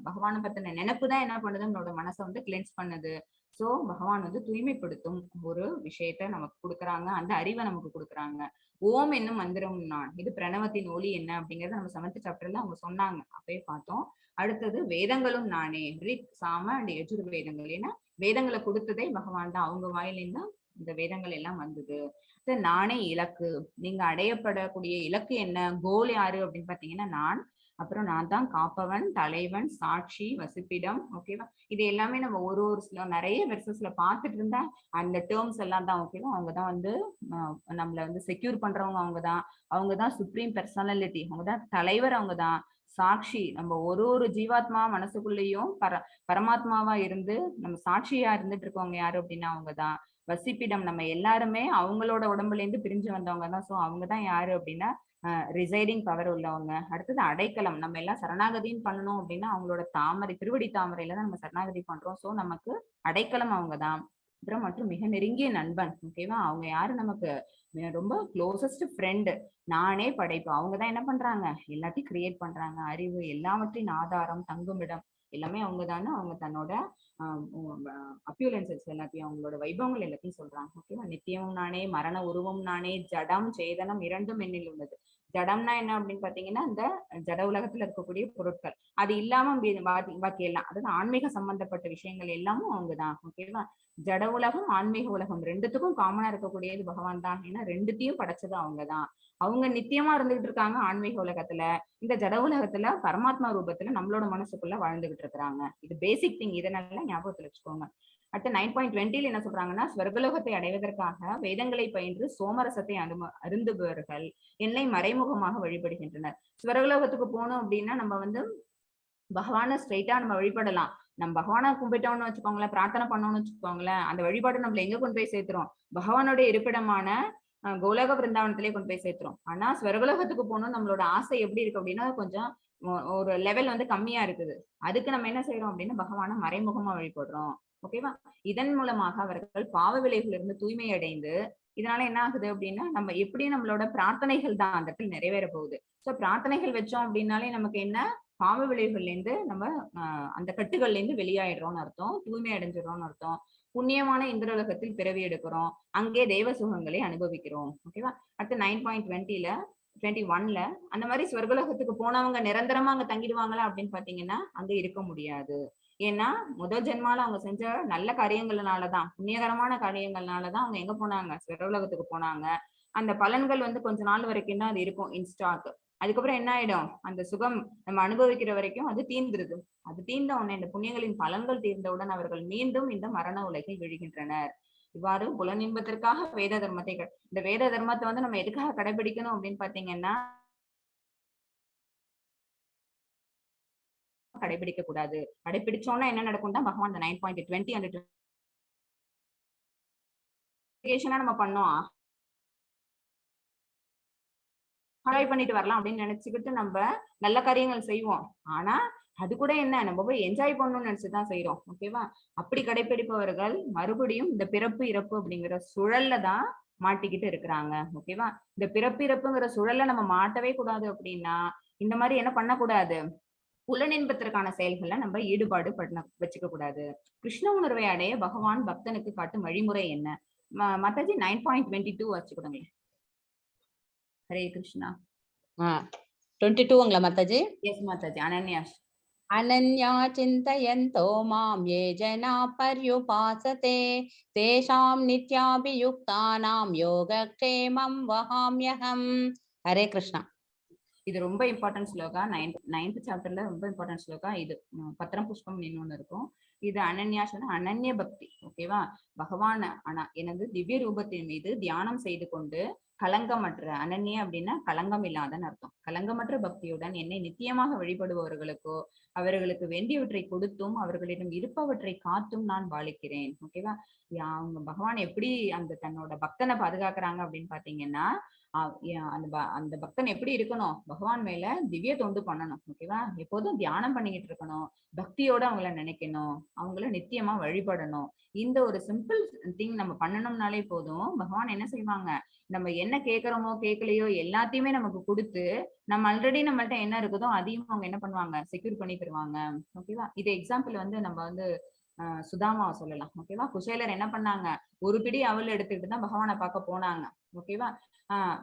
பகவானை பத்தின நினைப்பு தான் என்ன பண்ணுது? நம்மளோட மனசை வந்து கிளென்ஸ் பண்ணுது. சோ பகவான் வந்து தூய்மைப்படுத்தும் ஒரு விஷயத்த நமக்கு கொடுக்குறாங்க, அந்த அறிவை நமக்கு கொடுக்குறாங்க. ஓம் என்னும் மந்திரம் நான். இது பிரணவத்தின் ஒளி என்ன அப்படிங்கறத நம்ம 7th சாப்டர்ல அவங்க சொன்னாங்க, அப்பயே பார்த்தோம். அடுத்தது வேதங்களும் நானே. ரிக், சாம அண்ட் யஜுர் வேதங்கள். ஏன்னா வேதங்களை கொடுத்ததே பகவான் தான். அவங்க வாயிலிருந்தா இந்த வேதங்கள் எல்லாம் வந்தது. நானே இலக்கு, நீங்க அடையப்படக்கூடிய இலக்கு என்ன, கோல் யாரு அப்படின்னு பாத்தீங்கன்னா நான். அப்புறம் நான் தான் காப்பவன், தலைவன், சாட்சி, வசிப்பிடம். ஓகேவா? இது எல்லாமே நம்ம ஒரு ஒரு நிறைய வெர்சஸ்ல பாத்துட்டு இருந்தா அந்த டேர்ம்ஸ் எல்லாம் தான். ஓகேவா? அவங்கதான் வந்து நம்மள வந்து செக்யூர் பண்றவங்க, அவங்கதான் சுப்ரீம் பர்சனாலிட்டி, அவங்கதான் தலைவர், அவங்கதான் சாட்சி. நம்ம ஒரு ஒரு ஜீவாத்மா மனசுக்குள்ளேயும் பரமாத்மாவா இருந்து நம்ம சாட்சியா இருந்துட்டு இருக்கவங்க யாரு அப்படின்னா அவங்கதான். வசிப்பிடம், நம்ம எல்லாருமே அவங்களோட உடம்புல இருந்து பிரிஞ்சு வந்தவங்க தான். சோ அவங்கதான் யாரு அப்படின்னா ரிசைடிங் பவர் உள்ளவங்க. அடுத்தது அடைக்கலம், நம்ம எல்லாம் சரணாகதின்னு பண்ணணும் அப்படின்னா அவங்களோட தாமரை, திருவடி தாமரையில தான் நம்ம சரணாகதி பண்றோம். சோ நமக்கு அடைக்கலம் அவங்கதான். அப்புறம் மற்றும் மிக நெருங்கிய நண்பன். ஓகேவா? அவங்க யாரு, நமக்கு ரொம்ப க்ளோசஸ்ட் ஃப்ரெண்டு. நானே படைப்பு, அவங்கதான் என்ன பண்றாங்க, எல்லாத்தையும் கிரியேட் பண்றாங்க. அறிவு, எல்லாவற்றின் ஆதாரம், தங்குமிடம் எல்லாமே அவங்கதானே. அவங்க தன்னோட அப்பியூலன்சஸ் எல்லாத்தையும், அவங்களோட வைபவங்கள் எல்லாத்தையும் சொல்றாங்க. ஓகேவா? நித்தியமும் நானே, மரண உருவம் நானே, ஜடம் சேதனம் இரண்டும் என்னில் உள்ளது. ஜடம்னா என்ன அப்படின்னு பாத்தீங்கன்னா இந்த ஜட உலகத்துல இருக்கக்கூடிய பொருட்கள், அது இல்லாம பாக்கி எல்லாம், அதாவது ஆன்மீக சம்பந்தப்பட்ட விஷயங்கள் எல்லாமும் அவங்கதான். ஓகேவா? ஜட உலகம், ஆன்மீக உலகம் ரெண்டுத்துக்கும் காமனா இருக்கக்கூடியது பகவான் தான். ஏன்னா ரெண்டுத்தையும் படைச்சது அவங்கதான். அவங்க நித்தியமா இருந்துகிட்டு இருக்காங்க ஆன்மீக உலகத்துல, இந்த ஜட உலகத்துல பரமாத்மா ரூபத்துல நம்மளோட மனசுக்குள்ள வாழ்ந்துகிட்டு இருக்கிறாங்க. இது பேசிக் திங், இதை நல்லா ஞாபகத்துல வச்சுக்கோங்க. அடுத்து 9.20 என்ன சொல்றாங்கன்னா, ஸ்வர்கலோகத்தை அடைவதற்காக வேதங்களை பயின்று சோமரசத்தை அருந்துபவர்கள் என்னை மறைமுகமாக வழிபடுகின்றனர். ஸ்வர்கலோகத்துக்கு போகணும் அப்படின்னா நம்ம வந்து பகவானை ஸ்ட்ரைட்டா நம்ம வழிபடலாம். நம்ம பகவானை கும்பிட்டோம்னு வச்சுக்கோங்களேன், பிரார்த்தனை பண்ணோம்னு வச்சுக்கோங்களேன், அந்த வழிபாடு நம்மள எங்க கொண்டு போய் சேர்த்துரும், பகவானுடைய இருப்பிடமான கோலோக பிருந்தாவனத்திலே கொண்டு போய் சேர்த்துரும். ஆனா ஸ்வர்கலோகத்துக்கு போகணும் நம்மளோட ஆசை எப்படி இருக்கு அப்படின்னா கொஞ்சம் ஒரு லெவல் வந்து கம்மியா இருக்குது. அதுக்கு நம்ம என்ன செய்யறோம் அப்படின்னா பகவானை மறைமுகமா வழிபடுறோம். ஓகேவா? இதன் மூலமாக அவர்கள் பாவ விளைவுல இருந்து தூய்மை அடைந்து, இதனால என்ன ஆகுது அப்படின்னா நம்ம எப்படி நம்மளோட பிரார்த்தனைகள் தான் அந்த இடத்துல நிறைவேற போகுது. சோ பிரார்த்தனைகள் வச்சோம் அப்படின்னாலே நமக்கு என்ன, பாவ விளைவுகள்ல இருந்து நம்ம அந்த கட்டுகள்ல இருந்து வெளியாயிடுறோம்னு அர்த்தம், தூய்மை அடைஞ்சிடறோம்னு அர்த்தம். புண்ணியமான இந்திரலோகத்தில் பிறவி எடுக்கிறோம், அங்கே தெய்வ சுகங்களை அனுபவிக்கிறோம். ஓகேவா? அடுத்து 9.21ல அந்த மாதிரி ஸ்வர்கலோகத்துக்கு போனவங்க நிரந்தரமா அங்க தங்கிடுவாங்களா அப்படின்னு பாத்தீங்கன்னா அங்க இருக்க முடியாது. ஏன்னா முதல் ஜென்மால அவங்க செஞ்ச நல்ல காரியங்கள்னாலதான், புண்ணியகரமான காரியங்கள்னாலதான் அவங்க எங்க போனாங்க, ஸ்வர்கலோகத்துக்கு போனாங்க. அந்த பலன்கள் வந்து கொஞ்ச நாள் வரைக்கும் தான் அது இருக்கும் இன்ஸ்டாக். அதுக்கப்புறம் என்ன ஆயிடும், அந்த சுகம் நம்ம அனுபவிக்கிற வரைக்கும் அது தீர்ந்துருது. அது தீர்ந்த உடனே, இந்த புண்ணியங்களின் பலன்கள் தீர்ந்தவுடன் அவர்கள் மீண்டும் இந்த மரண உலகில் விழுகின்றனர். இவ்வாறு புலனின்பத்திற்காக வேத தர்மத்தை, இந்த வேத தர்மத்தை வந்து நம்ம எதுக்காக கடைபிடிக்கணும் அப்படின்னு பாத்தீங்கன்னா கடைபிடிக்க கூடாது. கடைபிடிச்சோம்னா என்ன நடக்கும்னா பகவான் இந்த 9.20 அந்த நம்ம பண்ணோம் பண்ணிட்டு வரலாம் அப்படின்னு நினைச்சுக்கிட்டு நம்ம நல்ல காரியங்கள் செய்வோம். ஆனா அது கூட என்ன, நம்ம போய் என்ஜாய் பண்ணணும்னு நினைச்சுதான் செய்யறோம். ஓகேவா? அப்படி கடைபிடிப்பவர்கள் மறுபடியும் இந்த பிறப்பு இறப்பு அப்படிங்கிற சுழல்ல தான் மாட்டிக்கிட்டு இருக்கிறாங்க. ஓகேவா? இந்த பிறப்பு இறப்புங்கிற சுழல்ல நம்ம மாட்டவே கூடாது. அப்படின்னா இந்த மாதிரி என்ன பண்ணக்கூடாது, புலனின்பத்திற்கான செயல்கள்ல நம்ம ஈடுபாடு வச்சுக்க கூடாது. கிருஷ்ண உணர்வை அடைய பகவான் பக்தனுக்கு காட்டும் வழிமுறை என்ன? மாதாஜி 9.22 வச்சுக்கிடுங்க. ஹரே கிருஷ்ணா. 22ங்களா மாதாஜி? எஸ் மாதாஜி. அனன்யா. அனன்யா சிந்தயந்தோ மாம் யே ஜனா பர்யுபாசதே தேஷாம் நித்யாபியுக்தானாம் யோகக்ஷேமம் வஹாம்யஹம். ஹரே கிருஷ்ணா. இது ரொம்ப இம்பார்ட்டன்ட் ஸ்லோகா. 9th சாப்டர்ல ரொம்ப இம்பார்ட்டன்ட் ஸ்லோகா இது. பத்திரம் புஷ்பம் இன்னொன்னு இருக்கும். இது அனன்யா சொன்ன அனன்ய பக்தி. ஓகேவா? பகவான் எனது திவ்ய ரூபத்தின் மீது தியானம் செய்து கொண்டு கலங்கமற்ற, அனன்ய அப்படின்னா களங்கம் இல்லாதன்னு அர்த்தம், களங்கமற்ற பக்தியுடன் என்னை நித்தியமாக வழிபடுபவர்களுக்கோ அவர்களுக்கு வேண்டியவற்றை கொடுத்தும் அவர்களிடம் இருப்பவற்றை காத்தும் நான் பாலிக்கிறேன். ஓகேவா? அவங்க பகவான் எப்படி அந்த தன்னோட பக்தனை பாதுகாக்கிறாங்க அப்படின்னு பாத்தீங்கன்னா அந்த பக்தன் எப்படி இருக்கணும், பகவான் மேல திவ்ய தொண்டு பண்ணணும். ஓகேவா? எப்போதும் தியானம் பண்ணிக்கிட்டு இருக்கணும், பக்தியோட அவங்கள நினைக்கணும், அவங்கள நித்தியமா வழிபடணும். இந்த ஒரு சிம்பிள் திங் நம்ம பண்ணணும்னாலே போதும், பகவான் என்ன செய்வாங்க, நம்ம என்ன கேட்கிறோமோ கேட்கலையோ எல்லாத்தையுமே நமக்கு கொடுத்து, நம்ம ஆல்ரெடி நம்மள்ட்ட என்ன இருக்குதோ அதையும் அவங்க என்ன பண்ணுவாங்க, செக்யூர் பண்ணி தருவாங்க. ஓகேவா? இது எக்ஸாம்பிள் வந்து நம்ம வந்து சுதாமாவை சொல்லலாம். ஓகேவா? குசேலர் என்ன பண்ணாங்க, ஒரு பிடி அவள் எடுத்துக்கிட்டு தான் பகவானை பார்க்க போனாங்க. ஓகேவா?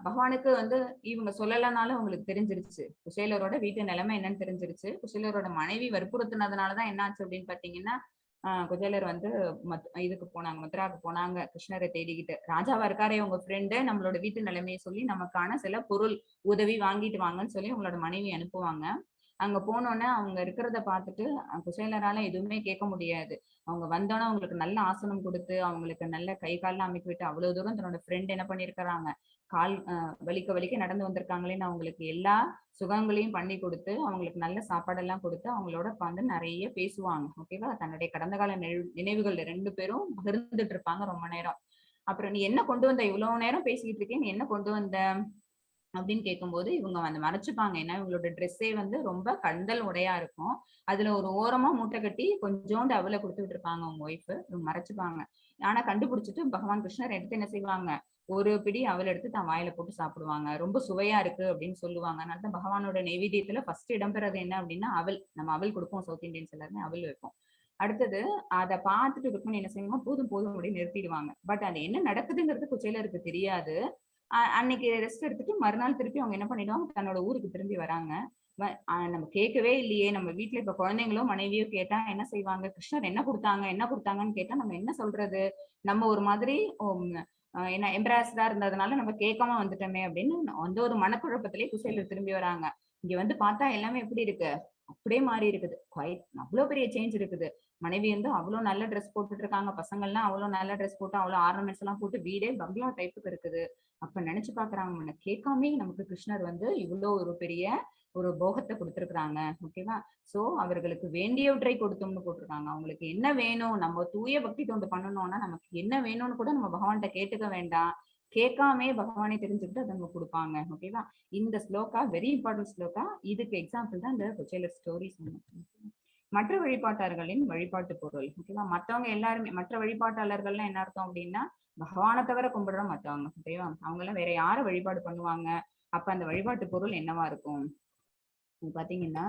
பகவானுக்கு வந்து இவங்க சொல்லலனாலும் உங்களுக்கு தெரிஞ்சிருச்சு, குசேலரோட வீட்டு நிலைமை என்னன்னு தெரிஞ்சிருச்சு. குசேலரோட மனைவி வற்புறுத்தினதுனாலதான் என்னாச்சு அப்படின்னு பாத்தீங்கன்னா குஜேலர் வந்து இதுக்கு போனாங்க, மதுராக்கு போனாங்க கிருஷ்ணரை தேடிக்கிட்டு. ராஜாவா இருக்காரே உங்க ஃப்ரெண்டு, நம்மளோட வீட்டு நிலைமையை சொல்லி நமக்கான சில பொருள் உதவி வாங்கிட்டு வாங்கன்னு சொல்லி உங்களோட மனைவி அனுப்புவாங்க. அங்க போனோன்னே அவங்க இருக்கிறத பார்த்துட்டு குசேலரால எதுவுமே கேட்க முடியாது. அவங்க வந்தோன்னே அவங்களுக்கு நல்ல ஆசனம் கொடுத்து அவங்களுக்கு நல்ல கை கால்லாம் அமைக்க விட்டு அவ்வளவு தூரம் தன்னோட ஃப்ரெண்ட் என்ன பண்ணிருக்கிறாங்க, கால் வலிக்க வலிக்க நடந்து வந்திருக்காங்களேன்னு அவங்களுக்கு எல்லா சுகங்களையும் பண்ணி கொடுத்து அவங்களுக்கு நல்ல சாப்பாடெல்லாம் கொடுத்து அவங்களோட உட்காந்து நிறைய பேசுவாங்க. ஓகேவா? தன்னுடைய கடந்த கால நினைவுகள் 2 பேரும் பகிர்ந்துட்டு இருப்பாங்க ரொம்ப நேரம். அப்புறம் நீ என்ன கொண்டு வந்த, இவ்வளவு நேரம் பேசிக்கிட்டு இருக்கேன், நீ என்ன கொண்டு வந்த அப்படின்னு கேட்கும்போது இவங்க வந்து மறைச்சுப்பாங்க. ஏன்னா இவங்களோட ட்ரெஸ்ஸே வந்து ரொம்ப கந்தல் உடையா இருக்கும். அதுல ஒரு ஓரமா மூட்டை கட்டி கொஞ்சோண்டு அவலை கொடுத்துட்டு இருப்பாங்க அவங்க ஒய்ஃப். இவங்க மறைச்சுப்பாங்க. ஆனா கண்டுபிடிச்சிட்டு பகவான் கிருஷ்ணர் எடுத்து என்ன செய்வாங்க, ஒரு பிடி அவல் எடுத்து தான் வாயில போட்டு சாப்பிடுவாங்க. ரொம்ப சுவையா இருக்கு அப்படின்னு சொல்லுவாங்க. அதனால தான் பகவானோட நெய்வேத்தியத்துல ஃபர்ஸ்ட் இடம்பெறது என்ன அப்படின்னா அவல். நம்ம அவல் கொடுப்போம், சவுத் இந்தியன்ஸ் எல்லாருமே அவல் வைப்போம். அடுத்தது அதை பார்த்துட்டு ருக்மணி என்ன செய்வாங்க, போதும் போதும் அப்படின்னு நிறுத்திடுவாங்க. பட் அது என்ன நடக்குதுங்கிறது குச்சேலருக்கு தெரியாது. அன்னைக்கு ரெஸ்ட் எடுத்துட்டு மறுநாள் திருப்பி அவங்க என்ன பண்ணிடுவாங்க, தன்னோட ஊருக்கு திரும்பி வராங்க. நம்ம கேட்கவே இல்லையே, நம்ம வீட்டுல இப்ப குழந்தைங்களோ மனைவியோ கேட்டா என்ன செய்வாங்க, கிருஷ்ணர் என்ன கொடுத்தாங்க என்ன கொடுத்தாங்கன்னு கேட்டா நம்ம என்ன சொல்றது, நம்ம ஒரு மாதிரி என்ன எம்பராஸ்டா இருந்ததுனால நம்ம கேட்காம வந்துட்டோமே அப்படின்னு அந்த ஒரு மனக்குழப்பத்திலேயே குசேலர் திரும்பி வராங்க. இங்க வந்து பார்த்தா எல்லாமே எப்படி இருக்கு, அப்படியே மாறி இருக்குது. குவைட் அவ்வளவு பெரிய சேஞ்ச் இருக்குது. மனைவி வந்து அவ்வளவு நல்ல ட்ரெஸ் போட்டுட்டு இருக்காங்க, பசங்கள்லாம் அவ்வளவு நல்ல ட்ரெஸ் போட்டு அவ்வளவு ஆர்னமெண்ட்ஸ் எல்லாம் போட்டு வீடே பங்களா டைப்புக்கு இருக்குது. அப்ப நினைச்சு பாக்குறாங்க, முன்ன கேட்காமே நமக்கு கிருஷ்ணர் வந்து இவ்வளவு ஒரு பெரிய ஒரு போகத்தை கொடுத்திருக்கிறாங்க. ஓகேவா? சோ அவர்களுக்கு வேண்டியவற்றை கொடுத்தோம்னு போட்டிருக்காங்க. அவங்களுக்கு என்ன வேணும், நம்ம தூய பக்தி தொண்டு பண்ணணும்னா நமக்கு என்ன வேணும்னு கூட நம்ம பகவான்கிட்ட கேட்டுக்க வேண்டாம். கேட்காமே பகவானை தெரிஞ்சுக்கிட்டு அதை நம்ம கொடுப்பாங்க. ஓகேவா? இந்த ஸ்லோகா வெரி இம்பார்ட்டன்ட் ஸ்லோகா. இதுக்கு எக்ஸாம்பிள் தான் இந்த குச்சேலர் ஸ்டோரி. மற்ற வழிபாட்டாளர்களின் வழிபாட்டு பொருள். ஓகேவா? மற்றவங்க எல்லாருமே மற்ற வழிபாட்டாளர்கள்லாம் என்ன அர்த்தம் அப்படின்னா பகவானை தவிர கும்பிடுற மற்றவங்க. ஓகேவா? அவங்க எல்லாம் வேற யார வழிபாடு பண்ணுவாங்க, அப்ப அந்த வழிபாட்டு பொருள் என்னவா இருக்கும் பாத்தீங்கன்னா,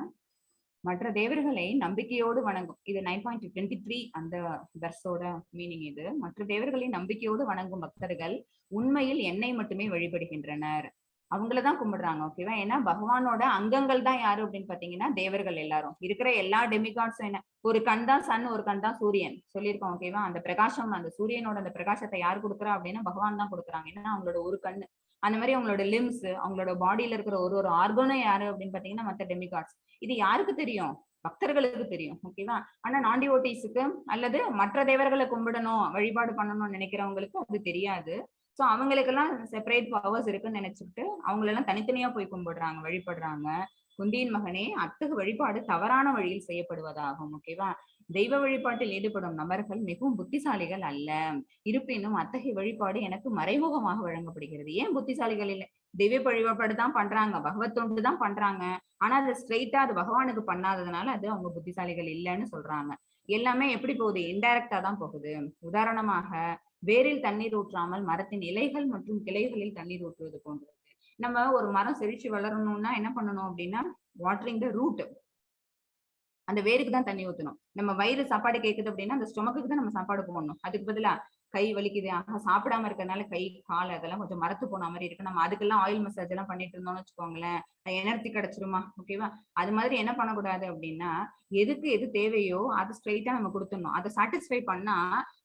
மற்ற தேவர்களை நம்பிக்கையோடு வணங்கும். இது 9.23 அந்த வெர்ஸோட மீனிங். இது மற்ற தேவர்களை நம்பிக்கையோடு வணங்கும் பக்தர்கள் உண்மையில் என்னை மட்டுமே வழிபடுகின்றனர். அவங்களதான் கும்பிடுறாங்க. ஓகேவா? ஏன்னா பகவானோட அங்கங்கள் தான் யாரு அப்படின்னு பாத்தீங்கன்னா தேவர்கள் எல்லாரும். இருக்கிற எல்லா டெமிகாட்ஸும் என்ன, ஒரு கண் தான் சன், ஒரு கண் தான் சூரியன் சொல்லியிருக்கோம். ஓகேவா? அந்த பிரகாசம், அந்த சூரியனோட அந்த பிரகாசத்தை யார் கொடுக்குறா அப்படின்னா பகவான் தான் கொடுக்குறாங்க. ஏன்னா அவங்களோட ஒரு கண்ணு. அந்த மாதிரி அவங்களோட லிம்ஸ், அவங்களோட பாடியில இருக்கிற ஒரு ஒரு ஆர்கனும் யாரு அப்படின்னு பாத்தீங்கன்னா மற்ற டெமிகாட்ஸ். இது யாருக்கு தெரியும்? பக்தர்களுக்கு தெரியும். ஓகேவா? ஆனா நான் டிவோட்டீஸுக்கு அல்லது மற்ற தேவர்களை கும்பிடணும் வழிபாடு பண்ணணும்னு நினைக்கிறவங்களுக்கு அது தெரியாது. சோ அவங்களுக்கெல்லாம் செப்பரேட் பவர்ஸ் இருக்குன்னு நினைச்சுக்கிட்டு அவங்களெல்லாம் தனித்தனியா போய் கும்பிடுறாங்க, வழிபடுறாங்க. குந்தியின் மகனே, அத்தகு வழிபாடு தவறான வழியில் செய்யப்படுவதாகும். ஓகேவா? தெய்வ வழிபாட்டில் ஈடுபடும் நபர்கள் மிகவும் புத்திசாலிகள் அல்ல. இருப்பினும் அத்தகைய வழிபாடு எனக்கு மறைமுகமாக வழங்கப்படுகிறது. ஏன் புத்திசாலிகள் இல்லை? தெய்வ வழிபாடு தான் பண்றாங்க, பகவத் தொண்டு தான் பண்றாங்க. ஆனா அது ஸ்ட்ரெயிட்டா அது பகவானுக்கு பண்ணாததுனால அது அவங்க புத்திசாலிகள் இல்லைன்னு சொல்றாங்க. எல்லாமே எப்படி போகுது, இன்டைரக்டா தான் போகுது. உதாரணமாக வேரில் தண்ணீர் ஊற்றாமல் மரத்தின் இலைகள் மற்றும் கிளைகளில் தண்ணீர் ஊற்றுவது போன்றது. நம்ம ஒரு மரம் செழிச்சு வளரணும்னா என்ன பண்ணணும் அப்படின்னா வாட்டரிங் த ரூட். அந்த வேருக்கு தான் தண்ணி ஊற்றணும். நம்ம வயிறு சாப்பாடு கேட்குது அப்படின்னா அந்த ஸ்டொமக்கு தான் நம்ம சாப்பாடு போடணும். அதுக்கு பதிலா கை வலிக்குது, சாப்பிடாம இருக்கிறதுனால கை கால் அதெல்லாம் கொஞ்சம் மரத்து போன மாதிரி இருக்கு, நம்ம அதுக்கெல்லாம் ஆயில் மசாஜ் எல்லாம் பண்ணிட்டு இருந்தோம்னு வச்சுக்கோங்களேன், எனர்ஜி கிடைச்சிருமா? ஓகேவா? அது மாதிரி என்ன பண்ணக்கூடாது அப்படின்னா எதுக்கு எது தேவையோ அது ஸ்ட்ரெயிட்டா நம்ம கொடுத்துடணும். அதை சாட்டிஸ்ஃபை பண்ணா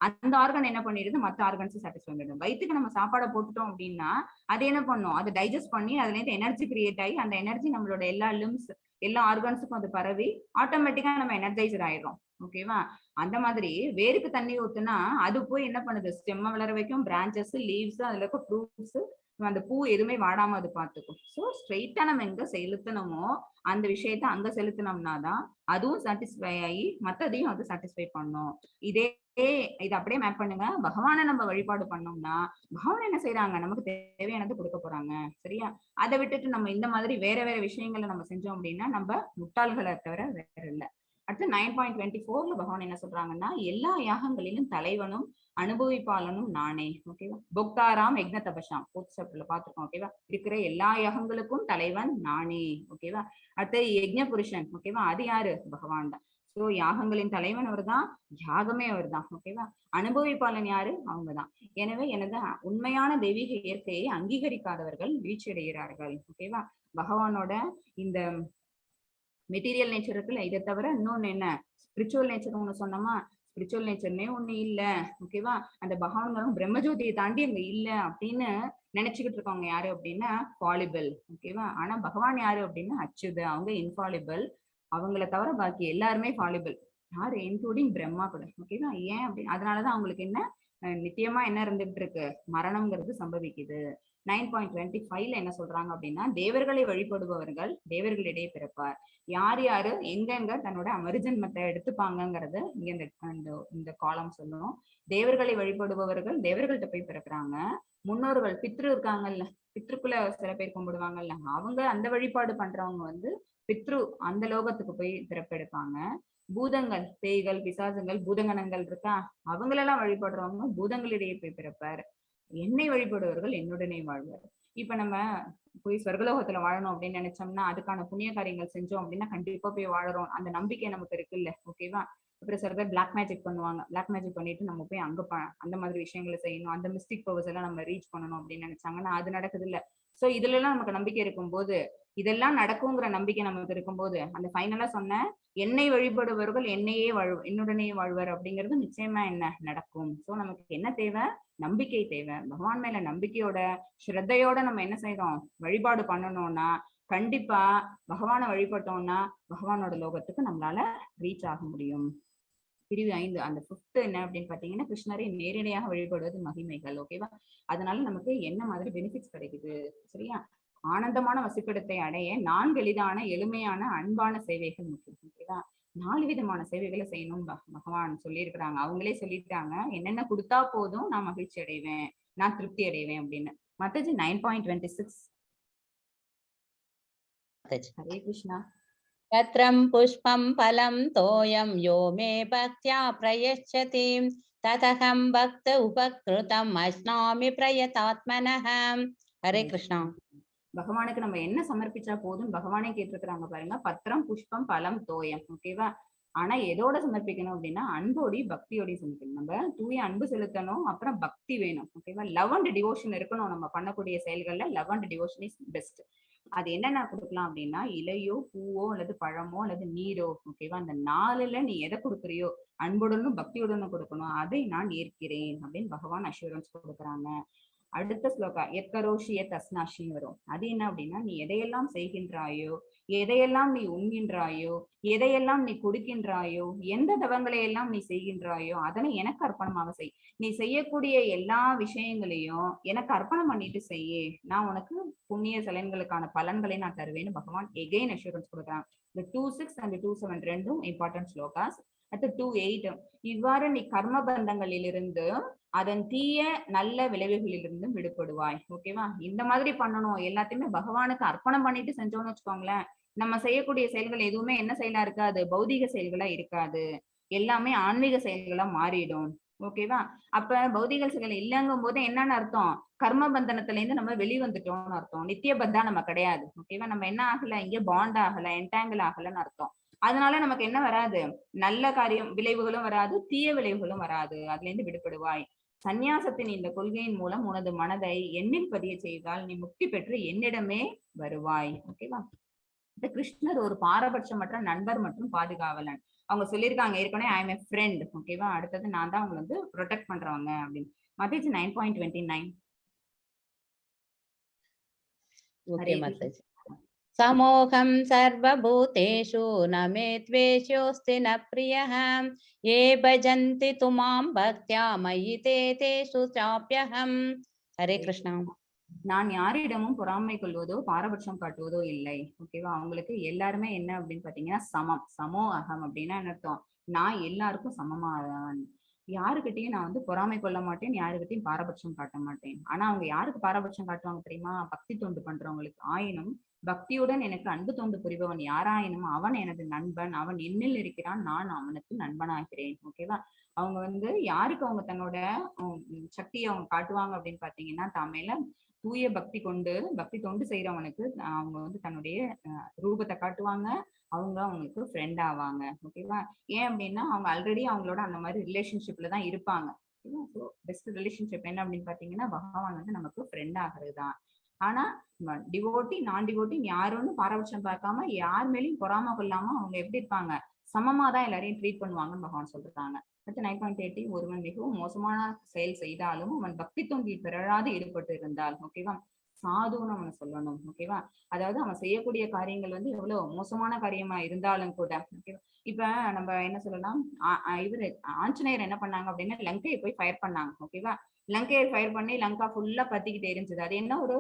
அந்த ஆர்கன் என்ன பண்ணிடுது, மற்ற ஆர்கன்ஸும் சாட்டிஸ்ஃபை பண்ணிடும். வயிற்றுக்கு நம்ம சாப்பாடை போட்டுட்டோம் அப்படின்னா அது என்ன பண்ணும், அதை டைஜஸ்ட் பண்ணி அதுல இருந்து எனர்ஜி கிரியேட் ஆகி அந்த எனர்ஜி நம்மளோட எல்லா லிம்ஸ் எல்லா ஆர்கன்ஸுக்கும் அது பரவி ஆட்டோமேட்டிக்கா நம்ம எனர்ஜைசர் ஆயிடுறோம். ஓகேவா? அந்த மாதிரி வேருக்கு தண்ணி ஊத்துனா அது போய் என்ன பண்ணுது, ஸ்டெம்மை வளர வைக்கும், பிரான்சஸ், லீவ்ஸ், அதுல இருக்க ஃப்ரூட்ஸ், அந்த பூ எதுவுமே வாடாம அது பார்த்துக்கும். ஸோ ஸ்ட்ரெயிட்டா நம்ம எங்க செலுத்தணுமோ அந்த விஷயத்த அங்க செலுத்தினோம்னா தான் அதுவும் சாட்டிஸ்ஃபை ஆகி மற்றதையும் அது சாட்டிஸ்ஃபை பண்ணும். இதை அப்படியே மேப் பண்ணுங்க. பகவானை நம்ம வழிபாடு பண்ணோம்னா பகவான் என்ன செய்யறாங்க, நமக்கு தேவையானது கொடுக்க போறாங்க. சரியா? அதை விட்டுட்டு நம்ம இந்த மாதிரி வேற வேற விஷயங்களை நம்ம செஞ்சோம் அப்படின்னா நம்ம முட்டாள்களை தவிர வேற இல்லை. அடுத்து 9.24 பகவான் என்ன சொல்றாங்கன்னா, எல்லா யாகங்களிலும் தலைவனும் அனுபவிப்பாளனும் நானே. ஓகேவா? பொக்தாராம் யக்ஞ தபசாம் 4th சாப்டர்ல பாத்துருக்கோம். ஓகேவா? இருக்கிற எல்லா யாகங்களுக்கும் தலைவன் நானே. ஓகேவா? அடுத்து யக்ஞ புருஷன். ஓகேவா? அது யாரு? பகவான் தான். சோ யாகங்களின் தலைவன் அவர் தான், யாகமே அவர் தான். ஓகேவா? அனுபவிப்பாளன் யாரு? அவங்கதான். எனவே எனது உண்மையான தெய்வீக இயற்கையை அங்கீகரிக்காதவர்கள் வீழ்ச்சி அடைகிறார்கள். ஓகேவா? பகவானோட இந்த மெட்டீரியல் நேச்சர் இருக்குல்ல, இதை தவிர இன்னொன்னு என்ன, ஸ்பிரிச்சுவல் நேச்சர் ஒண்ணு சொன்னோமா. ஸ்பிரிச்சுவல் நேச்சர்னே ஒண்ணு இல்ல, ஓகேவா? அந்த பகவான்களும் பிரம்மஜோதியை தாண்டி அங்க இல்ல அப்படின்னு நினைச்சுக்கிட்டு இருக்கவங்க யாரு அப்படின்னா ஃபாலிபிள், ஓகேவா? ஆனா பகவான் யாரு அப்படின்னா அச்சுது, அவங்க இன்ஃபாலிபிள். அவங்கள தவிர பாக்கி எல்லாருமே ஃபாலிபிள், யாரு இன்க்ளூடிங் பிரம்மா கூட, ஓகேவா? ஏன் அப்படின்னு அதனாலதான் அவங்களுக்கு என்ன நித்தியமா என்ன இருந்துகிட்டு இருக்கு, மரணம்ங்கிறது சம்பவிக்குது. 9.25ல என்ன சொல்றாங்க அப்படின்னா, தேவர்களை வழிபடுபவர்கள் தேவர்களிடையே பிறப்பார். யார் யாரு எங்கெங்க தன்னோட அமர்ஜன்மத்தை எடுத்துப்பாங்கங்கிறது இங்க இந்த காலம் சொல்லும். தேவர்களை வழிபடுபவர்கள் தேவர்கள்ட்ட போய் பிறக்குறாங்க. முன்னோர்கள் பித்ரு இருக்காங்கல்ல, பித்ருக்குள்ள சில பேர் கும்பிடுவாங்கல்ல, அவங்க அந்த வழிபாடு பண்றவங்க வந்து பித்ரு அந்த லோகத்துக்கு போய் பிறப்பெடுப்பாங்க. பூதங்கள், பேய்கள், பிசாசுங்கள், பூதங்கணங்கள் இருக்கா, அவங்களெல்லாம் வழிபடுறவங்க பூதங்களிடையே போய் பிறப்பார். என்னை வழிபடுவர்கள் என்னுடனே வாழ்வார். இப்ப நம்ம போய் சொர்க்கலோகத்துல வாழணும் அப்படின்னு நினைச்சோம்னா அதுக்கான புண்ணிய காரியங்கள் செஞ்சோம் அப்படின்னா கண்டிப்பா போய் வாழறோம், அந்த நம்பிக்கை நமக்கு இருக்குல்ல, ஓகேவா? அப்புறம் சில பேர் பிளாக் மேஜிக் பண்ணுவாங்க, பிளாக் மேஜிக் பண்ணிட்டு நம்ம போய் அங்க அந்த மாதிரி விஷயங்களை செய்யணும், அந்த மிஸ்டிக் பவர்ஸ் எல்லாம் நம்ம ரீச் பண்ணணும் அப்படின்னு நினைச்சாங்கன்னா அது நடக்குது இல்ல. சோ இதுல எல்லாம் நமக்கு நம்பிக்கை இருக்கும்போது, இதெல்லாம் நடக்குங்கிற நம்பிக்கை நமக்கு இருக்கும்போது, அந்த ஃபைனலா சொன்ன என்னை வழிபடுபவர்கள் என்னுடனே வாழ்வர் அப்படிங்கிறது நிச்சயமா என்ன நடக்கும். சோ நமக்கு என்ன தேவை, நம்பிக்கை தேவை. பகவான் மேல நம்பிக்கையோட ஸ்ரத்தையோட நம்ம என்ன செய்யறோம், வழிபாடு பண்ணணும்னா கண்டிப்பா பகவானை வழிபட்டோம்னா பகவானோட லோகத்துக்கு நம்மளால ரீச் ஆக முடியும். பிரிவு 5 அந்த 5th என்ன அப்படின்னு பாத்தீங்கன்னா, கிருஷ்ணரை நேரடியாக வழிபடுவது மகிமைகள், ஓகேவா? அதனால நமக்கு என்ன மாதிரி பெனிஃபிட்ஸ் கிடைக்குது, சரியா? ஆனந்தமான வசிப்பிடத்தை அடைய 4 எளிதான எளிமையான அன்பான சேவைகள் முக்கியம், ஓகேவா? 4 விதமான சேவைகளை செய்யணும் பகவான் சொல்லியிருக்கிறாங்க. அவங்களே சொல்லிட்டாங்க, என்னென்ன கொடுத்தா போதும் நான் மகிழ்ச்சி அடைவேன், நான் திருப்தி அடைவேன் அப்படின்னு. மத்தஜி 9.26. ஹரே கிருஷ்ணா. पत्रं पुष्पं फलं तोयं यो मे भक्त्या प्रयच्छति तदहं भक्त उपकृतम् अश्नामि प्रयतात्मनः. हरे कृष्णा. பகவானுக்கு நம்ம என்ன சமர்ப்பிச்சா போதும் பகவானே கேட்டிருக்கிறாங்க பாருங்க. பத்திரம், புஷ்பம், பழம், தோயம், ஓகேவா? ஆனா எதோட சமர்ப்பிக்கணும் அப்படின்னா அன்போடி பக்தியோட சமர்ப்பிக்கணும். நம்ம தூய அன்பு செலுத்தணும், அப்புறம் பக்தி வேணும், ஓகேவா? லவ் அண்ட் டிவோஷன் இருக்கணும் நம்ம பண்ணக்கூடிய செயல்கள்ல. Love and devotion is best. அது என்னென்ன கொடுக்கலாம் அப்படின்னா இலையோ, பூவோ, அல்லது பழமோ, அல்லது நீரோ, ஓகேவா? அந்த 4ல நீ எதை கொடுக்குறியோ அன்புடனும் பக்தியுடனும் கொடுக்கணும், அதை நான் ஏற்கிறேன் அப்படின்னு பகவான் அஷூரன்ஸ் கொடுக்குறாங்க. அடுத்த ஸ்லோகா எத்கரோஷி எத் அஸ்னாஷின்னு வரும். அது என்ன அப்படின்னா, நீ எதையெல்லாம் செய்கின்றாயோ, எதையெல்லாம் நீ உண்கின்றாயோ, எதையெல்லாம் நீ கொடுக்கின்றாயோ, எந்த தவங்களை எல்லாம் நீ செய்கின்றாயோ அதனை எனக்கு அர்ப்பணமாக செய். நீ செய்யக்கூடிய எல்லா விஷயங்களையும் எனக்கு அர்ப்பணம் பண்ணிட்டு செய்யே, நான் உனக்கு புண்ணிய சலன்களுக்கான பலன்களை நான் தருவேன்னு பகவான் எகைன் அஷூரன்ஸ் கொடுக்குறாங்க. இந்த 2:6 and 2:7 ரெண்டும் இம்பார்ட்டன்ட் ஸ்லோகாஸ். அடுத்து 2:8 இவ்வாறு நீ கர்ம பந்தங்களிலிருந்து அதன் தீய நல்ல விளைவுகளிலிருந்து விடுபடுவாய், ஓகேவா? இந்த மாதிரி பண்ணணும், எல்லாத்தையுமே பகவானுக்கு அர்ப்பணம் பண்ணிட்டு செஞ்சோம்னு வச்சுக்கோங்களேன், நம்ம செய்யக்கூடிய செயல்கள் எதுவுமே என்ன செயலா இருக்காது, பௌதிக செயல்களா இருக்காது, எல்லாமே ஆன்மீக செயல்களா மாறிடும், ஓகேவா? அப்ப பௌதிக செயல் இல்லங்கும் போது என்னன்னு அர்த்தம், கர்ம பந்தனத்துல இருந்து நம்ம வெளிவந்துட்டோம்னு அர்த்தம். நித்திய பத்தா நம்ம கிடையாது, ஓகேவா? நம்ம என்ன ஆகல, இங்க பாண்ட் ஆகல, என்டாங்கிள் ஆகலன்னு அர்த்தம். அதனால நமக்கு என்ன வராது, நல்ல காரியம் விளைவுகளும் வராது, தீய விளைவுகளும் வராது, அதுல இருந்து விடுபடுவாய். சந்நியாசத்தின் இந்த கொள்கையின் மூலம் உனது மனதை என்னில் பதிய செய்தால் நீ முக்தி பெற்று என்னிடமே வருவாய், ஓகேவா? இந்த கிருஷ்ணர் ஒரு பாரபட்சமற்ற நண்பர் மற்றும் பாதுகாவலன். அவங்க சொல்லியிருக்காங்க ஏற்கனவே, ஐ எம் எ ஃப்ரெண்ட், ஓகேவா? அடுத்தது நான் தான் அவங்களை வந்து ப்ரொடெக்ட் பண்றவங்க அப்படின்னு. மத்தேயு 9.29. ओके माताजी. समोहं सर्वभूतेषु न मे द्वेषोऽस्ति न प्रियः ये भजन्ति तु मां भक्त्या मयि ते तेषु चाप्यहम्. हरे कृष्णा. நான் யாரிடமும் பொறாமை கொள்வதோ பாரபட்சம் காட்டுவதோ இல்லை, ஓகேவா? அவங்களுக்கு எல்லாருமே என்ன அப்படின்னு பாத்தீங்கன்னா சமம். சமோ அகம் அப்படின்னா என்ன அர்த்தம், நான் எல்லாருக்கும் சமமானவன், யாருக்கிட்டையும் நான் வந்து பொறாமை கொள்ள மாட்டேன், யாருக்கிட்டையும் பாரபட்சம் காட்ட மாட்டேன். ஆனா அவங்க யாருக்கு பாரபட்சம் காட்டுவாங்க தெரியுமா, பக்தி தொண்டு பண்றவங்களுக்கு. ஆயினும் பக்தியுடன் எனக்கு அன்பு தொண்டு புரிபவன் யாராயினும் அவன் எனது நண்பன், அவன் என்னில் இருக்கிறான், நான் அவனுக்கு நண்பனாகிறேன், ஓகேவா? அவங்க வந்து யாருக்கு அவங்க தன்னோட சக்தியை அவங்க காட்டுவாங்க அப்படின்னு பாத்தீங்கன்னா, தான் மேல தூய பக்தி கொண்டு பக்தி தொண்டு செய்யறவனுக்கு அவங்க வந்து தன்னுடைய ரூபத்தை காட்டுவாங்க, அவங்க அவங்களுக்கு ஃப்ரெண்ட் ஆவாங்க, ஓகேவா? ஏன் அப்படின்னா அவங்க ஆல்ரெடி அவங்களோட அந்த மாதிரி ரிலேஷன்ஷிப்ல தான் இருப்பாங்க. பெஸ்ட் ரிலேஷன்ஷிப் என்ன அப்படின்னு பாத்தீங்கன்னா, பகவான் வந்து நமக்கு ஃப்ரெண்ட் ஆகுறதுதான். ஆனா டிவோட்டி நான் டிவோட்டி யாருன்னு பாரபட்சம் பார்க்காம யார் மேலேயும் பொறாம கொள்ளாம அவங்க எப்படி இருப்பாங்க, சமமா தான் எல்லாரையும் ட்ரீட் பண்ணுவாங்கன்னு பகவான் சொல்றாங்க. அடுத்து 9.80 ஒருவன் மிகவும் மோசமான செயல் செய்தாலும் அவன் பக்தி தொண்டில் பிறழாது ஈடுபட்டு இருந்தால், ஓகேவா, சாதுன்னு அவனை சொல்லணும். ஓகேவா, அதாவது அவன் செய்யக்கூடிய காரியங்கள் வந்து எவ்வளவு மோசமான காரியமா இருந்தாலும் கூட, ஓகேவா. இப்ப நம்ம என்ன சொல்லலாம், இவரு ஆஞ்சநேயர் என்ன பண்ணாங்க அப்படின்னா லங்கையை போய் ஃபயர் பண்ணாங்க. ஓகேவா, லங்கையை ஃபயர் பண்ணி லங்கா ஃபுல்லா பத்திக்கிட்டே இருந்துச்சு. அது என்ன ஒரு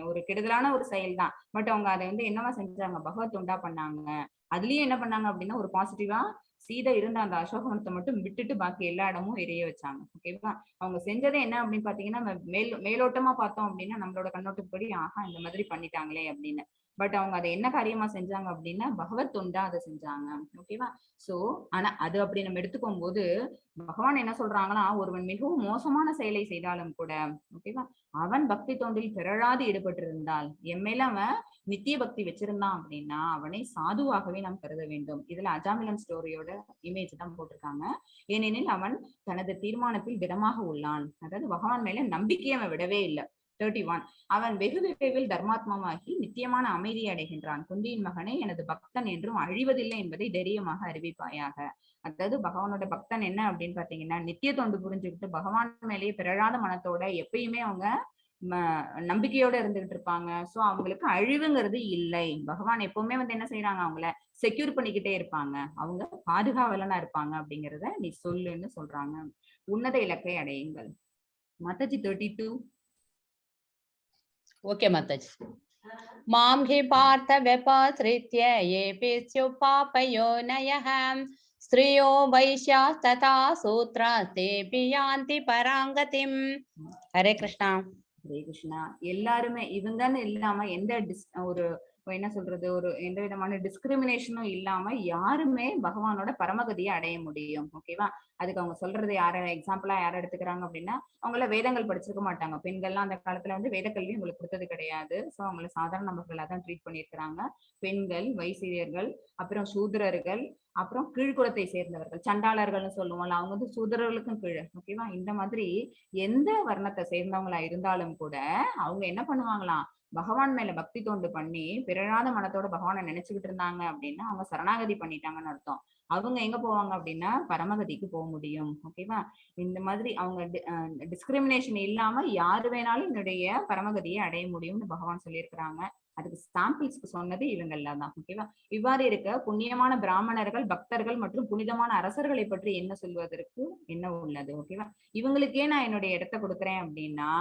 ஒரு கெடுதலான ஒரு செயல் தான். பட் அவங்க அதை வந்து என்னவா செஞ்சாங்க, பகவத் தொண்டா பண்ணாங்க. அதுலயும் என்ன பண்ணாங்க அப்படின்னா ஒரு பாசிட்டிவா சீதை இருந்த அந்த அசோகவனத்தை மட்டும் விட்டுட்டு பாக்கி எல்லா இடமும் எரிய வச்சாங்க. ஓகேவா, அவங்க செஞ்சதே என்ன அப்படின்னு பாத்தீங்கன்னா மேலோட்டமா பார்த்தோம் அப்படின்னா நம்மளோட கண்ணோட்டப்படி ஆஹா இந்த மாதிரி பண்ணிட்டாங்களே அப்படின்னு. பட் அவங்க அதை என்ன காரியமா செஞ்சாங்க அப்படின்னா பகவத் தொண்டா அதை செஞ்சாங்க. ஓகேவா, சோ ஆனா அது அப்படி நம்ம எடுத்துக்கும் போது பகவான் என்ன சொல்றாங்கன்னா ஒருவன் மிகவும் மோசமான செயலை செய்தாலும் கூட, ஓகேவா, அவன் பக்தி தொண்டில் பிறழாது ஈடுபட்டிருந்தால், எம்மேல அவன் நித்திய பக்தி வச்சிருந்தான் அப்படின்னா அவனை சாதுவாகவே நாம் கருத வேண்டும். இதுல அஜாமிலன் ஸ்டோரியோட இமேஜ் தான் போட்டிருக்காங்க. ஏனெனில் அவன் தனது தீர்மானத்தில் திடமாக உள்ளான். அதாவது பகவான் மேல நம்பிக்கையை அவன் விடவே இல்லை. 31 அவன் வெகு விரைவில் தர்மாத்மாவாகி நித்தியமான அமைதியை அடைகின்றான். குந்தியின் மகனே, எனது பக்தன் என்றும் அழிவதில்லை என்பதை தைரியமாக அறிவிப்பாயாக. அதாவது பகவானோட பக்தன் என்ன அப்படின்னு பாத்தீங்கன்னா நித்திய தொண்டு புரிஞ்சுக்கிட்டு பகவான் மேலேயே பிறழாத மனத்தோட எப்பயுமே அவங்க நம்பிக்கையோட இருந்துகிட்டு இருப்பாங்க. சோ அவங்களுக்கு அழிவுங்கிறது இல்லை. பகவான் எப்பவுமே வந்து என்ன செய்யறாங்க, அவங்கள செக்யூர் பண்ணிக்கிட்டே இருப்பாங்க, அவங்க பாதுகாவலனா இருப்பாங்க அப்படிங்கிறத நீ சொல்லுன்னு சொல்றாங்க. உன்னத இலக்கை அடையுங்கள். மாதாஜி 32. ஓகே மாதாஜி. மாம் ஹி பார்த்த வெபாஸ்ரித்ய ஏபி ஸ்யுபாபயோனயஹ ஸ்ரீயோ வைஷ்யாஸ் ததா சூத்ராஸ் தேபி யாந்தி பராங்கதிம். ஹரே கிருஷ்ணா. ஹரே கிருஷ்ணா. எல்லாருமே இவங்கன்னு இல்லாம எந்த ஒரு என்ன சொல்றது, ஒரு எந்த விதமான டிஸ்கிரிமினேஷனும் இல்லாம யாருமே பகவானோட பரமகதியை அடைய முடியும். ஓகேவா, அதுக்கு அவங்க சொல்றது யார எக்ஸாம்பிளா யார எடுத்துக்கிறாங்க அப்படின்னா அவங்கள வேதங்கள் படிச்சிருக்க மாட்டாங்க. பெண்கள்லாம் அந்த காலத்துல வந்து வேத கல்வி உங்களுக்கு கொடுத்தது கிடையாது. சோ அவங்கள சாதாரண நபர்களா தான் ட்ரீட் பண்ணியிருக்கிறாங்க. பெண்கள், வைசியர்கள், அப்புறம் சூத்திரர்கள், அப்புறம் கீழ்குலத்தை சேர்ந்தவர்கள், சண்டாளர்கள்னு சொல்லுவோம்ல, அவங்க வந்து சூத்திரர்களுக்கும் கீழே. ஓகேவா, இந்த மாதிரி எந்த வர்ணத்தை சேர்ந்தவங்களா இருந்தாலும் கூட அவங்க என்ன பண்ணுவாங்களாம், பகவான் மேல பக்தி தொண்டு பண்ணி பிறழாத மனத்தோட பகவானை நினைச்சுக்கிட்டு இருந்தாங்க அப்படின்னா அவங்க சரணாகதி பண்ணிட்டாங்கன்னு அர்த்தம். அவங்க எங்க போவாங்க அப்படின்னா பரமகதிக்கு போக முடியும். ஓகேவா, இந்த மாதிரி அவங்க டிஸ்கிரிமினேஷன் இல்லாம யாரு வேணாலும் என்னுடைய பரமகதியை அடைய முடியும்னு பகவான் சொல்லியிருக்கிறாங்க. அதுக்கு சாம்பிள்ஸ்க்கு சொன்னது இவங்கெல்லாம் தான். ஓகேவா, இவ்வாறு இருக்க புண்ணியமான பிராமணர்கள், பக்தர்கள் மற்றும் புனிதமான அரசர்களை பற்றி என்ன சொல்வதற்கு என்ன உள்ளது. ஓகேவா, இவங்களுக்கே நான் என்னுடைய இடத்தை கொடுக்குறேன் அப்படின்னா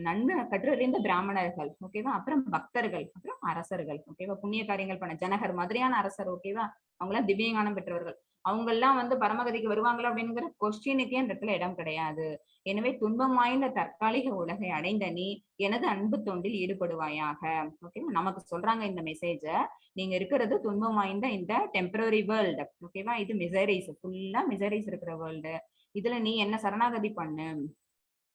நன்மை கற்றறிந்த பிராமணர்கள், ஓகேவா, அப்புறம் பக்தர்கள், அப்புறம் அரசர்கள். ஓகேவா, புண்ணிய காரியங்கள் பண்ண ஜனகர் மாதிரியான அரசர். ஓகேவா, அவங்களாம் திவ்யஞானம் பெற்றவர்கள். அவங்க எல்லாம் வந்து பரமகதிக்கு வருவாங்களா அப்படிங்கிற கொஸ்டினுக்கே அந்த இடத்துல இடம் கிடையாது. எனவே துன்பம் வாய்ந்த தற்காலிக உலகை அடைந்த நீ எனது அன்பு தொண்டில் ஈடுபடுவாயாக. ஓகேவா, நமக்கு சொல்றாங்க இந்த மெசேஜ, நீங்க இருக்கிறது துன்பம் வாய்ந்த இந்த டெம்பரரி வேர்ல்டு. ஓகேவா, இது மிசரிஸ், ஃபுல்லா மிசரிஸ் இருக்கிற வேர்ல்டு. இதுல நீ என்ன சரணாகதி பண்ணு,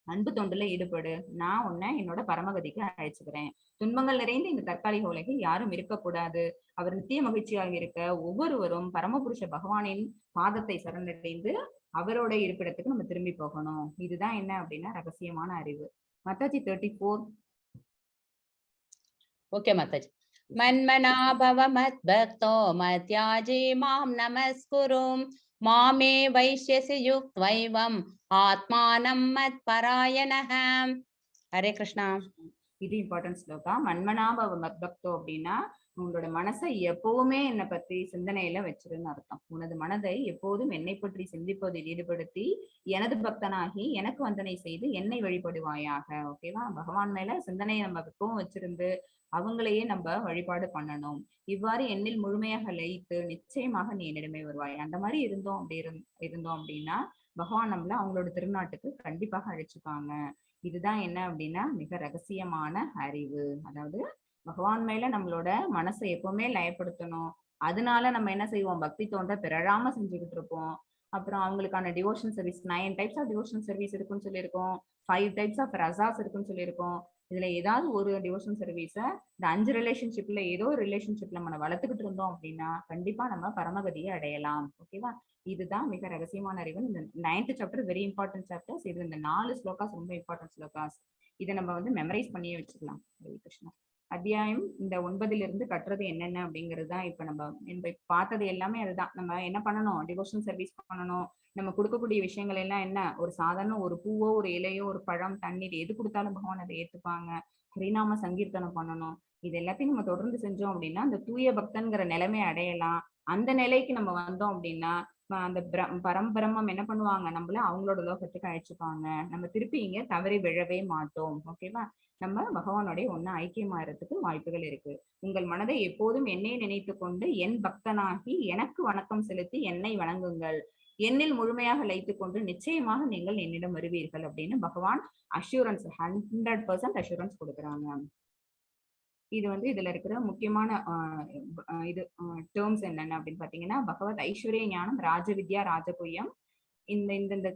அன்பு தொண்டுல ஈடுபடு, நான் உன்னை என்னோட பரமகதிக்கு அழைச்சுக்கிறேன். துன்பங்கள் நிறைந்த இந்த தற்காலிக உலகில் யாரும் இருக்கக்கூடாது. அவர் நித்திய மகிழ்ச்சியாக இருக்க ஒவ்வொருவரும் பரமபுருஷ பகவானின் பாதத்தை சரணடைந்து அவரோட இருப்பிடத்துக்கு நம்ம திரும்பி போகணும். இதுதான் என்ன அப்படின்னா ரகசியமான அறிவு. மாதாஜி 34. ஓகே மாதாஜி. மன்மனா பவ மத்பக்தோ மத்யாஜி மாம் நமஸ்குரும் மாமே வைஷ்யசி யுக்த்வைவம் ஆத்மானம் மத் பராயணஹ. ஹரே கிருஷ்ணா. இது இம்பார்ட்டன்ட் ஸ்லோகா. மன்மனாபவ மத்பக்தோ அப்படின்னா உங்களோட மனசை எப்பவுமே என்னை பத்தி சிந்தனையில வச்சிருன்னு அர்த்தம். உனது மனதை எப்போதும் என்னை பற்றி சிந்திப்பதில் ஈடுபடுத்தி எனது பக்தனாகி எனக்கு வந்தனை செய்து என்னை வழிபடுவாயாக. ஓகேவா, பகவான் மேல சிந்தனையை நம்ம எப்பவும் வச்சிருந்து அவங்களையே நம்ம வழிபாடு பண்ணணும். இவ்வாறு என்னில் முழுமையாக லயித்து நிச்சயமாக நீ என்னிடமே வருவாய். அந்த மாதிரி இருந்தோம் அப்படின்னா பகவான் நம்மள அவங்களோட திருநாட்டுக்கு கண்டிப்பாக அழைச்சுப்பாங்க. இதுதான் என்ன அப்படின்னா மிக ரகசியமான அறிவு. அதாவது பகவான் மேல நம்மளோட மனசை எப்பவுமே லயப்படுத்தணும். அதனால நம்ம என்ன செய்வோம், பக்தி தோன்ற பிறழாம செஞ்சுக்கிட்டு இருப்போம். அப்புறம் அவங்களுக்கான devotion service 9 types of devotion service இருக்குன்னு சொல்லியிருக்கோம். 5 டைப்ஸ் ஆஃப் ரசாஸ் இருக்குன்னு சொல்லியிருக்கோம். இதுல ஏதாவது ஒரு டிவோஷன் சர்வீஸ இந்த 5 ரிலேஷன்ஷிப்ல ஏதோ ஒரு ரிலேஷன்ஷிப்ல நம்ம வளர்த்துக்கிட்டு இருந்தோம் அப்படின்னா கண்டிப்பா நம்ம பரமகதியை அடையலாம். ஓகேவா, இதுதான் மிக ரகசியமான அறிவு. இந்த 9th chapter very important chapters. இது இந்த 4 ஸ்லோகாஸ் ரொம்ப இம்பார்ட்டன்ட் ஸ்லோகாஸ். இதை நம்ம வந்து மெமரைஸ் பண்ணியே வச்சுக்கலாம். ஹரே கிருஷ்ணா. அத்தியாயம் இந்த 9லிருந்து கட்டுறது என்னென்ன அப்படிங்கிறது தான் இப்ப நம்ம பார்த்தது எல்லாமே. அதுதான் நம்ம என்ன பண்ணணும், டிவோஷன் சர்வீஸ் பண்ணணும், நம்ம கொடுக்கக்கூடிய விஷயங்கள் எல்லாம் என்ன, ஒரு சாதாரண ஒரு பூவோ ஒரு இலையோ ஒரு பழம் தண்ணீர் எது கொடுத்தாலும் பகவான் அதை ஏத்துப்பாங்க. ஹரிநாம சங்கீர்த்தனம் பண்ணணும். இது எல்லாத்தையும் நம்ம தொடர்ந்து செஞ்சோம் அப்படின்னா அந்த தூய பக்தன்கிற நிலைமையை அடையலாம். அந்த நிலைக்கு நம்ம வந்தோம் அப்படின்னா அந்த பரம்பிரம்மம் என்ன பண்ணுவாங்க, நம்மள அவங்களோட லோகத்துக்கு அழைச்சுப்பாங்க. நம்ம திருப்பி இங்க தவறி விழவே மாட்டோம். ஓகேவா? நம்ம பகவானுடைய ஒண்ணு ஐக்கியமாறதுக்கு வாய்ப்புகள் இருக்கு. உங்கள் மனதை எப்போதும் என்னை நினைத்து கொண்டு என் பக்தனாகி எனக்கு வணக்கம் செலுத்தி என்னை வணங்குங்கள். என்னில் முழுமையாக லயித்துக் கொண்டு நிச்சயமாக நீங்கள் என்னிடம் வருவீர்கள் அப்படின்னு பகவான் அஷூரன்ஸ் 100% அஷூரன்ஸ் கொடுக்குறாங்க. இது வந்து இதுல இருக்கிற முக்கியமான இது டேர்ம்ஸ் என்னென்ன அப்படின்னு பாத்தீங்கன்னா, பகவத் ஐஸ்வர்ய ஞானம், ராஜவித்யா, ராஜபுயம் இந்த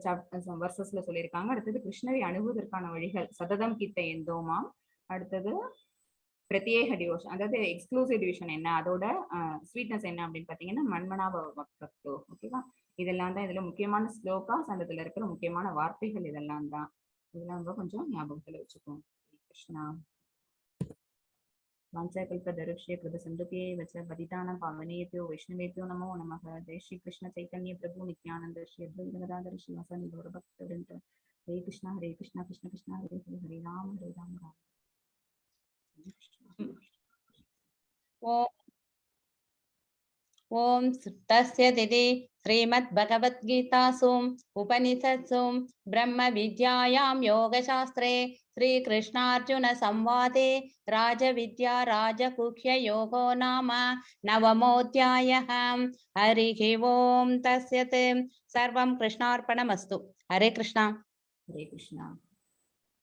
வர்சஸ்ல சொல்லியிருக்காங்க. அடுத்தது கிருஷ்ணரை அணுகுவதற்கான வழிகள், சததம் கிட்ட எந்தோமாம். அடுத்தது பிரத்யேக டிவோஷன், அதாவது எக்ஸ்க்ளூசிவ் டிவிஷன் என்ன, அதோட ஸ்வீட்னஸ் என்ன அப்படின்னு பாத்தீங்கன்னா மன்மனாப பக்தோ. ஓகேவா? இதெல்லாம் தான் இதுல முக்கியமான ஸ்லோகாஸ், அந்த இதுல இருக்கிற முக்கியமான வார்த்தைகள் இதெல்லாம் தான். இதெல்லாம் ரொம்ப கொஞ்சம் ஞாபகத்துல வச்சுக்கோங்க. கிருஷ்ணா वाञ्छाकल्पतरुभ्य कृतसिन्धुभ्येव च पतितानां पावनेभ्यो वैष्णवेभ्यो नमो नमः। जय श्री कृष्ण चैतन्य प्रभु नित्यानंद श्री अद्वैत गदाधर श्रीवासादि गौरभक्तवृन्द। हरे कृष्णा कृष्ण कृष्ण हरे हरे, हरे राम राम। ओम तस्य दिदि श्रीमद्भगवद्गीतासु उपनिषत्सु ब्रह्म विद्यायां योगशास्त्रे श्रीकृष्णार्जुन संवादे राजविद्या राजगुह्य योगो नाम नवमोऽध्यायः। हरिः ओम तस्य सर्वं कृष्णार्पणमस्तु। हरे कृष्णा। हरे कृष्णा।